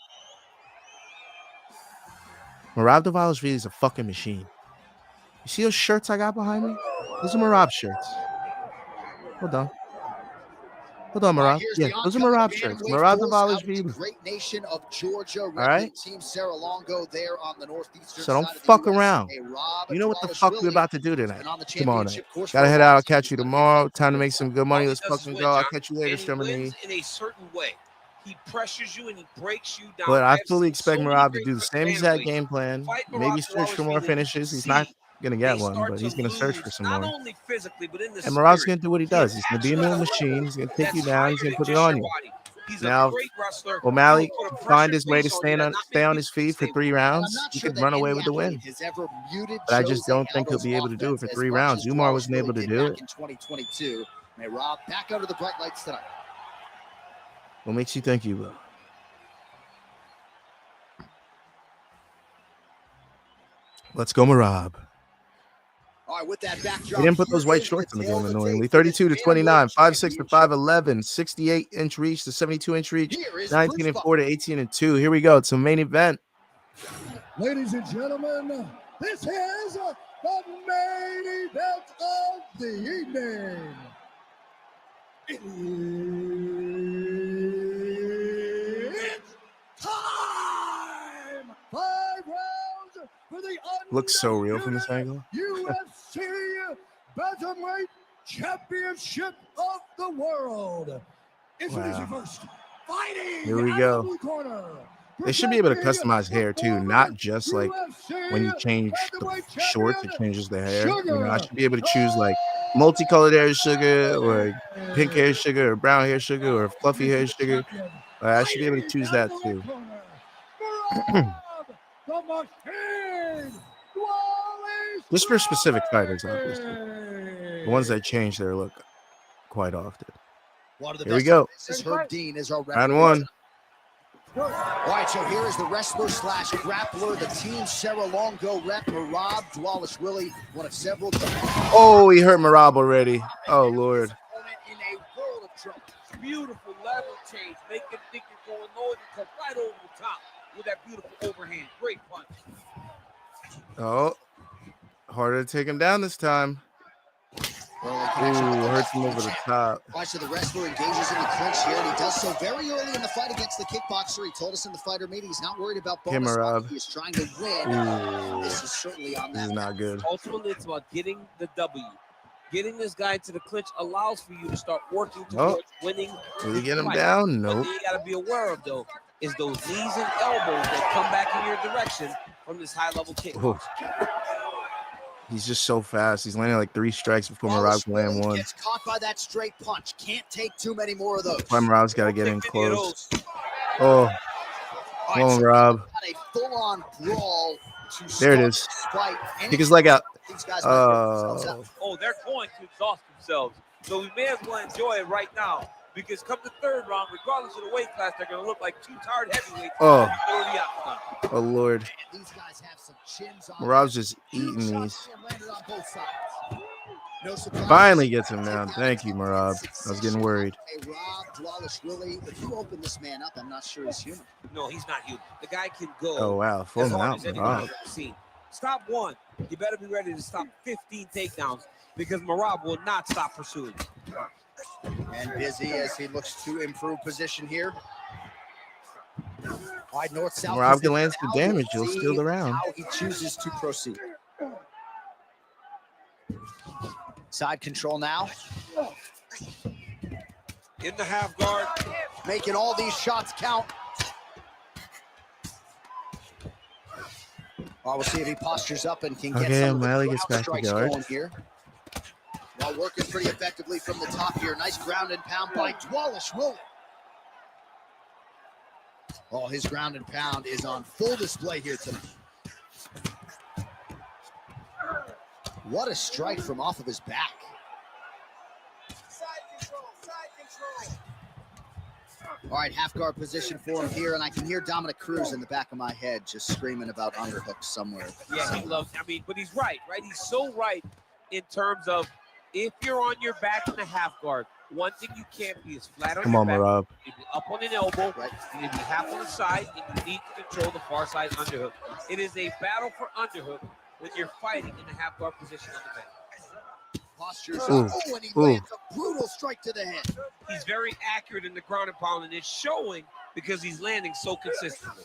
Merab Dvalishvili is a fucking machine. You see those shirts I got behind me? Those are Merab shirts. Hold on. Hold on, Merab. Yeah, those are Merab shirts. Merab Dvalishvili. great nation of Georgia. All right. Team Sarah Longo there on the northeastern So don't side of the fuck US. around. You know what the fuck we're about to do tonight? Tomorrow night. Gotta head out. I'll catch you tomorrow. Time to make some good money. Let's fucking go. I'll catch you later, Germany. In a certain way. He pressures you and he breaks you down. But I fully expect Merab to do the same exact game plan. Maybe search for more finishes. He's not gonna get one, but he's gonna search for some more. Not only physically, but in the and Merab's gonna do what he does. He's gonna be a little machine. He's gonna take you down. He's gonna put it on you. Now, O'Malley find his way to stay on his feet for 3 rounds. He could run away with the win. But I just don't think he'll be able to do it for 3 rounds. Umar wasn't able to do it. In 2022, Merab back under the bright lights tonight. What makes you think you will? Let's go, Merab. All right, with that backdrop, He didn't put those white shorts in the game, annoyingly. 32 to 29, 5'6" to 5'11", 68-inch reach to 72-inch reach, 19 and 4 to 18 and 2. Here we go. It's a main event. Ladies and gentlemen, this is the main event of the evening. It's time! 5 rounds for the Looks so real from this angle. UFC Bantamweight Championship of the World. Introducing first, fighting. Here we go. Blue corner, They should be able to customize hair too, not just like when you change the shorts, it changes the hair. You know, I should be able to choose like multicolored hair sugar or pink hair sugar or brown hair sugar or fluffy hair sugar. I should be able to choose that too. Just for specific fighters, obviously. The ones that change their look quite often. Here we go. This is Herb Dean is our Round 1. All right, so here is the wrestler slash grappler, the Team Sarah Longo rep, Merab Dvalishvili, one of several. Oh, he hurt Merab already. Oh, Lord. In a world of trouble. Beautiful level change. Make him think you're going low and come right over the top with that beautiful overhand. Great punch. Oh, harder to take him down this time. Ooh, hurts him over the top. Watch, so the wrestler engages in the clinch here, and he does so very early in the fight against the kickboxer. He told us in the fighter meeting he's not worried about bonus. He is trying to win. Ooh, this is certainly on that. This is not good. Ultimately, it's about getting the W. Getting this guy to the clinch allows for you to start working towards winning. Did he get him down? Nope. What you got to be aware of, though, is those knees and elbows that come back in your direction from this high-level kickboxer. He's just so fast. He's landing like 3 strikes before Merab can land 1. Gets caught by that straight punch. Can't take too many more of those. Why Merab's got to get in close. Oh, come on, Merab. A full-on brawl to there it is. Because like a oh, they're going to exhaust themselves. So we may as well enjoy it right now. Because come the 3rd round, regardless of the weight class, they're going to look like 2 tired heavyweights. Oh, Lord. Merab's just eating these. No surprise. Finally gets him down. Thank you, Merab. I was getting worried. Hey, Rob, Dvalishvili, if you open this man up, I'm not sure he's human. No, he's not human. The guy can go Oh, wow. Full as hard mount, as anyone I've Merab. ever seen. Stop one. You better be ready to stop 15 takedowns because Merab will not stop pursuing. And busy as he looks to improve position here. Wide north-south. Merab can land some damage. He'll steal the round. How he chooses to proceed. Side control now. In the half guard. Making all these shots count. We'll see if he postures up and can get some of the O'Malley gets back to strikes guard. going here. While working pretty effectively from the top here. Nice ground and pound by Dvalishvili. Oh, his ground and pound is on full display here tonight. What a strike from off of his back. Side control, side control. All right, half guard position for him here, and I can hear Dominic Cruz in the back of my head just screaming about underhooks somewhere. Yeah, he loves, but he's right? He's so right in terms of if you're on your back in the half guard, one thing you can't be is flat on Come your on, back. Merab. You need to be up on an elbow, Right. you need to be half on the side, and you need to control the far side underhook. It is a battle for underhook when you're fighting in the half guard position on the back. Postures Ooh. up. Oh, and he lands a brutal strike to the head. He's very accurate in the ground and pound, and it's showing because he's landing so consistently.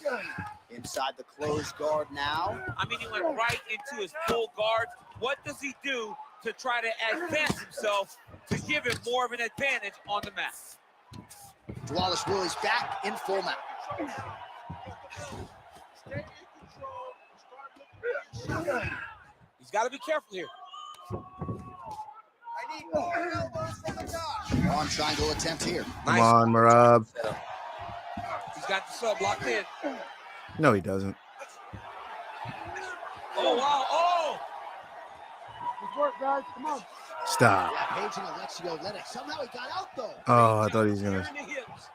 Inside the closed guard now. He went right into his full guard. What does he do to try to advance himself to give him more of an advantage on the mat? Dvalishvili's back in full mount. Stay in control. Start looking. He's got to be careful here. I need more elbows from the top. On triangle attempt here. Come on, Merab. He's got the sub locked in. No, he doesn't. Oh, wow. Oh! Good work, guys. Come on. Stop. Yeah, Page and Alexio let it. Somehow he got out though. Oh, I thought he was going to. Turning the hips,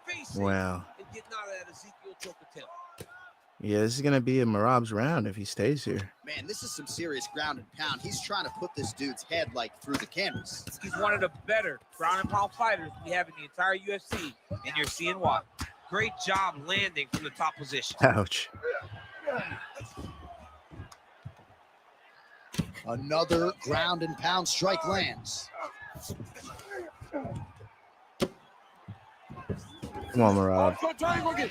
facing, Wow. and getting out of that Ezekiel choke attempt. Yeah, this is going to be a Merab's round if he stays here. Man, this is some serious ground and pound. He's trying to put this dude's head like through the canvas. He's one of the better ground and pound fighters we have in the entire UFC, and you're seeing why. Great job landing from the top position. Ouch. Another ground and pound strike lands. Come on, Merab. Go triangle again.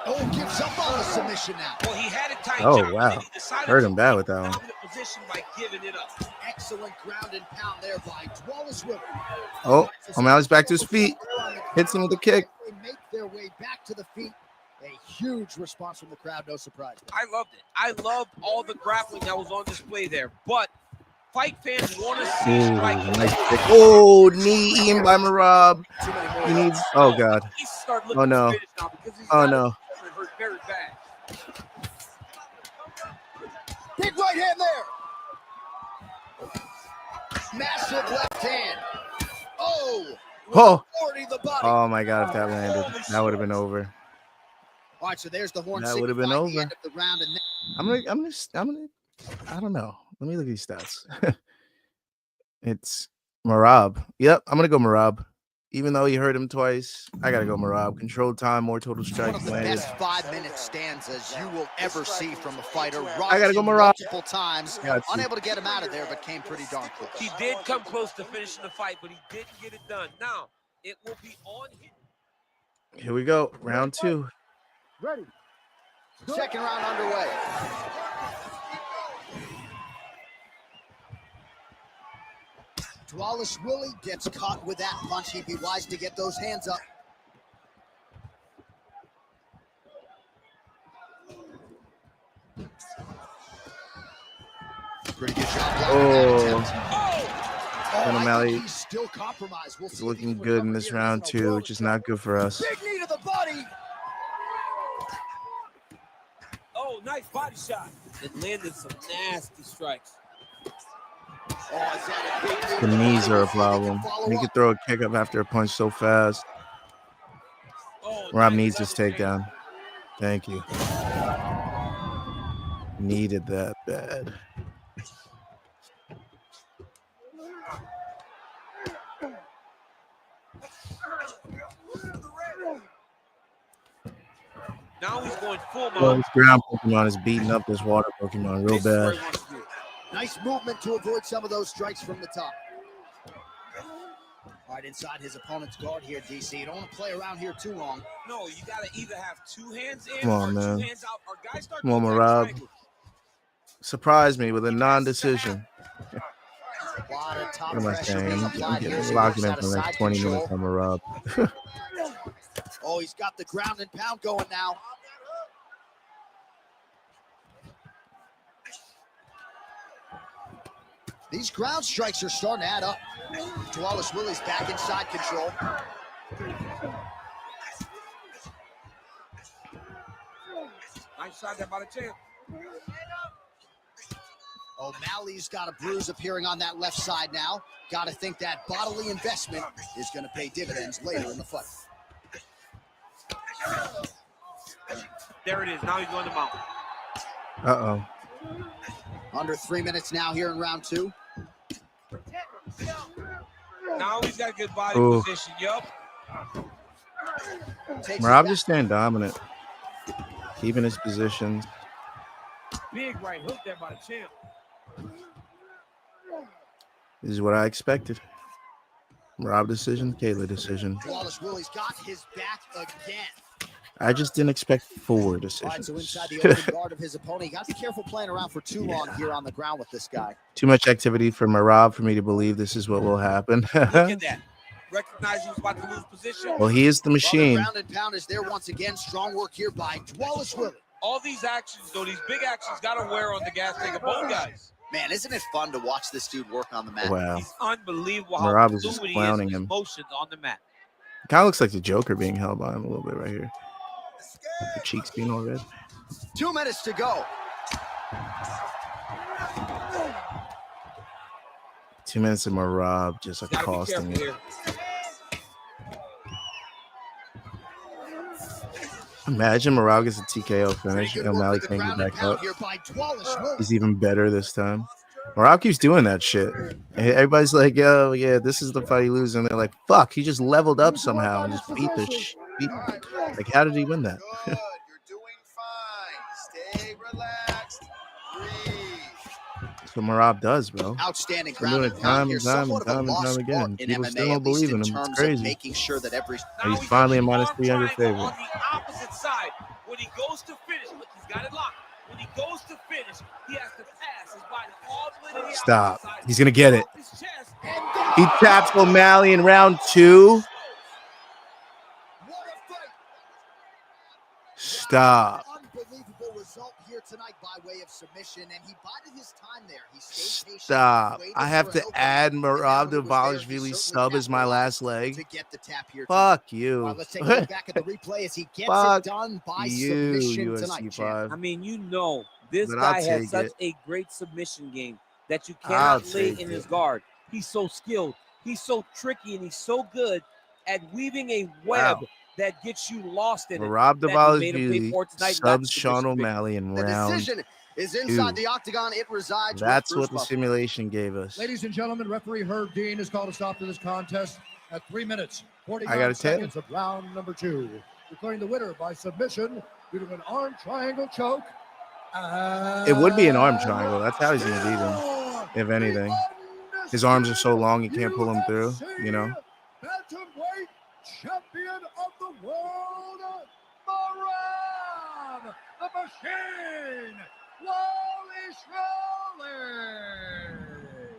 Oh, gives up on the submission now. Well, he had it tight. Oh, John, wow. and he decided Hurt to him bad with that one. dominant position by giving it up. Excellent ground and pound there by Dvalishvili. Oh, O'Malley's back to his feet. Hits him with a kick. They make their way back to the feet. A huge response from the crowd, no surprise. I loved it. I loved all the grappling that was on display there. But fight fans want to see Ooh, striking. nice kick. Oh, knee eaten by Merab. Too many more He needs. rounds. Oh, God. He's starting to look Oh, no. at his finish now because he's Oh, got no. it hurt very bad. Big right hand there. Massive left hand. Oh. Oh. 40 the body. Oh, my God. If that landed, that would have been over. All right, so there's the horn. That would have been signifying the over. end of the round, and I'm gonna, I don't know. Let me look at these stats. It's Merab. Yep, I'm gonna go Merab. Even though he hurt him twice, I gotta go Merab. Control time, more total one strikes of the landed. best 5-minute stanzas you will ever see from a fighter. I gotta go Rocked him Merab. multiple times, Got to. unable to get him out of there, but came pretty darn close. He did come close to finishing the fight, but he didn't get it done. Now, it will be on him. Here we go, round two. Ready. Second round underway. Dvalishvili gets caught with that punch. He'd be wise to get those hands up. Pretty good job blocking that attempt. Conor I think O'Malley he's still compromised. We'll is see if he looking can good in recover this here. round two, which is not good for us. Big knee to the body. Oh, nice body shot. It landed some nasty strikes. Oh, is that a big The knee? knees are a Let's see if he can problem. follow He up. could throw a kick up after a punch so fast. Oh, Rob nice needs this level change. takedown. Thank you. Needed that bad. Now he's going full Well, mount. this ground Pokemon is beating up this water Pokemon real This is where bad. he wants to be. Nice movement to avoid some of those strikes from the top. All right, inside his opponent's guard here, DC. You don't want to play around here too long. No, you got to either have two hands in Come on, or man. two hands out. Or guys start Come on, doing that Merab. triangle. Surprise me with a non-decision. A lot of top What am I pressure saying? being I'm applied here. getting locking in for the next 20 minutes on Merab. Oh, he's got the ground and pound going now. These ground strikes are starting to add up. Dvalishvili's back inside control. Nice shot there by the champ. O'Malley's got a bruise appearing on that left side now. Got to think that bodily investment is going to pay dividends later in the fight. There it is. Now he's going to mount. Uh-oh. Under 3 minutes now here in round two. Now he's got good body Ooh. position. Yup. Merab just staying dominant. Keeping his positions. Big right hook there by the champ. This is what I expected. Merab decision, Kayla decision. Dvalishvili's got his back again. I just didn't expect 4 All right, decisions. so inside the open guard of his opponent, you got to be careful playing around for too long here on the ground with this guy. Too much activity for Merab for me to believe this is what will happen. Look at that. Recognize he was about to lose position. Well, he is the machine. Well, the ground and pound is there once again. Strong work here by Dvalishvili. All these actions, though, these big actions got to wear on the gas tank of both guys. Man, isn't it fun to watch this dude work on the mat? Wow. He's unbelievable Merab how is just fluid he is clowning with his him. motions on the mat. Kind of looks like the Joker being held by him a little bit right here. The cheeks being all red. 2 minutes to go. 2 minutes of Merab just Gotta be accosting careful it. here. Imagine Merab gets a TKO finish Pretty and good work O'Malley with the can't get ground and back pound up. here by Dvalishvili. He's even better this time. Merab keeps doing that shit. And everybody's like, "Yo, yeah, this is the fight he loses," and they're like, "Fuck, he just leveled up somehow and just beat the Like, how did he win that?" Good. You're doing fine. Stay relaxed. Breathe. That's what Merab does, bro. Outstanding Been doing ground it and time pound here. and time Somewhat and of a time and lost time again. art in People MMA, still don't at least believe in in him. It's terms of crazy. making sure that every Now He's finally a got the minus arm 300 triangle favorite. on the opposite side. When he goes to finish, look, he's got it locked. When he goes to finish, he has to pass his body all the way to the Stop. opposite side. He's gonna get it. Off his chest. He taps O'Malley in round 2. What a fight! Stop. Unbelievable result here tonight by way of submission, and he bided his time there. He stayed patient, Stop. waited I have for to an opening, add and Merab now he was there. He Dvalishvili certainly sub as my last capitalized leg. to get the tap here tonight. Fuck you. All right, let's take a look back at the replay as he gets Fuck it done by you, submission UFC tonight, champ. 5. I mean, you know, this But I'll guy has take such it. a great submission game that you I'll cannot lay take in it. his guard. He's so skilled. He's so tricky, and he's so good at weaving a web Wow. that gets you lost in it. Merab that he made him pay Dvalishvili for tonight, and got subs the Sean submission victory. O'Malley in The round. decision is inside 2. the octagon. It resides That's with what Bruce the Buffer. simulation gave us. Ladies and gentlemen, referee Herb Dean has called a stop to this contest at 3 minutes, I 49 gotta tell you. seconds of round number 2. Declaring the winner by submission due to an arm triangle choke. It would be an arm triangle. That's how he's gonna beat him, if anything. His arms are so long, he can't pull him through, you know? Bantamweight champion of the world, Merab, the Machine, Dvalishvili.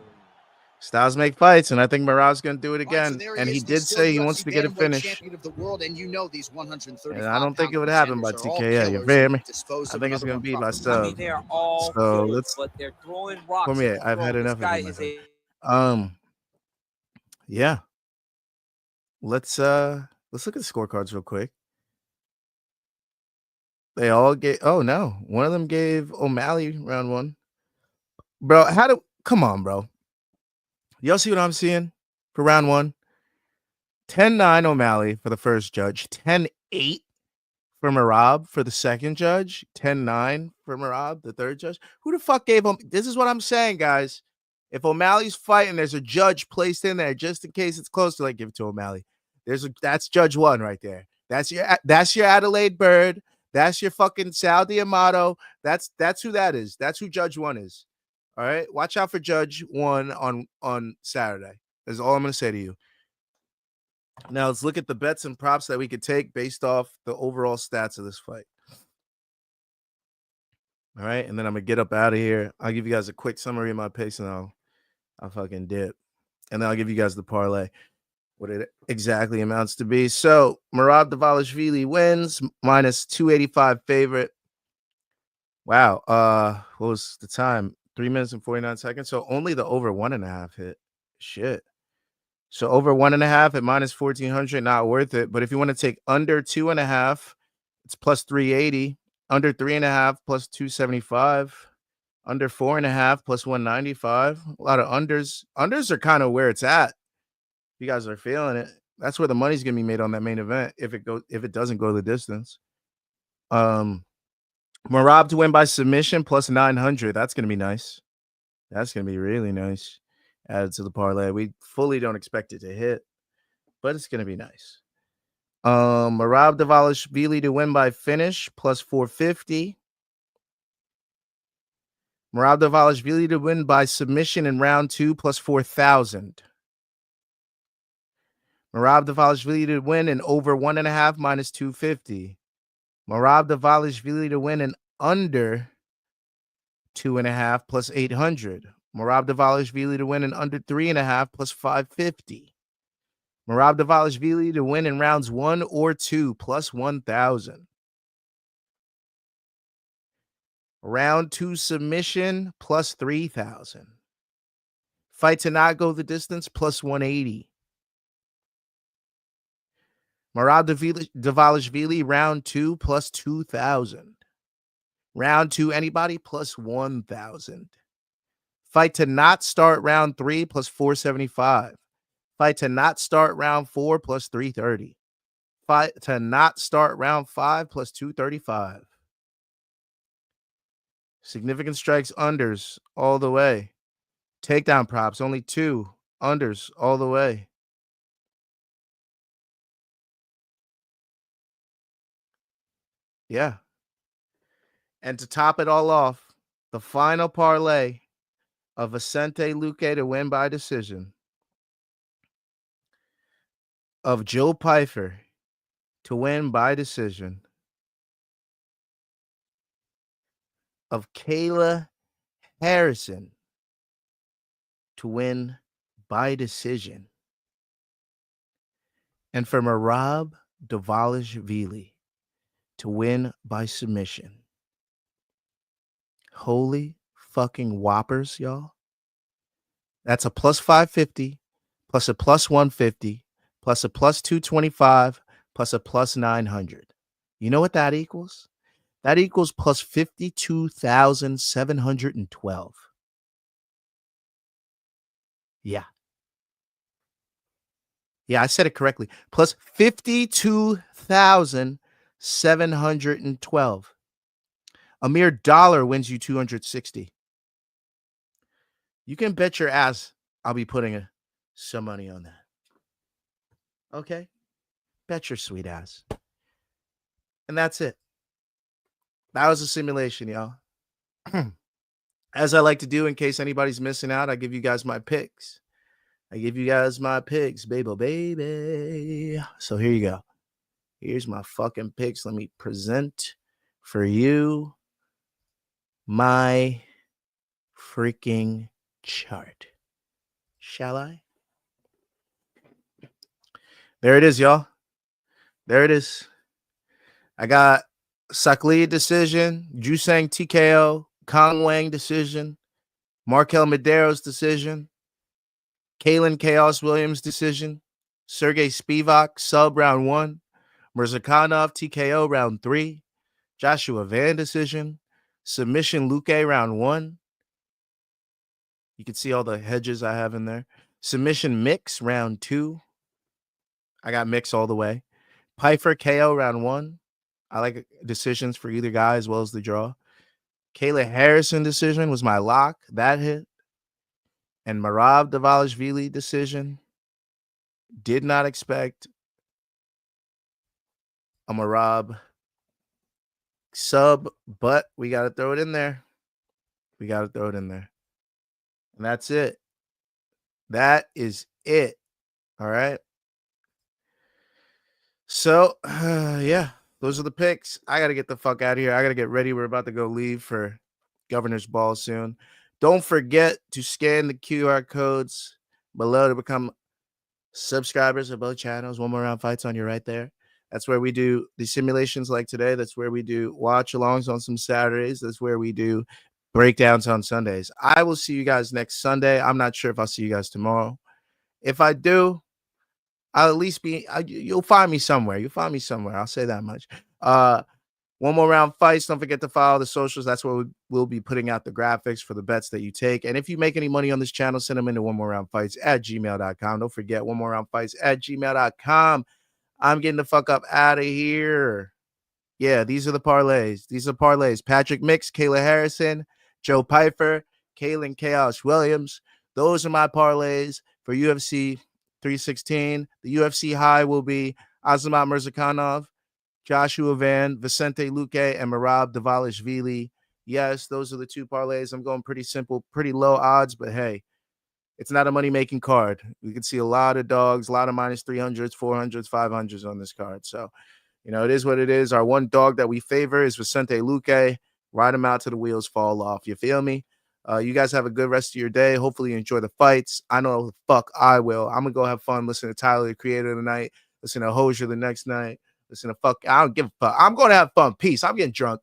Styles make fights, and I think Merab's gonna do it All right, again. so there And he is, the did still say he UFC wants to get a bantamweight finish. champion of the world, and you know these 135 And I don't think it would pound happen by contenders are all TKO. You killers feel and me? dispose I of think it's another gonna be one by properly. I sub. mean, they are all So killers, let's but they're throwing rocks. for me. at the I've had throne. enough This guy of is it. a Yeah. Let's look at the scorecards real quick. They all gave no. One of them gave O'Malley round 1. Bro, come on, bro. Y'all see what I'm seeing for round 1? 10-9 O'Malley for the first judge, 10-8 for Merab for the second judge, 10-9 for Merab, the third judge. Who the fuck gave him? This is what I'm saying, guys. If O'Malley's fighting, there's a judge placed in there just in case it's close to give it to O'Malley. That's judge one right there. That's your Adelaide Bird. That's your fucking Sal D'Amato. That's who that is. That's who judge one is. All right. Watch out for judge one on Saturday. That's all I'm gonna say to you. Now let's look at the bets and props that we could take based off the overall stats of this fight. All right, and then I'm gonna get up out of here. I'll give you guys a quick summary of my picks, and I'll fucking dip, and then I'll give you guys the parlay, what it exactly amounts to be. So Merab Dvalishvili wins minus 285 favorite. Wow. What was the time? 3 minutes and 49 seconds. So only the over 1.5 hit. Shit. So over 1.5 at minus 1400, not worth it. But if you want to take under 2.5, it's plus 380. Under 3.5 plus 275. Under 4.5 plus 195. A lot of unders. Unders are kind of where it's at. You guys are feeling it. That's where the money's gonna be made on that main event if it doesn't go the distance. Merab to win by submission plus 900. That's gonna be nice. That's gonna be really nice. Added to the parlay. We fully don't expect it to hit, but it's gonna be nice. Merab Dvalishvili to win by finish plus 450. Merab Dvalishvili to win by submission in round 2 plus 4,000. Merab Dvalishvili to win in over 1.5 minus 250. Merab Dvalishvili to win in under 2.5 plus 800. Merab Dvalishvili to win in under 3.5 plus 550. Merab Dvalishvili to win in rounds 1 or 2 plus 1,000. Round 2 submission plus 3,000. Fight to not go the distance plus 180. Merab Dvalishvili round 2 plus 2,000. Round 2 anybody plus 1,000. Fight to not start round 3 plus 475. Fight to not start round 4 plus 330. Fight to not start round 5 plus 235. Significant strikes unders all the way. Takedown props only 2 unders all the way. Yeah. And to top it all off, the final parlay of Vicente Luque to win by decision, of Joe Pyfer to win by decision, of Kayla Harrison to win by decision, and for Merab Dvalishvili to win by submission. Holy fucking whoppers, y'all. That's a plus 550, plus a plus 150, plus a plus 225, plus a plus 900. You know what that equals? That equals plus 52,712. Yeah. Yeah, I said it correctly. Plus 52,712. A mere dollar wins you 260. You can bet your ass I'll be putting some money on that. Okay? Bet your sweet ass. And that's it. That was a simulation, y'all. As I like to do in case anybody's missing out, I give you guys my picks. Baby. So here you go. Here's my fucking picks. Let me present for you my freaking chart. Shall I? There it is, y'all. There it is. I got Sakli decision, Jusang TKO, Kong Wang decision, Markel Madero's decision, Kalen Chaos Williams decision, Sergey Spivak sub round 1, Mirzakhanov TKO round 3, Joshua Van decision, submission Luque round 1. You can see all the hedges I have in there. Submission Mix round 2. I got Mix all the way. Pyfer KO round 1. I like decisions for either guy as well as the draw. Kayla Harrison decision was my lock. That hit. And Merab Dvalishvili decision. Did not expect a Merab sub, but we got to throw it in there. We got to throw it in there. And that's it. That is it. All right. So, yeah, those are the picks. I got to get the fuck out of here. I got to get ready. We're about to go leave for Governor's Ball soon. Don't forget to scan the QR codes below to become subscribers of both channels. One More Round Fights on you right there. That's where we do the simulations like today. That's where we do watch-alongs on some Saturdays. That's where we do breakdowns on Sundays. I will see you guys next Sunday. I'm not sure if I'll see you guys tomorrow. If I do, I'll at least be, you'll find me somewhere. You'll find me somewhere. I'll say that much. One More Round Fights. Don't forget to follow the socials. That's where we'll be putting out the graphics for the bets that you take. And if you make any money on this channel, send them into One More Round Fights at gmail.com. Don't forget, One More Round Fights at gmail.com. I'm getting the fuck up out of here. Yeah, these are the parlays. These are parlays. Patrick Mix, Kayla Harrison, Joe Pyfer, Kaylin Chaos Williams. Those are my parlays for UFC 316. The UFC high will be Azamat Mirzakhanov, Joshua Van, Vicente Luque, and Merab Dvalishvili. Yes, those are the two parlays. I'm going pretty simple, pretty low odds, but hey, it's not a money-making card. We can see a lot of dogs, a lot of minus 300s, 400s, 500s on this card. So, it is what it is. Our one dog that we favor is Vicente Luque. Ride him out till the wheels fall off. You feel me? You guys have a good rest of your day. Hopefully you enjoy the fights. I know the fuck I will. I'm going to go have fun. Listen to Tyler, the Creator, tonight. Listen to Hosier the next night. Listen to fuck. I don't give a fuck. I'm going to have fun. Peace. I'm getting drunk.